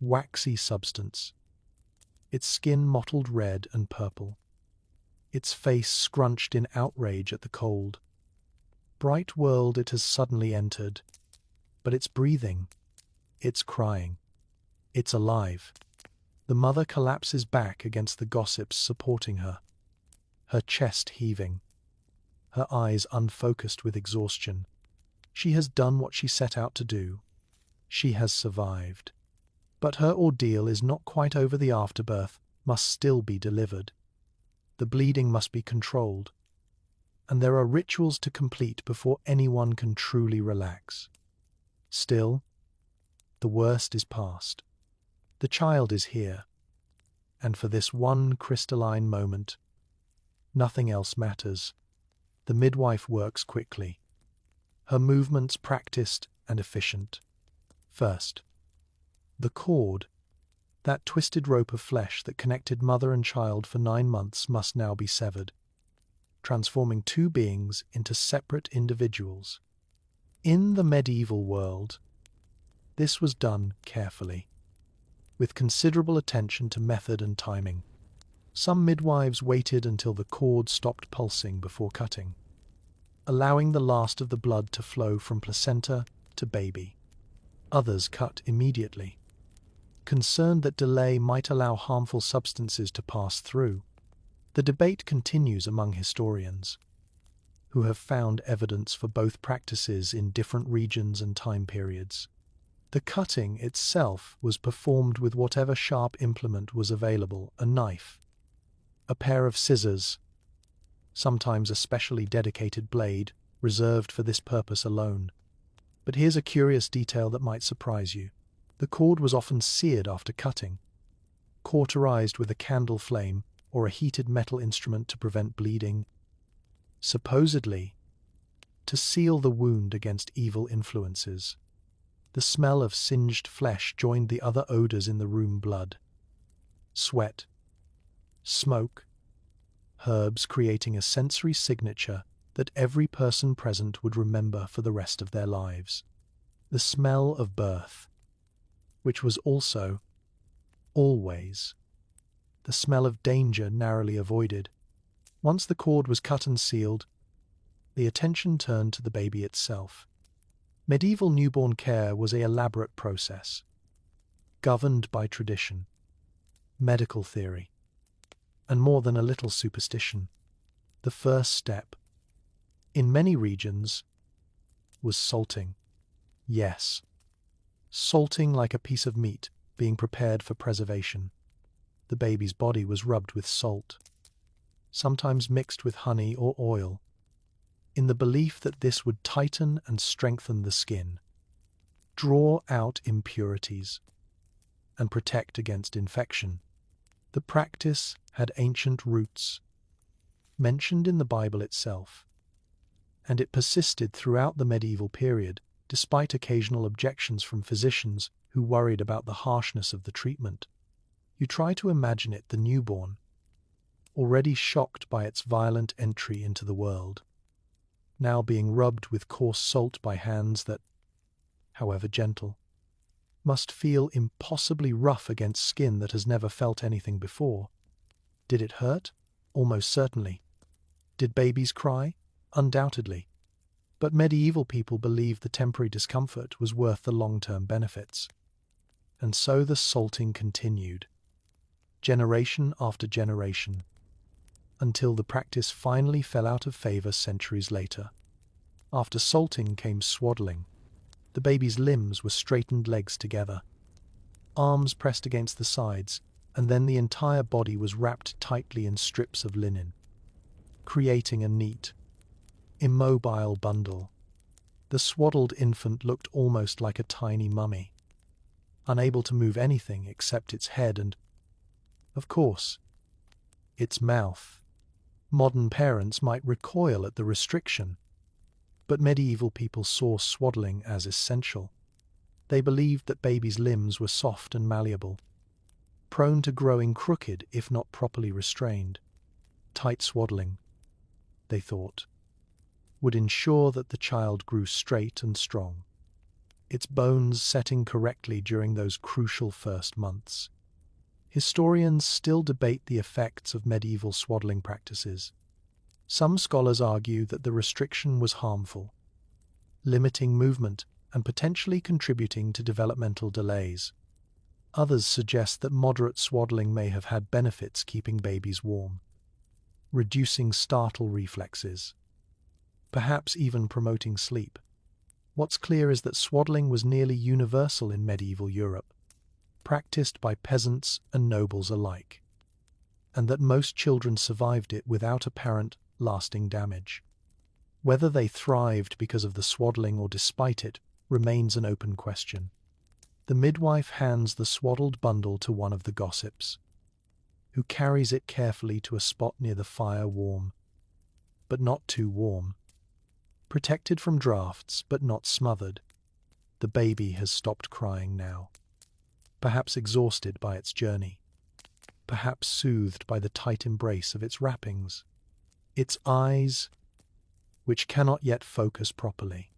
waxy substance, its skin mottled red and purple, its face scrunched in outrage at the cold. Bright world it has suddenly entered, but it's breathing, it's crying, it's alive. The mother collapses back against the gossips supporting her, her chest heaving, her eyes unfocused with exhaustion. She has done what she set out to do. She has survived. But her ordeal is not quite over. The afterbirth must still be delivered. The bleeding must be controlled. And there are rituals to complete before anyone can truly relax. Still, the worst is past. The child is here. And for this one crystalline moment, nothing else matters. The midwife works quickly, her movements practiced and efficient. First, the cord, that twisted rope of flesh that connected mother and child for 9 months, must now be severed, transforming two beings into separate individuals. In the medieval world, this was done carefully, with considerable attention to method and timing. Some midwives waited until the cord stopped pulsing before cutting, allowing the last of the blood to flow from placenta to baby. Others cut immediately, concerned that delay might allow harmful substances to pass through. The debate continues among historians, who have found evidence for both practices in different regions and time periods. The cutting itself was performed with whatever sharp implement was available: a knife, a pair of scissors, sometimes a specially dedicated blade reserved for this purpose alone. But here's a curious detail that might surprise you. The cord was often seared after cutting, cauterized with a candle flame or a heated metal instrument to prevent bleeding, supposedly to seal the wound against evil influences. The smell of singed flesh joined the other odors in the room: blood, sweat, smoke, herbs, creating a sensory signature that every person present would remember for the rest of their lives. The smell of birth, which was also, always, the smell of danger narrowly avoided. Once the cord was cut and sealed, the attention turned to the baby itself. Medieval newborn care was an elaborate process, governed by tradition, medical theory, and more than a little superstition. The first step, in many regions, was salting. Yes, salting like a piece of meat, being prepared for preservation. The baby's body was rubbed with salt, sometimes mixed with honey or oil, in the belief that this would tighten and strengthen the skin, draw out impurities, and protect against infection. The practice had ancient roots, mentioned in the Bible itself, and it persisted throughout the medieval period, despite occasional objections from physicians who worried about the harshness of the treatment. You try to imagine it, the newborn, already shocked by its violent entry into the world, now being rubbed with coarse salt by hands that, however gentle, must feel impossibly rough against skin that has never felt anything before. Did it hurt? Almost certainly. Did babies cry? Undoubtedly. But medieval people believed the temporary discomfort was worth the long-term benefits. And so the salting continued, generation after generation, until the practice finally fell out of favor centuries later. After salting came swaddling. The baby's limbs were straightened legs together, arms pressed against the sides, and then the entire body was wrapped tightly in strips of linen, creating a neat, immobile bundle. The swaddled infant looked almost like a tiny mummy, unable to move anything except its head and, of course, its mouth. Modern parents might recoil at the restriction, but medieval people saw swaddling as essential. They believed that babies' limbs were soft and malleable, prone to growing crooked if not properly restrained. Tight swaddling, they thought, would ensure that the child grew straight and strong, its bones setting correctly during those crucial first months. Historians still debate the effects of medieval swaddling practices. Some scholars argue that the restriction was harmful, limiting movement and potentially contributing to developmental delays. Others suggest that moderate swaddling may have had benefits, keeping babies warm, reducing startle reflexes, perhaps even promoting sleep. What's clear is that swaddling was nearly universal in medieval Europe, practiced by peasants and nobles alike, and that most children survived it without apparent lasting damage. Whether they thrived because of the swaddling or despite it remains an open question. The midwife hands the swaddled bundle to one of the gossips, who carries it carefully to a spot near the fire, warm, but not too warm, protected from drafts but not smothered. The baby has stopped crying now, perhaps exhausted by its journey, perhaps soothed by the tight embrace of its wrappings. Its eyes, which cannot yet focus properly,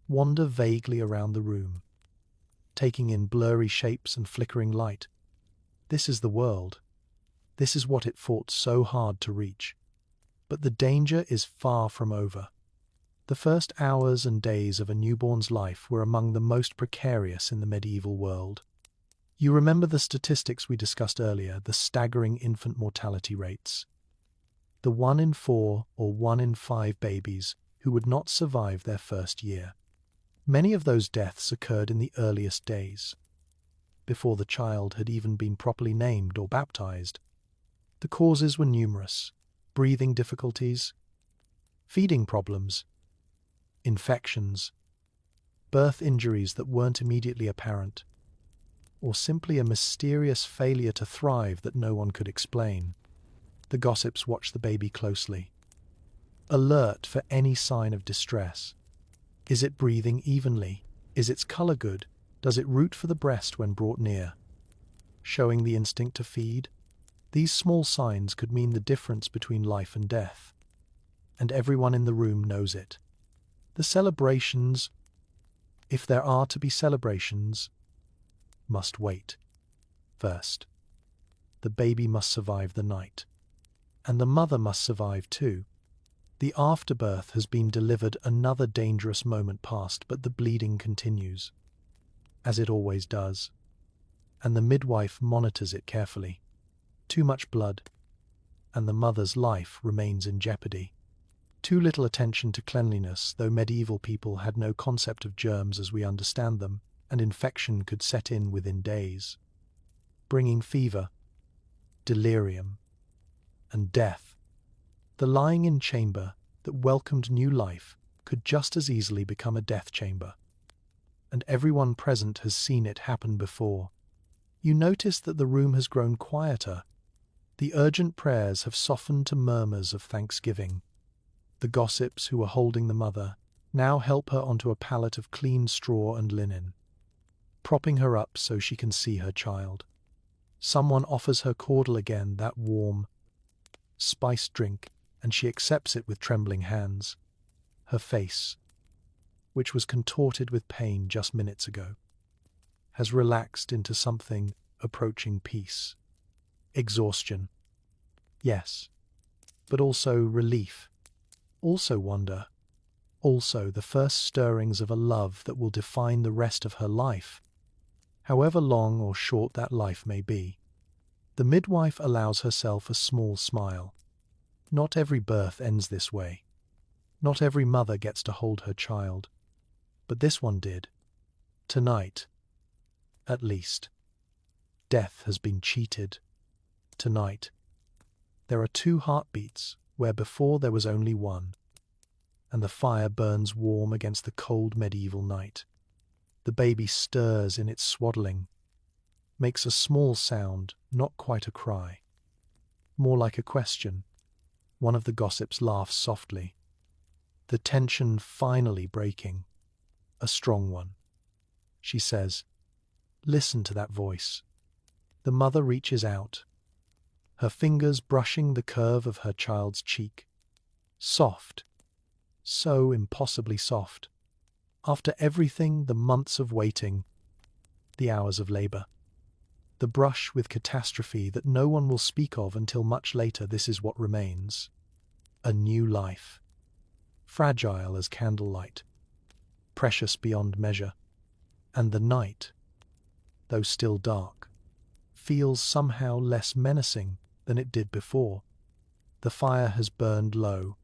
wander vaguely around the room, taking in blurry shapes and flickering light. This is the world. This is what it fought so hard to reach. But the danger is far from over. The first hours and days of a newborn's life were among the most precarious in the medieval world. You remember the statistics we discussed earlier, the staggering infant mortality rates. The 1 in 4 or 1 in 5 babies who would not survive their first year. Many of those deaths occurred in the earliest days, before the child had even been properly named or baptized. The causes were numerous: breathing difficulties, feeding problems, infections, birth injuries that weren't immediately apparent, or simply a mysterious failure to thrive that no one could explain. The gossips watched the baby closely, alert for any sign of distress. Is it breathing evenly? Is its color good? Does it root for the breast when brought near, showing the instinct to feed? These small signs could mean the difference between life and death, and everyone in the room knows it. The celebrations, if there are to be celebrations, must wait. First, the baby must survive the night, and the mother must survive too. The afterbirth has been delivered, another dangerous moment past, but the bleeding continues, as it always does, and the midwife monitors it carefully. Too much blood, and the mother's life remains in jeopardy. Too little attention to cleanliness, though medieval people had no concept of germs as we understand them, and infection could set in within days, bringing fever, delirium, and death. The lying-in chamber that welcomed new life could just as easily become a death chamber, and everyone present has seen it happen before. You notice that the room has grown quieter. The urgent prayers have softened to murmurs of thanksgiving. The gossips who were holding the mother now help her onto a pallet of clean straw and linen, propping her up so she can see her child. Someone offers her caudle again, that warm, spiced drink, and she accepts it with trembling hands. Her face, which was contorted with pain just minutes ago, has relaxed into something approaching peace. Exhaustion, yes, but also relief, also wonder, also the first stirrings of a love that will define the rest of her life, however long or short that life may be. The midwife allows herself a small smile. Not every birth ends this way. Not every mother gets to hold her child. But this one did. Tonight, at least. Death has been cheated. Tonight. There are 2 heartbeats where before there was only one, and the fire burns warm against the cold medieval night. The baby stirs in its swaddling, makes a small sound, not quite a cry, more like a question. One of the gossips laughs softly, the tension finally breaking, a strong one. She says, "Listen to that voice." The mother reaches out, her fingers brushing the curve of her child's cheek. Soft, so impossibly soft. After everything, the months of waiting, the hours of labor, the brush with catastrophe that no one will speak of until much later, this is what remains. A new life. Fragile as candlelight, precious beyond measure. And the night, though still dark, feels somehow less menacing than it did before. The fire has burned low,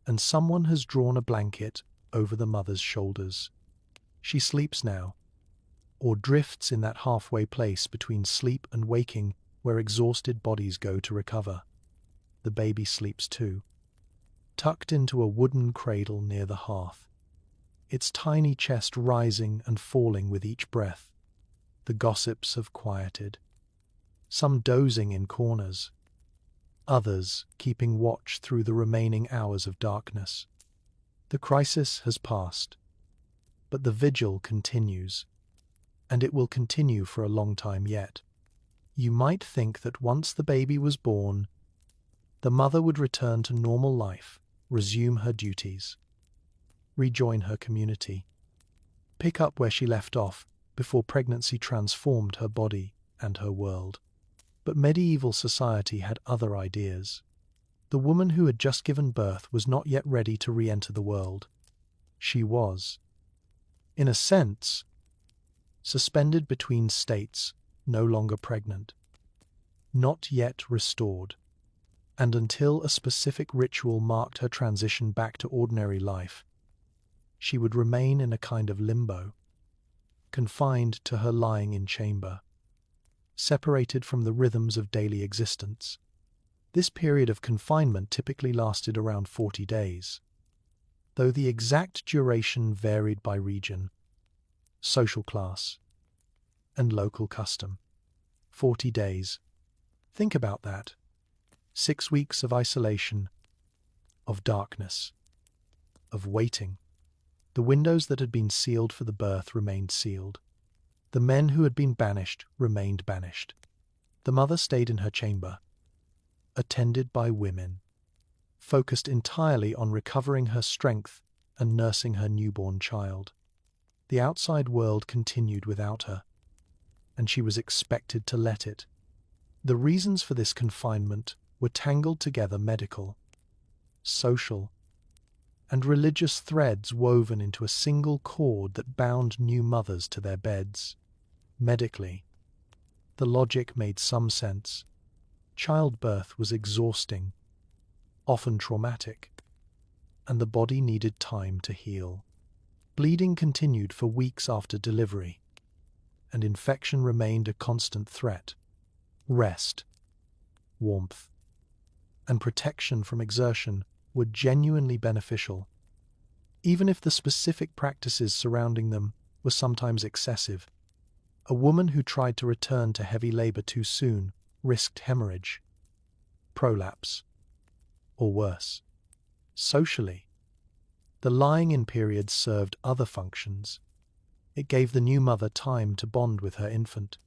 and someone has drawn a blanket over the mother's shoulders. She sleeps now, or drifts in that halfway place between sleep and waking where exhausted bodies go to recover. The baby sleeps too, tucked into a wooden cradle near the hearth, its tiny chest rising and falling with each breath. The gossips have quieted, some dozing in corners, others keeping watch through the remaining hours of darkness. The crisis has passed, but the vigil continues, and it will continue for a long time yet. You might think that once the baby was born, the mother would return to normal life, resume her duties, rejoin her community, pick up where she left off before pregnancy transformed her body and her world. But medieval society had other ideas. The woman who had just given birth was not yet ready to re-enter the world. She was, in a sense, suspended between states, no longer pregnant, not yet restored, and until a specific ritual marked her transition back to ordinary life, she would remain in a kind of limbo, confined to her lying-in chamber, separated from the rhythms of daily existence. This period of confinement typically lasted around 40 days, though the exact duration varied by region, social class, and local custom. 40 days. Think about that. 6 weeks of isolation, of darkness, of waiting. The windows that had been sealed for the birth remained sealed. The men who had been banished remained banished. The mother stayed in her chamber, attended by women, focused entirely on recovering her strength and nursing her newborn child. The outside world continued without her, and she was expected to let it. The reasons for this confinement were tangled together: medical, social, and religious threads woven into a single cord that bound new mothers to their beds. Medically, the logic made some sense. Childbirth was exhausting, often traumatic, and the body needed time to heal. Bleeding continued for weeks after delivery, and infection remained a constant threat. Rest, warmth, and protection from exertion were genuinely beneficial, even if the specific practices surrounding them were sometimes excessive. A woman who tried to return to heavy labor too soon risked hemorrhage, prolapse, or worse. Socially, the lying-in period served other functions. It gave the new mother time to bond with her infant,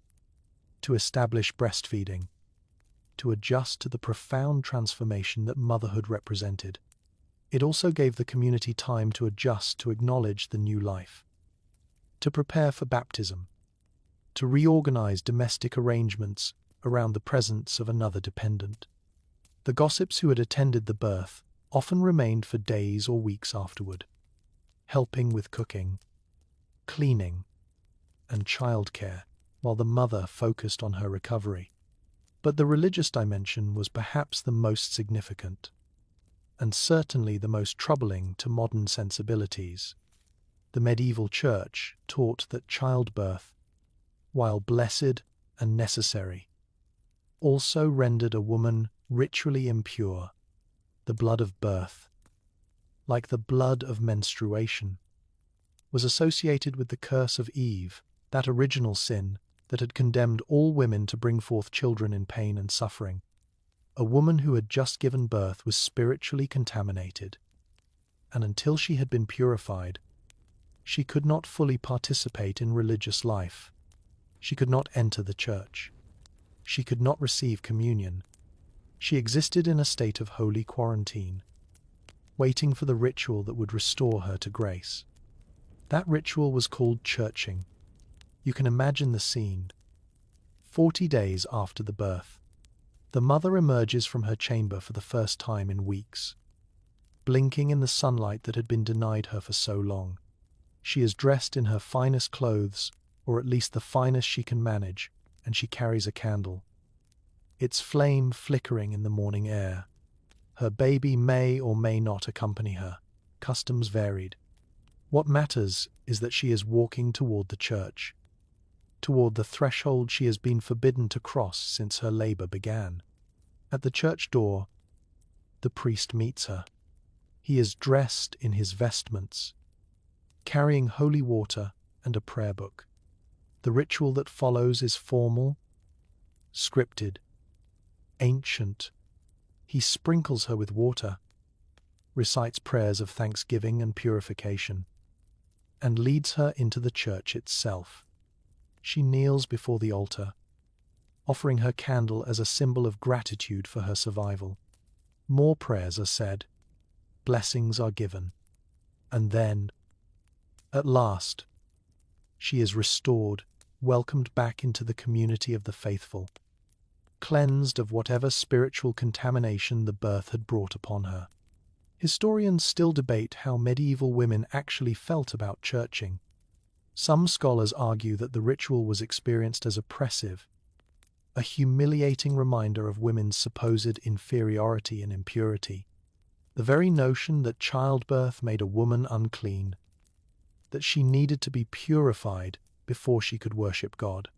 to establish breastfeeding, to adjust to the profound transformation that motherhood represented. It also gave the community time to adjust to acknowledge the new life, to prepare for baptism, to reorganize domestic arrangements around the presence of another dependent. The gossips who had attended the birth often remained for days or weeks afterward, helping with cooking, cleaning, and childcare, while the mother focused on her recovery. But the religious dimension was perhaps the most significant, and certainly the most troubling to modern sensibilities. The medieval church taught that childbirth, while blessed and necessary, also rendered a woman ritually impure. The blood of birth, like the blood of menstruation, was associated with the curse of Eve, that original sin that had condemned all women to bring forth children in pain and suffering. A woman who had just given birth was spiritually contaminated, and until she had been purified, she could not fully participate in religious life. She could not enter the church. She could not receive communion. She existed in a state of holy quarantine, waiting for the ritual that would restore her to grace. That ritual was called churching. You can imagine the scene. 40 days after the birth, the mother emerges from her chamber for the first time in weeks, blinking in the sunlight that had been denied her for so long. She is dressed in her finest clothes, or at least the finest she can manage, and she carries a candle, its flame flickering in the morning air. Her baby may or may not accompany her. Customs varied. What matters is that she is walking toward the church, toward the threshold she has been forbidden to cross since her labor began. At the church door, the priest meets her. He is dressed in his vestments, carrying holy water and a prayer book. The ritual that follows is formal, scripted, ancient. He sprinkles her with water, recites prayers of thanksgiving and purification, and leads her into the church itself. She kneels before the altar, offering her candle as a symbol of gratitude for her survival. More prayers are said, blessings are given, and then, at last, she is restored, welcomed back into the community of the faithful, cleansed of whatever spiritual contamination the birth had brought upon her. Historians still debate how medieval women actually felt about churching. Some scholars argue that the ritual was experienced as oppressive, a humiliating reminder of women's supposed inferiority and impurity. The very notion that childbirth made a woman unclean, that she needed to be purified before she could worship God,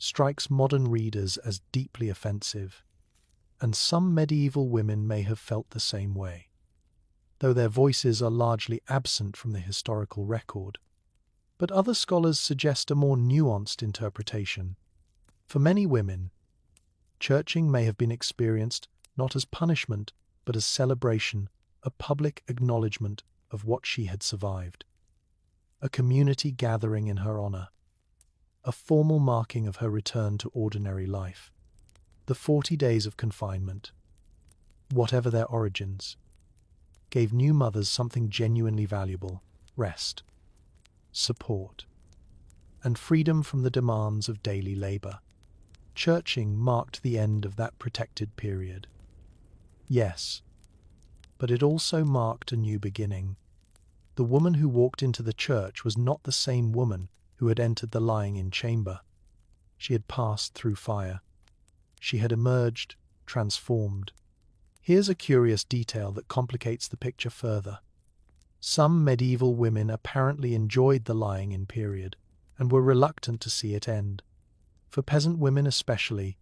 strikes modern readers as deeply offensive, and some medieval women may have felt the same way, though their voices are largely absent from the historical record. But other scholars suggest a more nuanced interpretation. For many women, churching may have been experienced not as punishment, but as celebration, a public acknowledgement of what she had survived, a community gathering in her honor, a formal marking of her return to ordinary life. The 40 days of confinement, whatever their origins, gave new mothers something genuinely valuable: rest, support, and freedom from the demands of daily labor. Churching marked the end of that protected period. Yes, but it also marked a new beginning. The woman who walked into the church was not the same woman who had entered the lying-in chamber. She had passed through fire. She had emerged, transformed. Here's a curious detail that complicates the picture further. Some medieval women apparently enjoyed the lying-in period and were reluctant to see it end. For peasant women especially,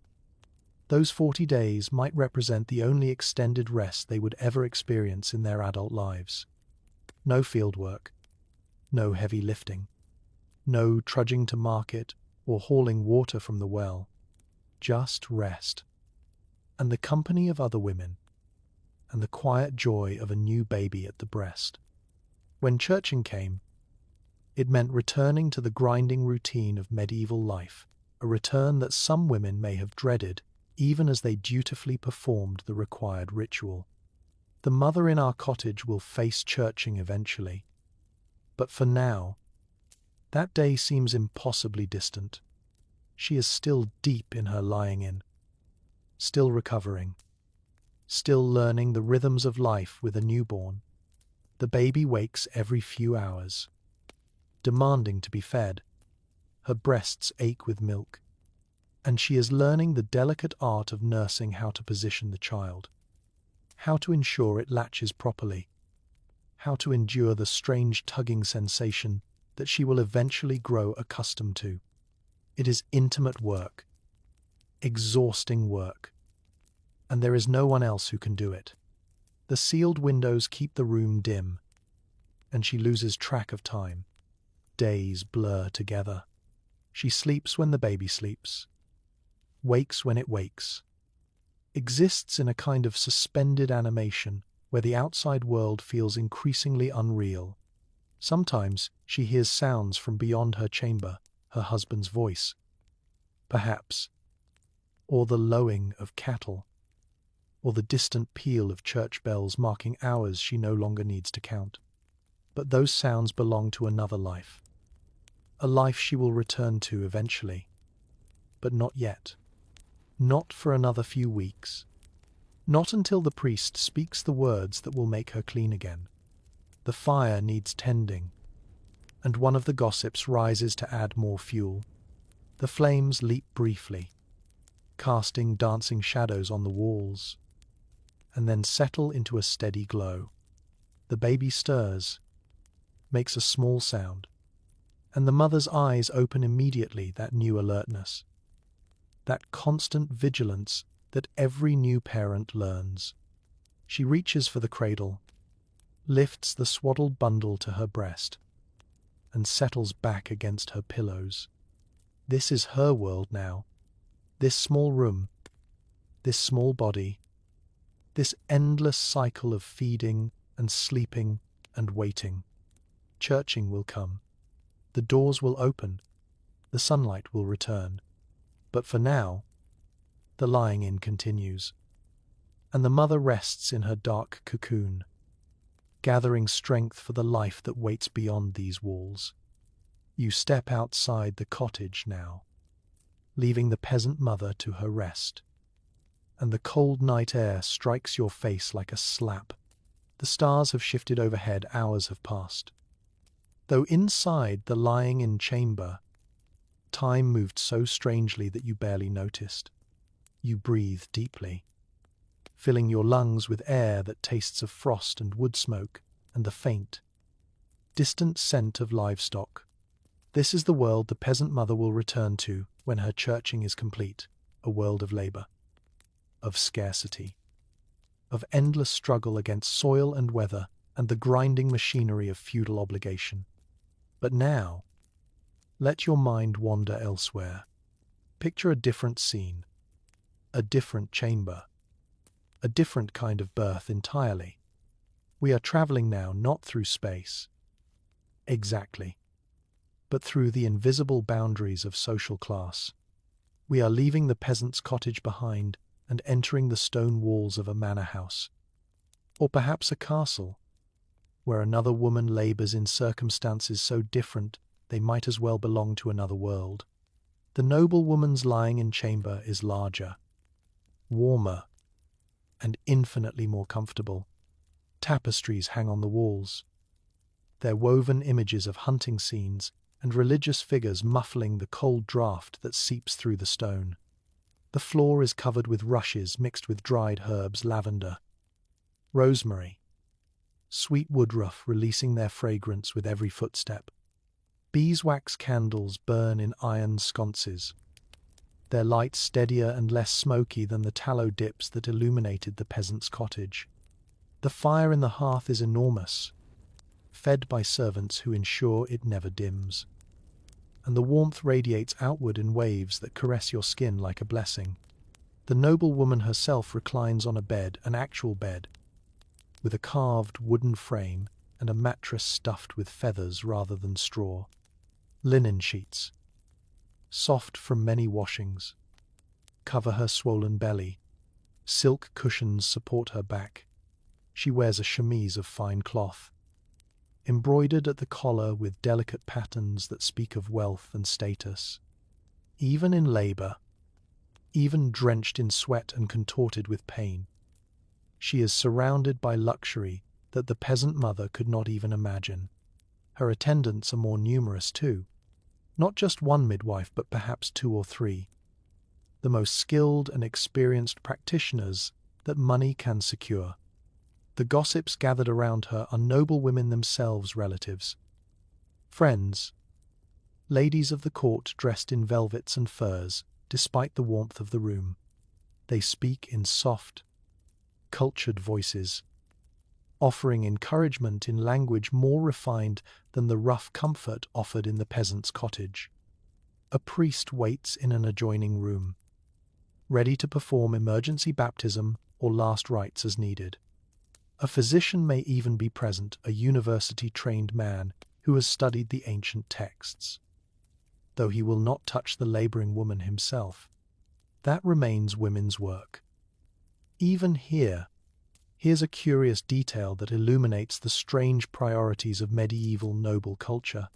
those 40 days might represent the only extended rest they would ever experience in their adult lives. No field work, no heavy lifting, no trudging to market or hauling water from the well, just rest, and the company of other women, and the quiet joy of a new baby at the breast. When churching came, it meant returning to the grinding routine of medieval life, a return that some women may have dreaded even as they dutifully performed the required ritual. The mother in our cottage will face churching eventually, but for now, that day seems impossibly distant. She is still deep in her lying-in, still recovering, still learning the rhythms of life with a newborn. The baby wakes every few hours, demanding to be fed. Her breasts ache with milk, and she is learning the delicate art of nursing, how to position the child, how to ensure it latches properly, how to endure the strange tugging sensation that she will eventually grow accustomed to. It is intimate work, exhausting work, and there is no one else who can do it. The sealed windows keep the room dim, and she loses track of time. Days blur together. She sleeps when the baby sleeps, wakes when it wakes, exists in a kind of suspended animation where the outside world feels increasingly unreal. Sometimes she hears sounds from beyond her chamber, her husband's voice, perhaps, or the lowing of cattle, or the distant peal of church bells marking hours she no longer needs to count. But those sounds belong to another life, a life she will return to eventually, but not yet. Not for another few weeks. Not until the priest speaks the words that will make her clean again. The fire needs tending, and one of the gossips rises to add more fuel. The flames leap briefly, casting dancing shadows on the walls, and then settle into a steady glow. The baby stirs, makes a small sound, and the mother's eyes open immediately, that new alertness, that constant vigilance that every new parent learns. She reaches for the cradle, lifts the swaddled bundle to her breast, and settles back against her pillows. This is her world now. This small room, this small body, this endless cycle of feeding and sleeping and waiting. Churching will come. The doors will open. The sunlight will return. But for now, the lying-in continues, and the mother rests in her dark cocoon, gathering strength for the life that waits beyond these walls. You step outside the cottage now, leaving the peasant mother to her rest, and the cold night air strikes your face like a slap. The stars have shifted overhead, hours have passed. Though inside the lying-in chamber, time moved so strangely that you barely noticed. You breathe deeply, filling your lungs with air that tastes of frost and wood smoke and the faint, distant scent of livestock. This is the world the peasant mother will return to when her churching is complete, a world of labor, of scarcity, of endless struggle against soil and weather and the grinding machinery of feudal obligation. But now, let your mind wander elsewhere. Picture a different scene, a different chamber, a different kind of birth entirely. We are traveling now not through space, exactly, but through the invisible boundaries of social class. We are leaving the peasant's cottage behind and entering the stone walls of a manor house, or perhaps a castle, where another woman labors in circumstances so different they might as well belong to another world. The noble woman's lying-in chamber is larger, warmer, and infinitely more comfortable. Tapestries hang on the walls, their woven images of hunting scenes and religious figures muffling the cold draught that seeps through the stone. The floor is covered with rushes mixed with dried herbs, lavender, rosemary, sweet woodruff releasing their fragrance with every footstep. Beeswax candles burn in iron sconces, their light steadier and less smoky than the tallow dips that illuminated the peasant's cottage. The fire in the hearth is enormous, fed by servants who ensure it never dims, and the warmth radiates outward in waves that caress your skin like a blessing. The noble woman herself reclines on a bed, an actual bed, with a carved wooden frame and a mattress stuffed with feathers rather than straw. Linen sheets, soft from many washings, cover her swollen belly. Silk cushions support her back. She wears a chemise of fine cloth, embroidered at the collar with delicate patterns that speak of wealth and status. Even in labor, even drenched in sweat and contorted with pain, she is surrounded by luxury that the peasant mother could not even imagine. Her attendants are more numerous too, not just one midwife, but perhaps 2 or 3, the most skilled and experienced practitioners that money can secure. The gossips gathered around her are noble women themselves, relatives, friends, ladies of the court dressed in velvets and furs, despite the warmth of the room. They speak in soft, cultured voices, offering encouragement in language more refined than the rough comfort offered in the peasant's cottage. A priest waits in an adjoining room, ready to perform emergency baptism or last rites as needed. A physician may even be present, a university-trained man who has studied the ancient texts, though he will not touch the laboring woman himself. That remains women's work. Even here's a curious detail that illuminates the strange priorities of medieval noble culture.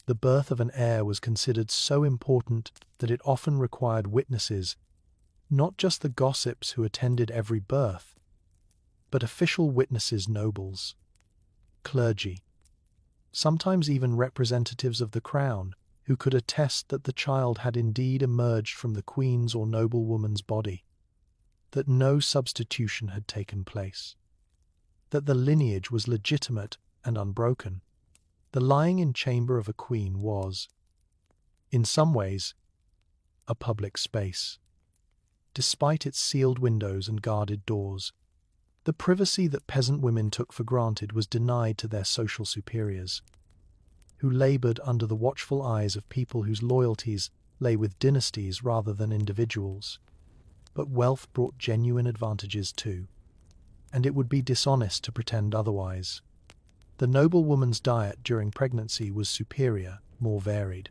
The birth of an heir was considered so important that it often required witnesses, not just the gossips who attended every birth, but official witnesses, nobles, clergy, sometimes even representatives of the crown, who could attest that the child had indeed emerged from the queen's or noblewoman's body, that no substitution had taken place, that the lineage was legitimate and unbroken. The lying-in chamber of a queen was, in some ways, a public space. Despite its sealed windows and guarded doors, the privacy that peasant women took for granted was denied to their social superiors, who labored under the watchful eyes of people whose loyalties lay with dynasties rather than individuals. But wealth brought genuine advantages too, and it would be dishonest to pretend otherwise. The noblewoman's diet during pregnancy was superior, more varied,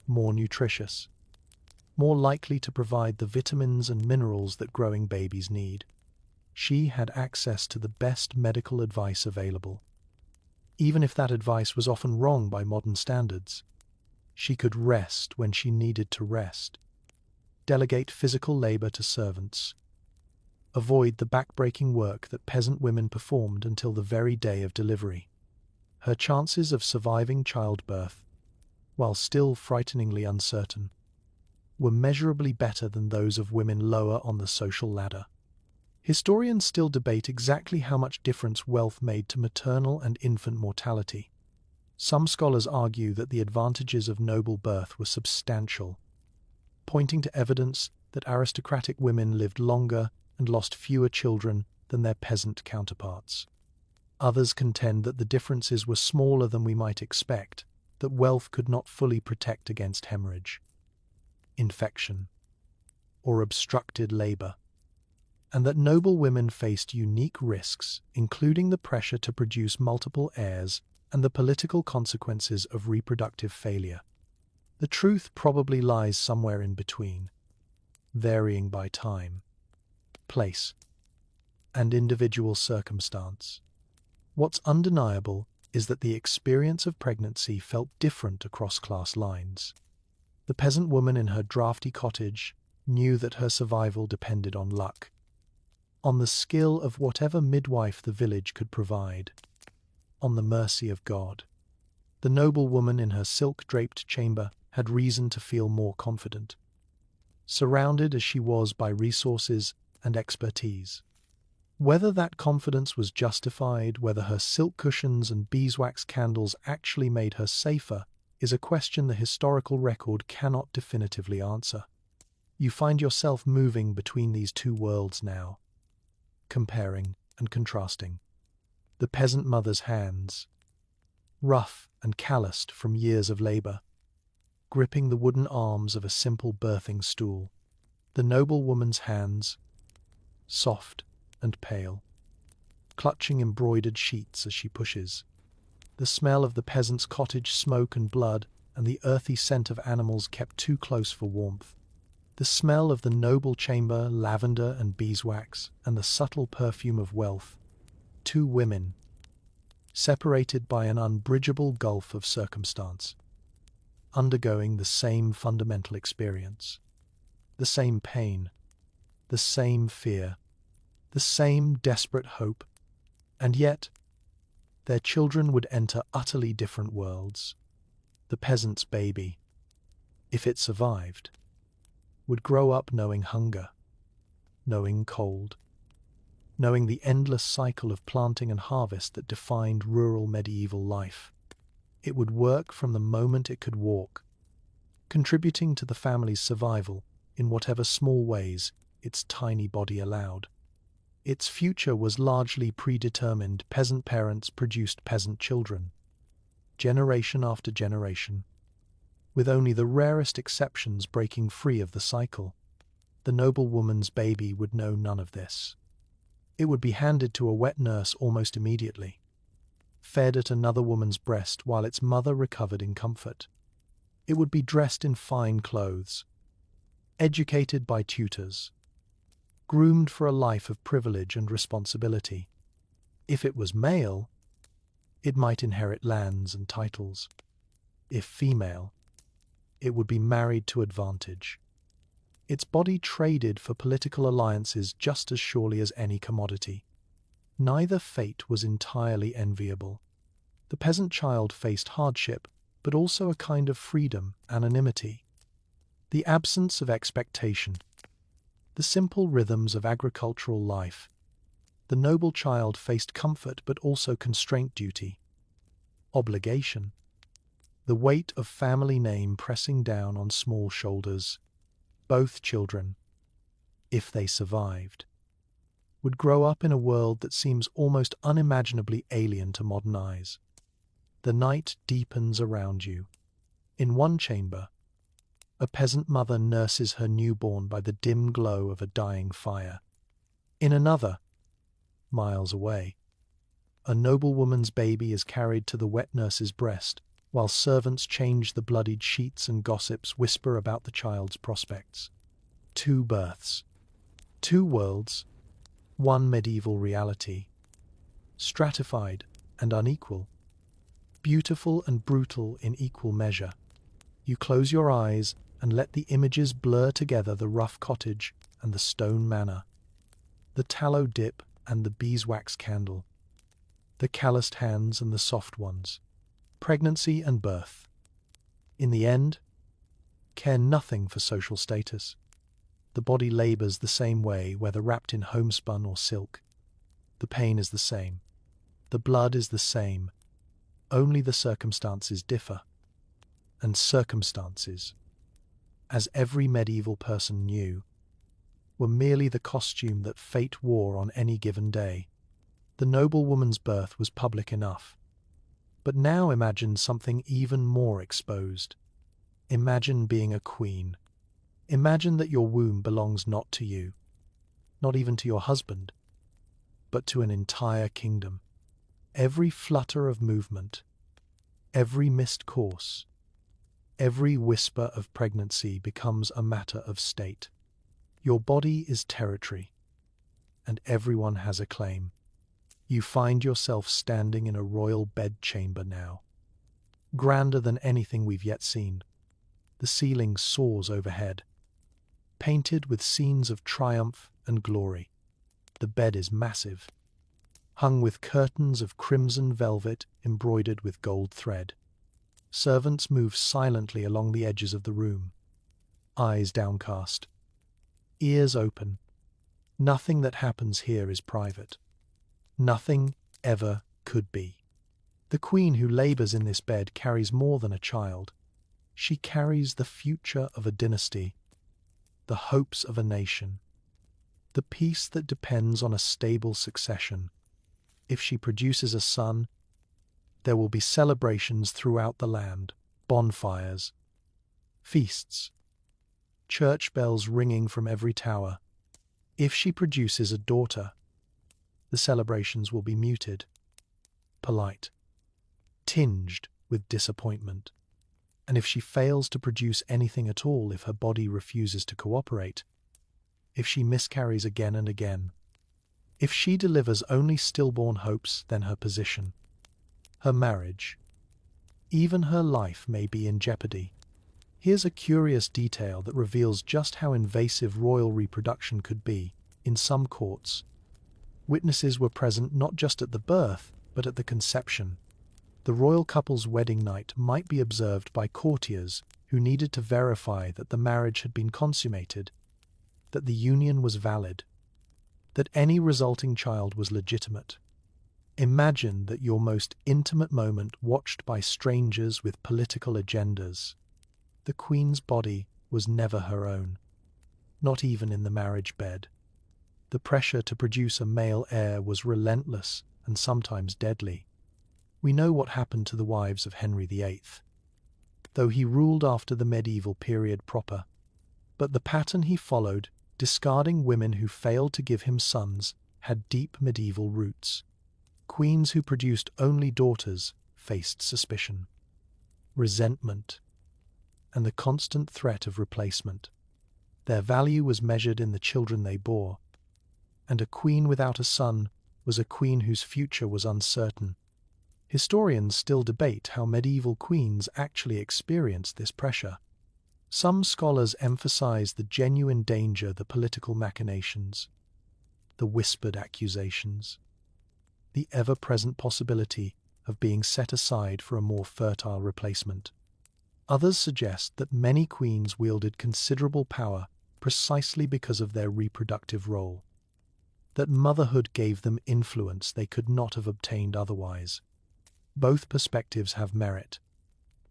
more nutritious, more likely to provide the vitamins and minerals that growing babies need. She had access to the best medical advice available, even if that advice was often wrong by modern standards. She could rest when she needed to rest, delegate physical labor to servants, avoid the back-breaking work that peasant women performed until the very day of delivery. Her chances of surviving childbirth, while still frighteningly uncertain, were measurably better than those of women lower on the social ladder. Historians still debate exactly how much difference wealth made to maternal and infant mortality. Some scholars argue that the advantages of noble birth were substantial, pointing to evidence that aristocratic women lived longer and lost fewer children than their peasant counterparts. Others contend that the differences were smaller than we might expect, that wealth could not fully protect against hemorrhage, infection, or obstructed labor, and that noble women faced unique risks, including the pressure to produce multiple heirs and the political consequences of reproductive failure. The truth probably lies somewhere in between, varying by time, place, and individual circumstance. What's undeniable is that the experience of pregnancy felt different across class lines. The peasant woman in her drafty cottage knew that her survival depended on luck, on the skill of whatever midwife the village could provide, on the mercy of God. The noble woman in her silk-draped chamber had reason to feel more confident, surrounded as she was by resources and expertise. Whether that confidence was justified, whether her silk cushions and beeswax candles actually made her safer, is a question the historical record cannot definitively answer. You find yourself moving between these two worlds now, comparing and contrasting. The peasant mother's hands, rough and calloused from years of labor, gripping the wooden arms of a simple birthing stool. The noble woman's hands, soft and pale, clutching embroidered sheets as she pushes. The smell of the peasant's cottage smoke and blood, and the earthy scent of animals kept too close for warmth. The smell of the noble chamber, lavender and beeswax, and the subtle perfume of wealth. Two women, separated by an unbridgeable gulf of circumstance, undergoing the same fundamental experience, the same pain, the same fear, the same desperate hope, and yet their children would enter utterly different worlds. The peasant's baby, if it survived, would grow up knowing hunger, knowing cold, knowing the endless cycle of planting and harvest that defined rural medieval life. It would work from the moment it could walk, contributing to the family's survival in whatever small ways its tiny body allowed. Its future was largely predetermined. Peasant parents produced peasant children, generation after generation, with only the rarest exceptions breaking free of the cycle. The noble woman's baby would know none of this. It would be handed to a wet nurse almost immediately, fed at another woman's breast while its mother recovered in comfort. It would be dressed in fine clothes, educated by tutors, groomed for a life of privilege and responsibility. If it was male, it might inherit lands and titles. If female, it would be married to advantage. Its body traded for political alliances just as surely as any commodity. Neither fate was entirely enviable. The peasant child faced hardship, but also a kind of freedom, anonymity. The absence of expectation, the simple rhythms of agricultural life. The noble child faced comfort but also constraint, duty, obligation, the weight of family name pressing down on small shoulders. Both children, if they survived, would grow up in a world that seems almost unimaginably alien to modern eyes. The night deepens around you. In one chamber, a peasant mother nurses her newborn by the dim glow of a dying fire. In another, miles away, a noble woman's baby is carried to the wet nurse's breast, while servants change the bloodied sheets and gossips whisper about the child's prospects. Two births, two worlds, one medieval reality, stratified and unequal, beautiful and brutal in equal measure. You close your eyes and let the images blur together: the rough cottage and the stone manor, the tallow dip and the beeswax candle, the calloused hands and the soft ones, pregnancy and birth. In the end, care nothing for social status. The body labors the same way, whether wrapped in homespun or silk. The pain is the same. The blood is the same. Only the circumstances differ. And circumstances, as every medieval person knew, were merely the costume that fate wore on any given day. The noble woman's birth was public enough. But now imagine something even more exposed. Imagine being a queen. Imagine that your womb belongs not to you, not even to your husband, but to an entire kingdom. Every flutter of movement, every missed course, every whisper of pregnancy becomes a matter of state. Your body is territory, and everyone has a claim. You find yourself standing in a royal bedchamber now, grander than anything we've yet seen. The ceiling soars overhead, painted with scenes of triumph and glory. The bed is massive, hung with curtains of crimson velvet embroidered with gold thread. Servants move silently along the edges of the room, eyes downcast, ears open, Nothing that happens here is private. Nothing ever could be. The queen who labors in this bed carries more than a child. She carries the future of a dynasty, the hopes of a nation, the peace that depends on a stable succession. If she produces a son, there will be celebrations throughout the land, bonfires, feasts, church bells ringing from every tower. If she produces a daughter, the celebrations will be muted, polite, tinged with disappointment. And if she fails to produce anything at all, if her body refuses to cooperate, if she miscarries again and again, if she delivers only stillborn hopes, then her position, her marriage, even her life may be in jeopardy. Here's a curious detail that reveals just how invasive royal reproduction could be. In some courts, witnesses were present not just at the birth, but at the conception. The royal couple's wedding night might be observed by courtiers who needed to verify that the marriage had been consummated, that the union was valid, that any resulting child was legitimate. Imagine that your most intimate moment watched by strangers with political agendas. The queen's body was never her own, not even in the marriage bed. The pressure to produce a male heir was relentless and sometimes deadly. We know what happened to the wives of Henry VIII, though he ruled after the medieval period proper. But the pattern he followed, discarding women who failed to give him sons, had deep medieval roots. Queens who produced only daughters faced suspicion, resentment, and the constant threat of replacement. Their value was measured in the children they bore, and a queen without a son was a queen whose future was uncertain. Historians still debate how medieval queens actually experienced this pressure. Some scholars emphasize the genuine danger, the political machinations, the whispered accusations, the ever-present possibility of being set aside for a more fertile replacement. Others suggest that many queens wielded considerable power precisely because of their reproductive role, that motherhood gave them influence they could not have obtained otherwise. Both perspectives have merit.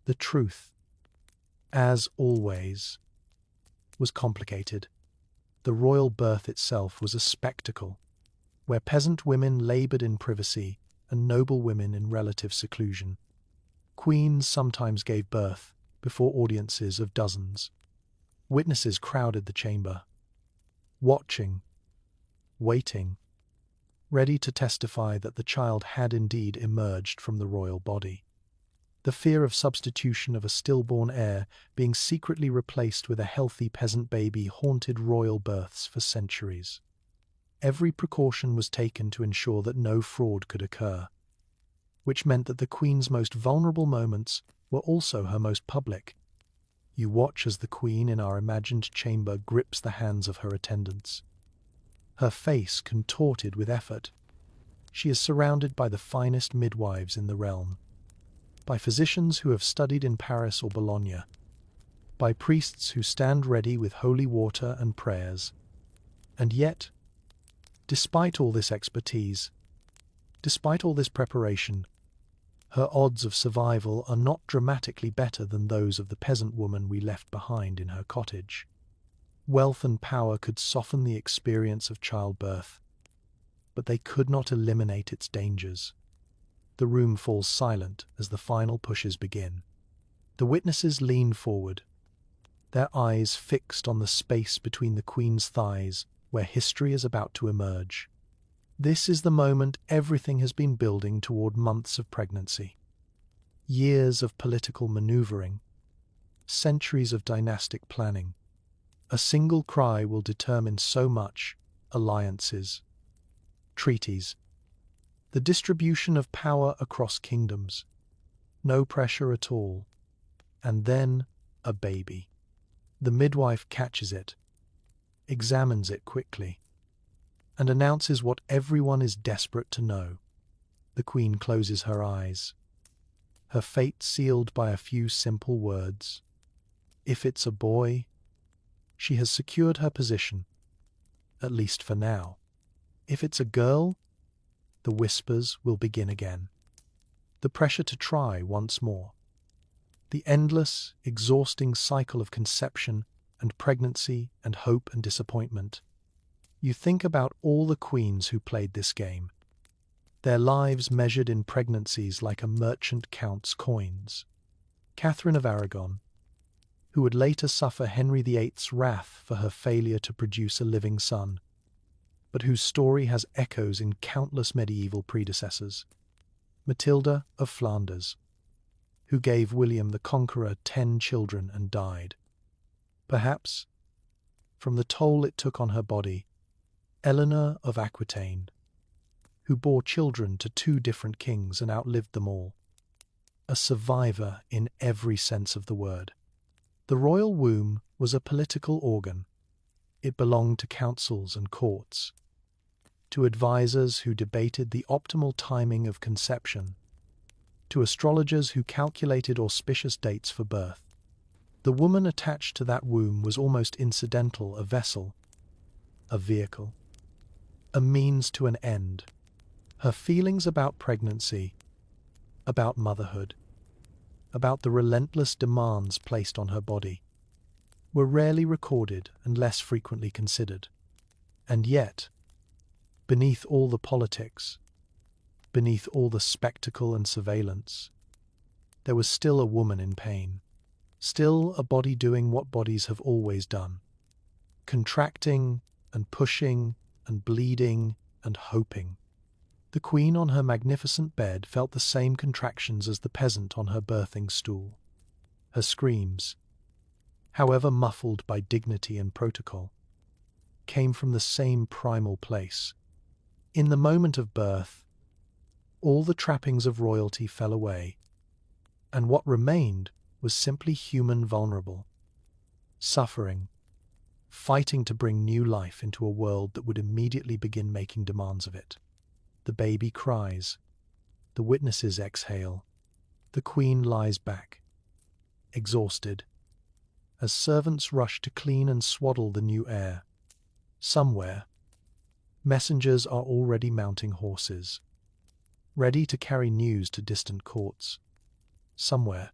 The truth, as always, was complicated. The royal birth itself was a spectacle, where peasant women labored in privacy and noble women in relative seclusion. Queens sometimes gave birth before audiences of dozens. Witnesses crowded the chamber, watching, waiting, ready to testify that the child had indeed emerged from the royal body. The fear of substitution of a stillborn heir being secretly replaced with a healthy peasant baby haunted royal births for centuries. Every precaution was taken to ensure that no fraud could occur, which meant that the queen's most vulnerable moments were also her most public. You watch as the queen in our imagined chamber grips the hands of her attendants, her face contorted with effort. She is surrounded by the finest midwives in the realm, by physicians who have studied in Paris or Bologna, by priests who stand ready with holy water and prayers. And yet, despite all this expertise, despite all this preparation, her odds of survival are not dramatically better than those of the peasant woman we left behind in her cottage. Wealth and power could soften the experience of childbirth, but they could not eliminate its dangers. The room falls silent as the final pushes begin. The witnesses lean forward, their eyes fixed on the space between the queen's thighs where history is about to emerge. This is the moment everything has been building toward: months of pregnancy, years of political maneuvering, centuries of dynastic planning. A single cry will determine so much: alliances, treaties, the distribution of power across kingdoms. No pressure at all. And then a baby. The midwife catches it, examines it quickly, and announces what everyone is desperate to know. The queen closes her eyes, her fate sealed by a few simple words. If it's a boy, she has secured her position, at least for now. If it's a girl, the whispers will begin again. The pressure to try once more. The endless, exhausting cycle of conception and pregnancy and hope and disappointment. You think about all the queens who played this game. Their lives measured in pregnancies like a merchant counts coins. Catherine of Aragon, who would later suffer Henry VIII's wrath for her failure to produce a living son, but whose story has echoes in countless medieval predecessors. Matilda of Flanders, who gave William the Conqueror 10 children and died. Perhaps, from the toll it took on her body, Eleanor of Aquitaine, who bore children to 2 different kings and outlived them all. A survivor in every sense of the word. The royal womb was a political organ. It belonged to councils and courts, to advisors who debated the optimal timing of conception, to astrologers who calculated auspicious dates for birth. The woman attached to that womb was almost incidental, a vessel, a vehicle, a means to an end. Her feelings about pregnancy, about motherhood, about the relentless demands placed on her body, were rarely recorded and less frequently considered. And yet, beneath all the politics, beneath all the spectacle and surveillance, there was still a woman in pain, still a body doing what bodies have always done, contracting and pushing and bleeding and hoping. The queen on her magnificent bed felt the same contractions as the peasant on her birthing stool. Her screams, however muffled by dignity and protocol, came from the same primal place. In the moment of birth, all the trappings of royalty fell away, and what remained was simply human vulnerable, suffering, fighting to bring new life into a world that would immediately begin making demands of it. The baby cries. The witnesses exhale. The queen lies back, exhausted, as servants rush to clean and swaddle the new heir. Somewhere, messengers are already mounting horses, ready to carry news to distant courts. Somewhere,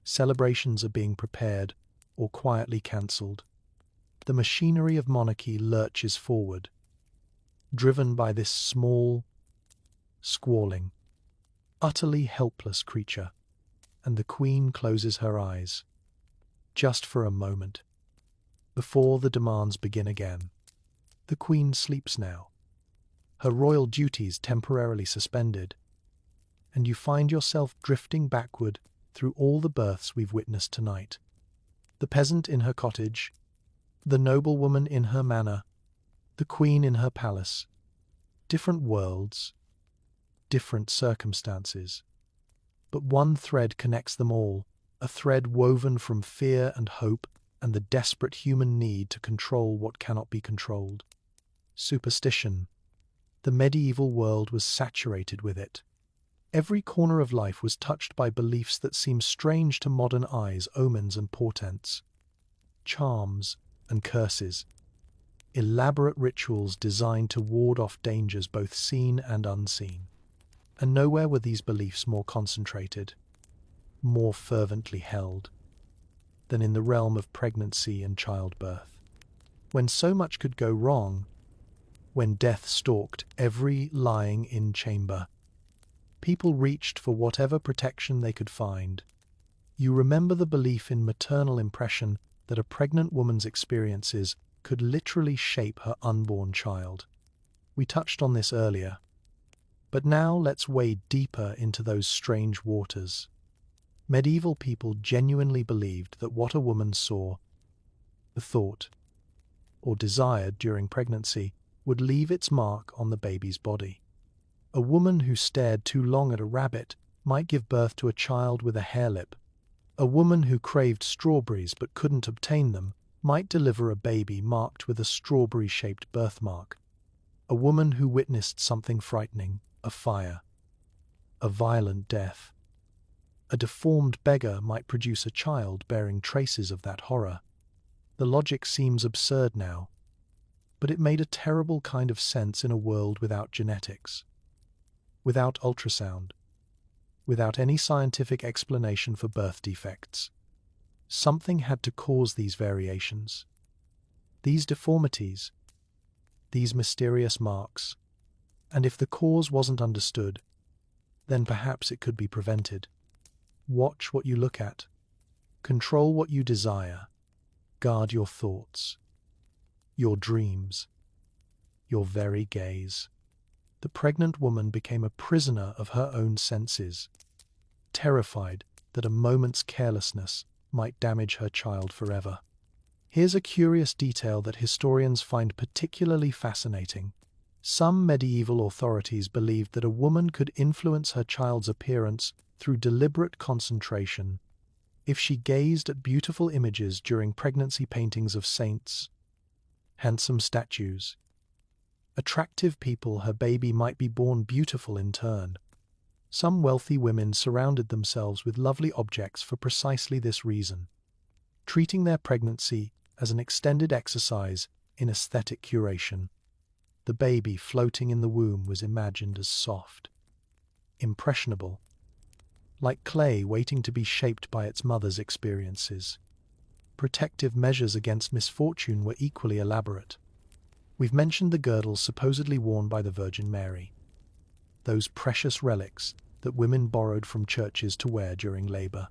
celebrations are being prepared or quietly cancelled. The machinery of monarchy lurches forward, driven by this small, squalling, utterly helpless creature, and the queen closes her eyes, just for a moment, before the demands begin again. The queen sleeps now, her royal duties temporarily suspended, and you find yourself drifting backward through all the births we've witnessed tonight. The peasant in her cottage, the noblewoman in her manor, the queen in her palace. Different worlds, different circumstances. But one thread connects them all, a thread woven from fear and hope and the desperate human need to control what cannot be controlled. Superstition. The medieval world was saturated with it. Every corner of life was touched by beliefs that seem strange to modern eyes, omens and portents, charms and curses. Elaborate rituals designed to ward off dangers both seen and unseen. And nowhere were these beliefs more concentrated, more fervently held, than in the realm of pregnancy and childbirth. When so much could go wrong, when death stalked every lying-in chamber, people reached for whatever protection they could find. You remember the belief in maternal impression that a pregnant woman's experiences could literally shape her unborn child. We touched on this earlier, but now let's wade deeper into those strange waters. Medieval people genuinely believed that what a woman saw, thought, or desired during pregnancy would leave its mark on the baby's body. A woman who stared too long at a rabbit might give birth to a child with a hare lip. A woman who craved strawberries but couldn't obtain them might deliver a baby marked with a strawberry-shaped birthmark. A woman who witnessed something frightening, a fire, a violent death. A deformed beggar might produce a child bearing traces of that horror. The logic seems absurd now, but it made a terrible kind of sense in a world without genetics, without ultrasound, without any scientific explanation for birth defects. Something had to cause these variations, these deformities, these mysterious marks, and if the cause wasn't understood, then perhaps it could be prevented. Watch what you look at. Control what you desire. Guard your thoughts, your dreams, your very gaze. The pregnant woman became a prisoner of her own senses, terrified that a moment's carelessness might damage her child forever. Here's a curious detail that historians find particularly fascinating. Some medieval authorities believed that a woman could influence her child's appearance through deliberate concentration. If she gazed at beautiful images during pregnancy paintings of saints, handsome statues, attractive people, her baby might be born beautiful in turn. Some wealthy women surrounded themselves with lovely objects for precisely this reason, treating their pregnancy as an extended exercise in aesthetic curation. The baby floating in the womb was imagined as soft, impressionable, like clay waiting to be shaped by its mother's experiences. Protective measures against misfortune were equally elaborate. We've mentioned the girdles supposedly worn by the Virgin Mary, those precious relics that women borrowed from churches to wear during labor.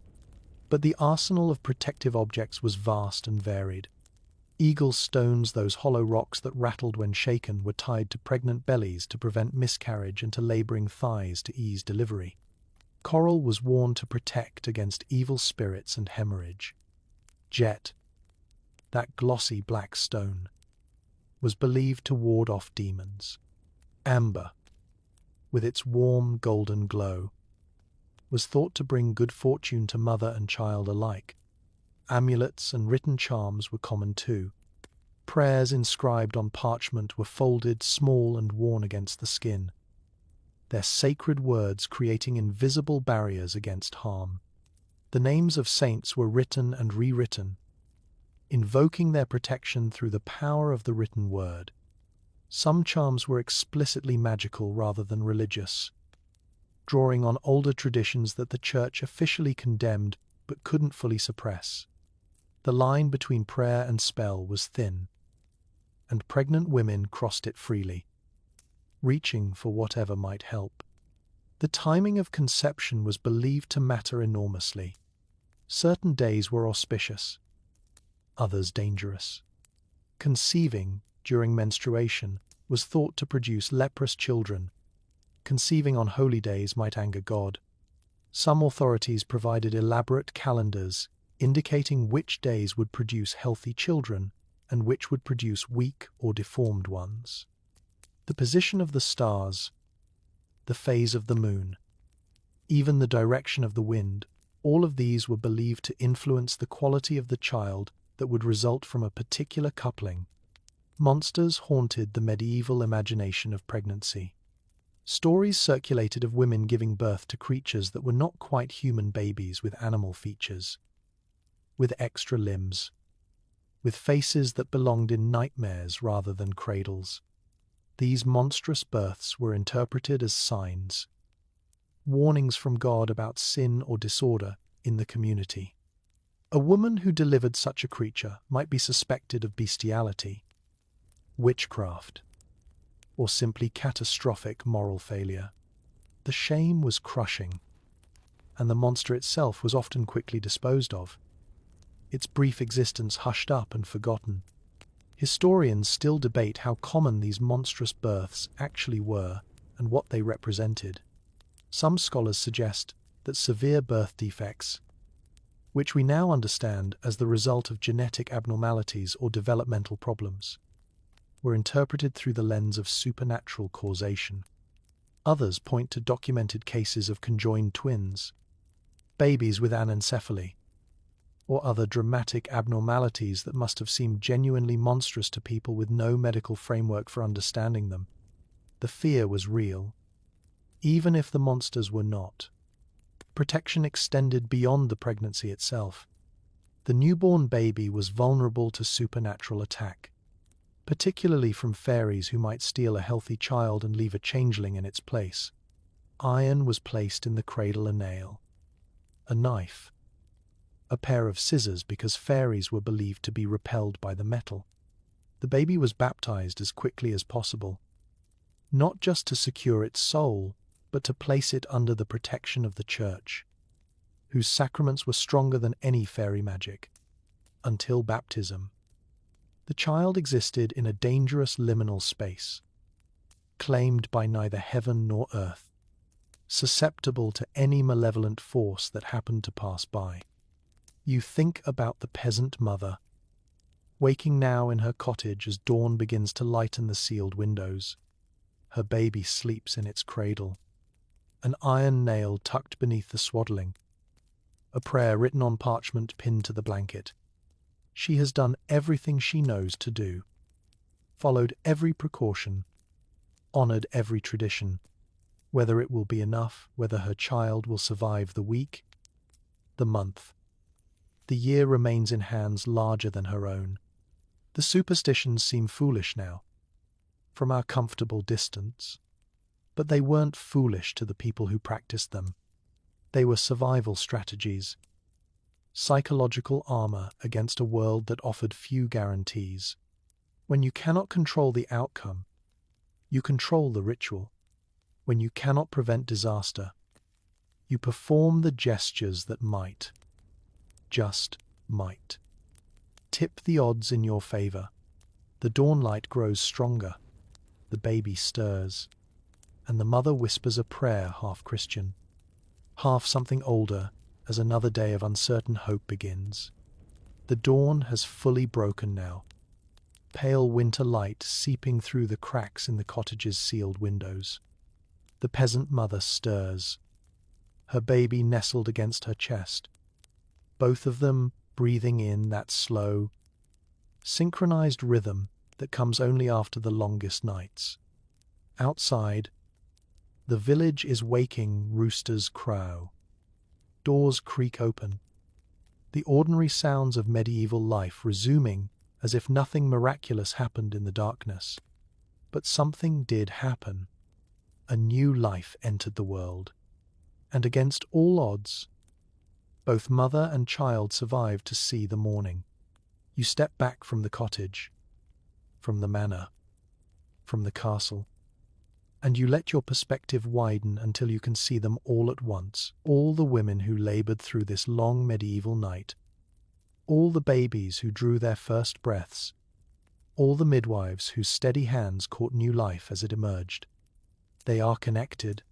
But the arsenal of protective objects was vast and varied. Eagle stones, those hollow rocks that rattled when shaken, were tied to pregnant bellies to prevent miscarriage and to laboring thighs to ease delivery. Coral was worn to protect against evil spirits and hemorrhage. Jet, that glossy black stone, was believed to ward off demons. Amber, with its warm golden glow, was thought to bring good fortune to mother and child alike. Amulets and written charms were common too. Prayers inscribed on parchment were folded, small, and worn against the skin, their sacred words creating invisible barriers against harm. The names of saints were written and rewritten, invoking their protection through the power of the written word. Some charms were explicitly magical rather than religious, drawing on older traditions that the Church officially condemned but couldn't fully suppress. The line between prayer and spell was thin, and pregnant women crossed it freely, reaching for whatever might help. The timing of conception was believed to matter enormously. Certain days were auspicious, others dangerous. Conceiving during menstruation was thought to produce leprous children. Conceiving on holy days might anger God. Some authorities provided elaborate calendars indicating which days would produce healthy children and which would produce weak or deformed ones. The position of the stars, the phase of the moon, even the direction of the wind, all of these were believed to influence the quality of the child that would result from a particular coupling. Monsters haunted the medieval imagination of pregnancy. Stories circulated of women giving birth to creatures that were not quite human babies with animal features, with extra limbs, with faces that belonged in nightmares rather than cradles. These monstrous births were interpreted as signs, warnings from God about sin or disorder in the community. A woman who delivered such a creature might be suspected of bestiality, witchcraft, or simply catastrophic moral failure. The shame was crushing, and the monster itself was often quickly disposed of, its brief existence hushed up and forgotten. Historians still debate how common these monstrous births actually were and what they represented. Some scholars suggest that severe birth defects, which we now understand as the result of genetic abnormalities or developmental problems, were interpreted through the lens of supernatural causation. Others point to documented cases of conjoined twins, babies with anencephaly, or other dramatic abnormalities that must have seemed genuinely monstrous to people with no medical framework for understanding them. The fear was real, even if the monsters were not. Protection extended beyond the pregnancy itself. The newborn baby was vulnerable to supernatural attack. particularly from fairies who might steal a healthy child and leave a changeling in its place. Iron was placed in the cradle, a nail, a knife, a pair of scissors because fairies were believed to be repelled by the metal. The baby was baptized as quickly as possible, not just to secure its soul, but to place it under the protection of the church, whose sacraments were stronger than any fairy magic. Until baptism, the child existed in a dangerous liminal space, claimed by neither heaven nor earth, susceptible to any malevolent force that happened to pass by. You think about the peasant mother, waking now in her cottage as dawn begins to lighten the sealed windows. Her baby sleeps in its cradle, an iron nail tucked beneath the swaddling, a prayer written on parchment pinned to the blanket. She has done everything she knows to do, followed every precaution, honored every tradition. Whether it will be enough, whether her child will survive the week, the month, the year remains in hands larger than her own. The superstitions seem foolish now, from our comfortable distance, but they weren't foolish to the people who practiced them. They were survival strategies, psychological armor against a world that offered few guarantees. When you cannot control the outcome, you control the ritual. When you cannot prevent disaster, you perform the gestures that might, just might, tip the odds in your favor. The dawnlight grows stronger, the baby stirs, and the mother whispers a prayer, half Christian, half something older, as another day of uncertain hope begins. The dawn has fully broken now, pale winter light seeping through the cracks in the cottage's sealed windows. The peasant mother stirs, her baby nestled against her chest, both of them breathing in that slow, synchronized rhythm that comes only after the longest nights. Outside, the village is waking, roosters crow, doors creak open, the ordinary sounds of medieval life resuming as if nothing miraculous happened in the darkness. But something did happen. A new life entered the world, and against all odds, both mother and child survived to see the morning. You step back from the cottage, from the manor, from the castle, and you let your perspective widen until you can see them all at once, all the women who labored through this long medieval night, all the babies who drew their first breaths, all the midwives whose steady hands caught new life as it emerged. They are connected,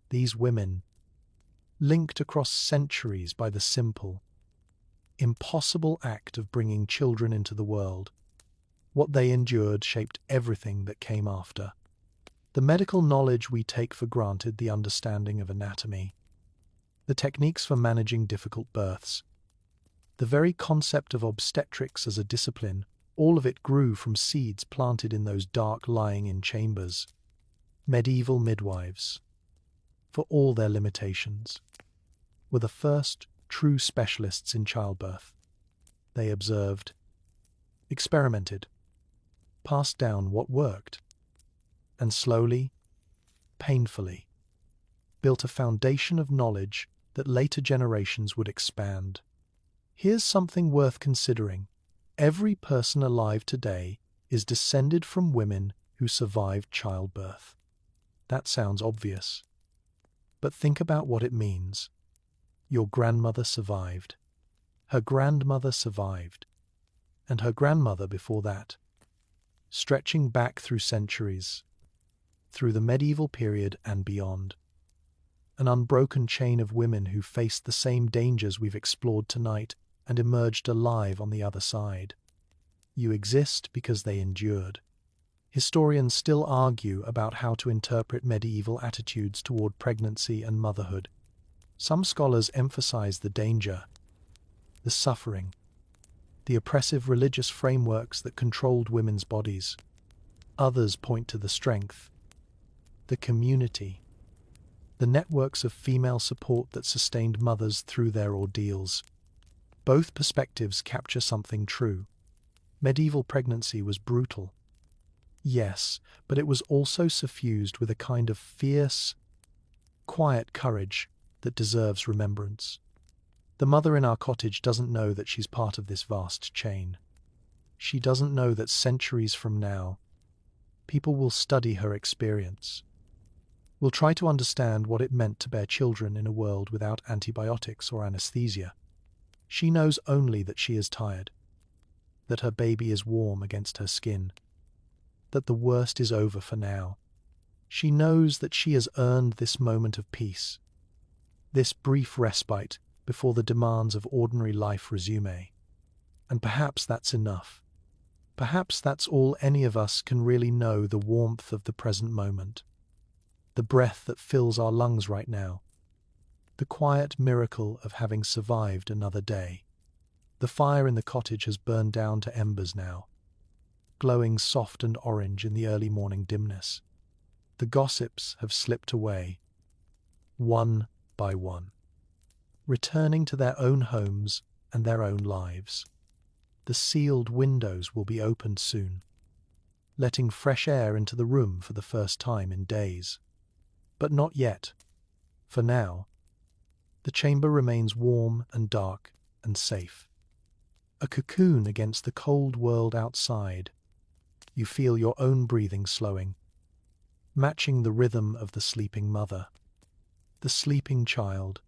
these women, linked across centuries by the simple, impossible act of bringing children into the world. What they endured shaped everything that came after. The medical knowledge we take for granted, the understanding of anatomy, the techniques for managing difficult births, the very concept of obstetrics as a discipline, all of it grew from seeds planted in those dark lying-in chambers. Medieval midwives, for all their limitations, were the first true specialists in childbirth. They observed, experimented, passed down what worked, and slowly, painfully, built a foundation of knowledge that later generations would expand. Here's something worth considering. Every person alive today is descended from women who survived childbirth. That sounds obvious, but think about what it means. Your grandmother survived. Her grandmother survived. And her grandmother before that. Stretching back through centuries, through the medieval period and beyond. An unbroken chain of women who faced the same dangers we've explored tonight and emerged alive on the other side. You exist because they endured. Historians still argue about how to interpret medieval attitudes toward pregnancy and motherhood. Some scholars emphasize the danger, the suffering, the oppressive religious frameworks that controlled women's bodies. Others point to the strength, the community, the networks of female support that sustained mothers through their ordeals. Both perspectives capture something true. Medieval pregnancy was brutal. Yes, but it was also suffused with a kind of fierce, quiet courage that deserves remembrance. The mother in our cottage doesn't know that she's part of this vast chain. She doesn't know that centuries from now, people will study her experience, will try to understand what it meant to bear children in a world without antibiotics or anesthesia. She knows only that she is tired, that her baby is warm against her skin, that the worst is over for now. She knows that she has earned this moment of peace, this brief respite before the demands of ordinary life resume. And perhaps that's enough. Perhaps that's all any of us can really know, the warmth of the present moment, the breath that fills our lungs right now, the quiet miracle of having survived another day. The fire in the cottage has burned down to embers now, glowing soft and orange in the early morning dimness. The gossips have slipped away, one by one, returning to their own homes and their own lives. The sealed windows will be opened soon, letting fresh air into the room for the first time in days. But not yet. For now, the chamber remains warm and dark and safe. A cocoon against the cold world outside. You feel your own breathing slowing, matching the rhythm of the sleeping mother, the sleeping child,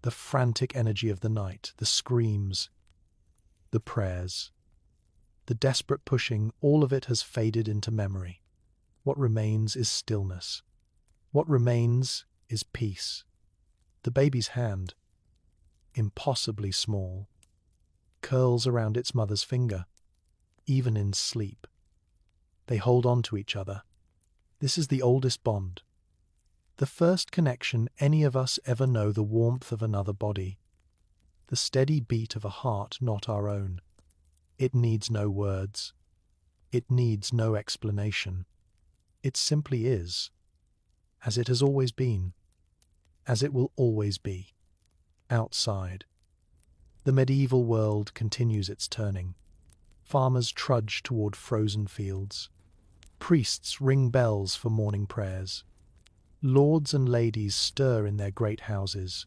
the frantic energy of the night, the screams, the prayers, the desperate pushing. All of it has faded into memory. What remains is stillness. What remains is peace. The baby's hand, impossibly small, curls around its mother's finger, even in sleep. They hold on to each other. This is the oldest bond, the first connection any of us ever know, the warmth of another body, the steady beat of a heart not our own. It needs no words. It needs no explanation. It simply is, as it has always been, as it will always be. Outside, the medieval world continues its turning. Farmers trudge toward frozen fields. Priests ring bells for morning prayers. Lords and ladies stir in their great houses,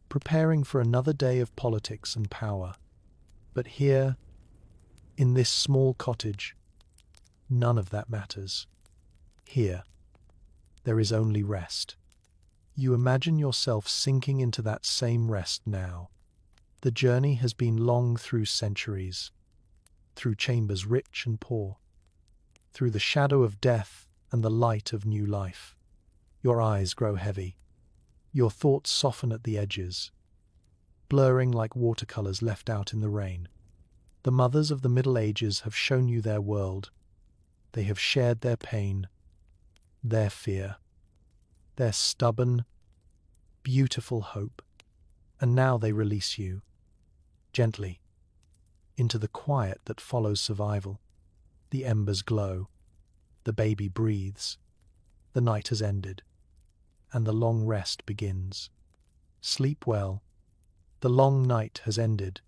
preparing for another day of politics and power. But here, in this small cottage, none of that matters. Here, there is only rest. You imagine yourself sinking into that same rest now. The journey has been long, through centuries, through chambers rich and poor, through the shadow of death and the light of new life. Your eyes grow heavy. Your thoughts soften at the edges, blurring like watercolors left out in the rain. The mothers of the Middle Ages have shown you their world. They have shared their pain, their fear, their stubborn, beautiful hope. And now they release you, gently, into the quiet that follows survival. The embers glow. The baby breathes. The night has ended, and the long rest begins. Sleep well. The long night has ended,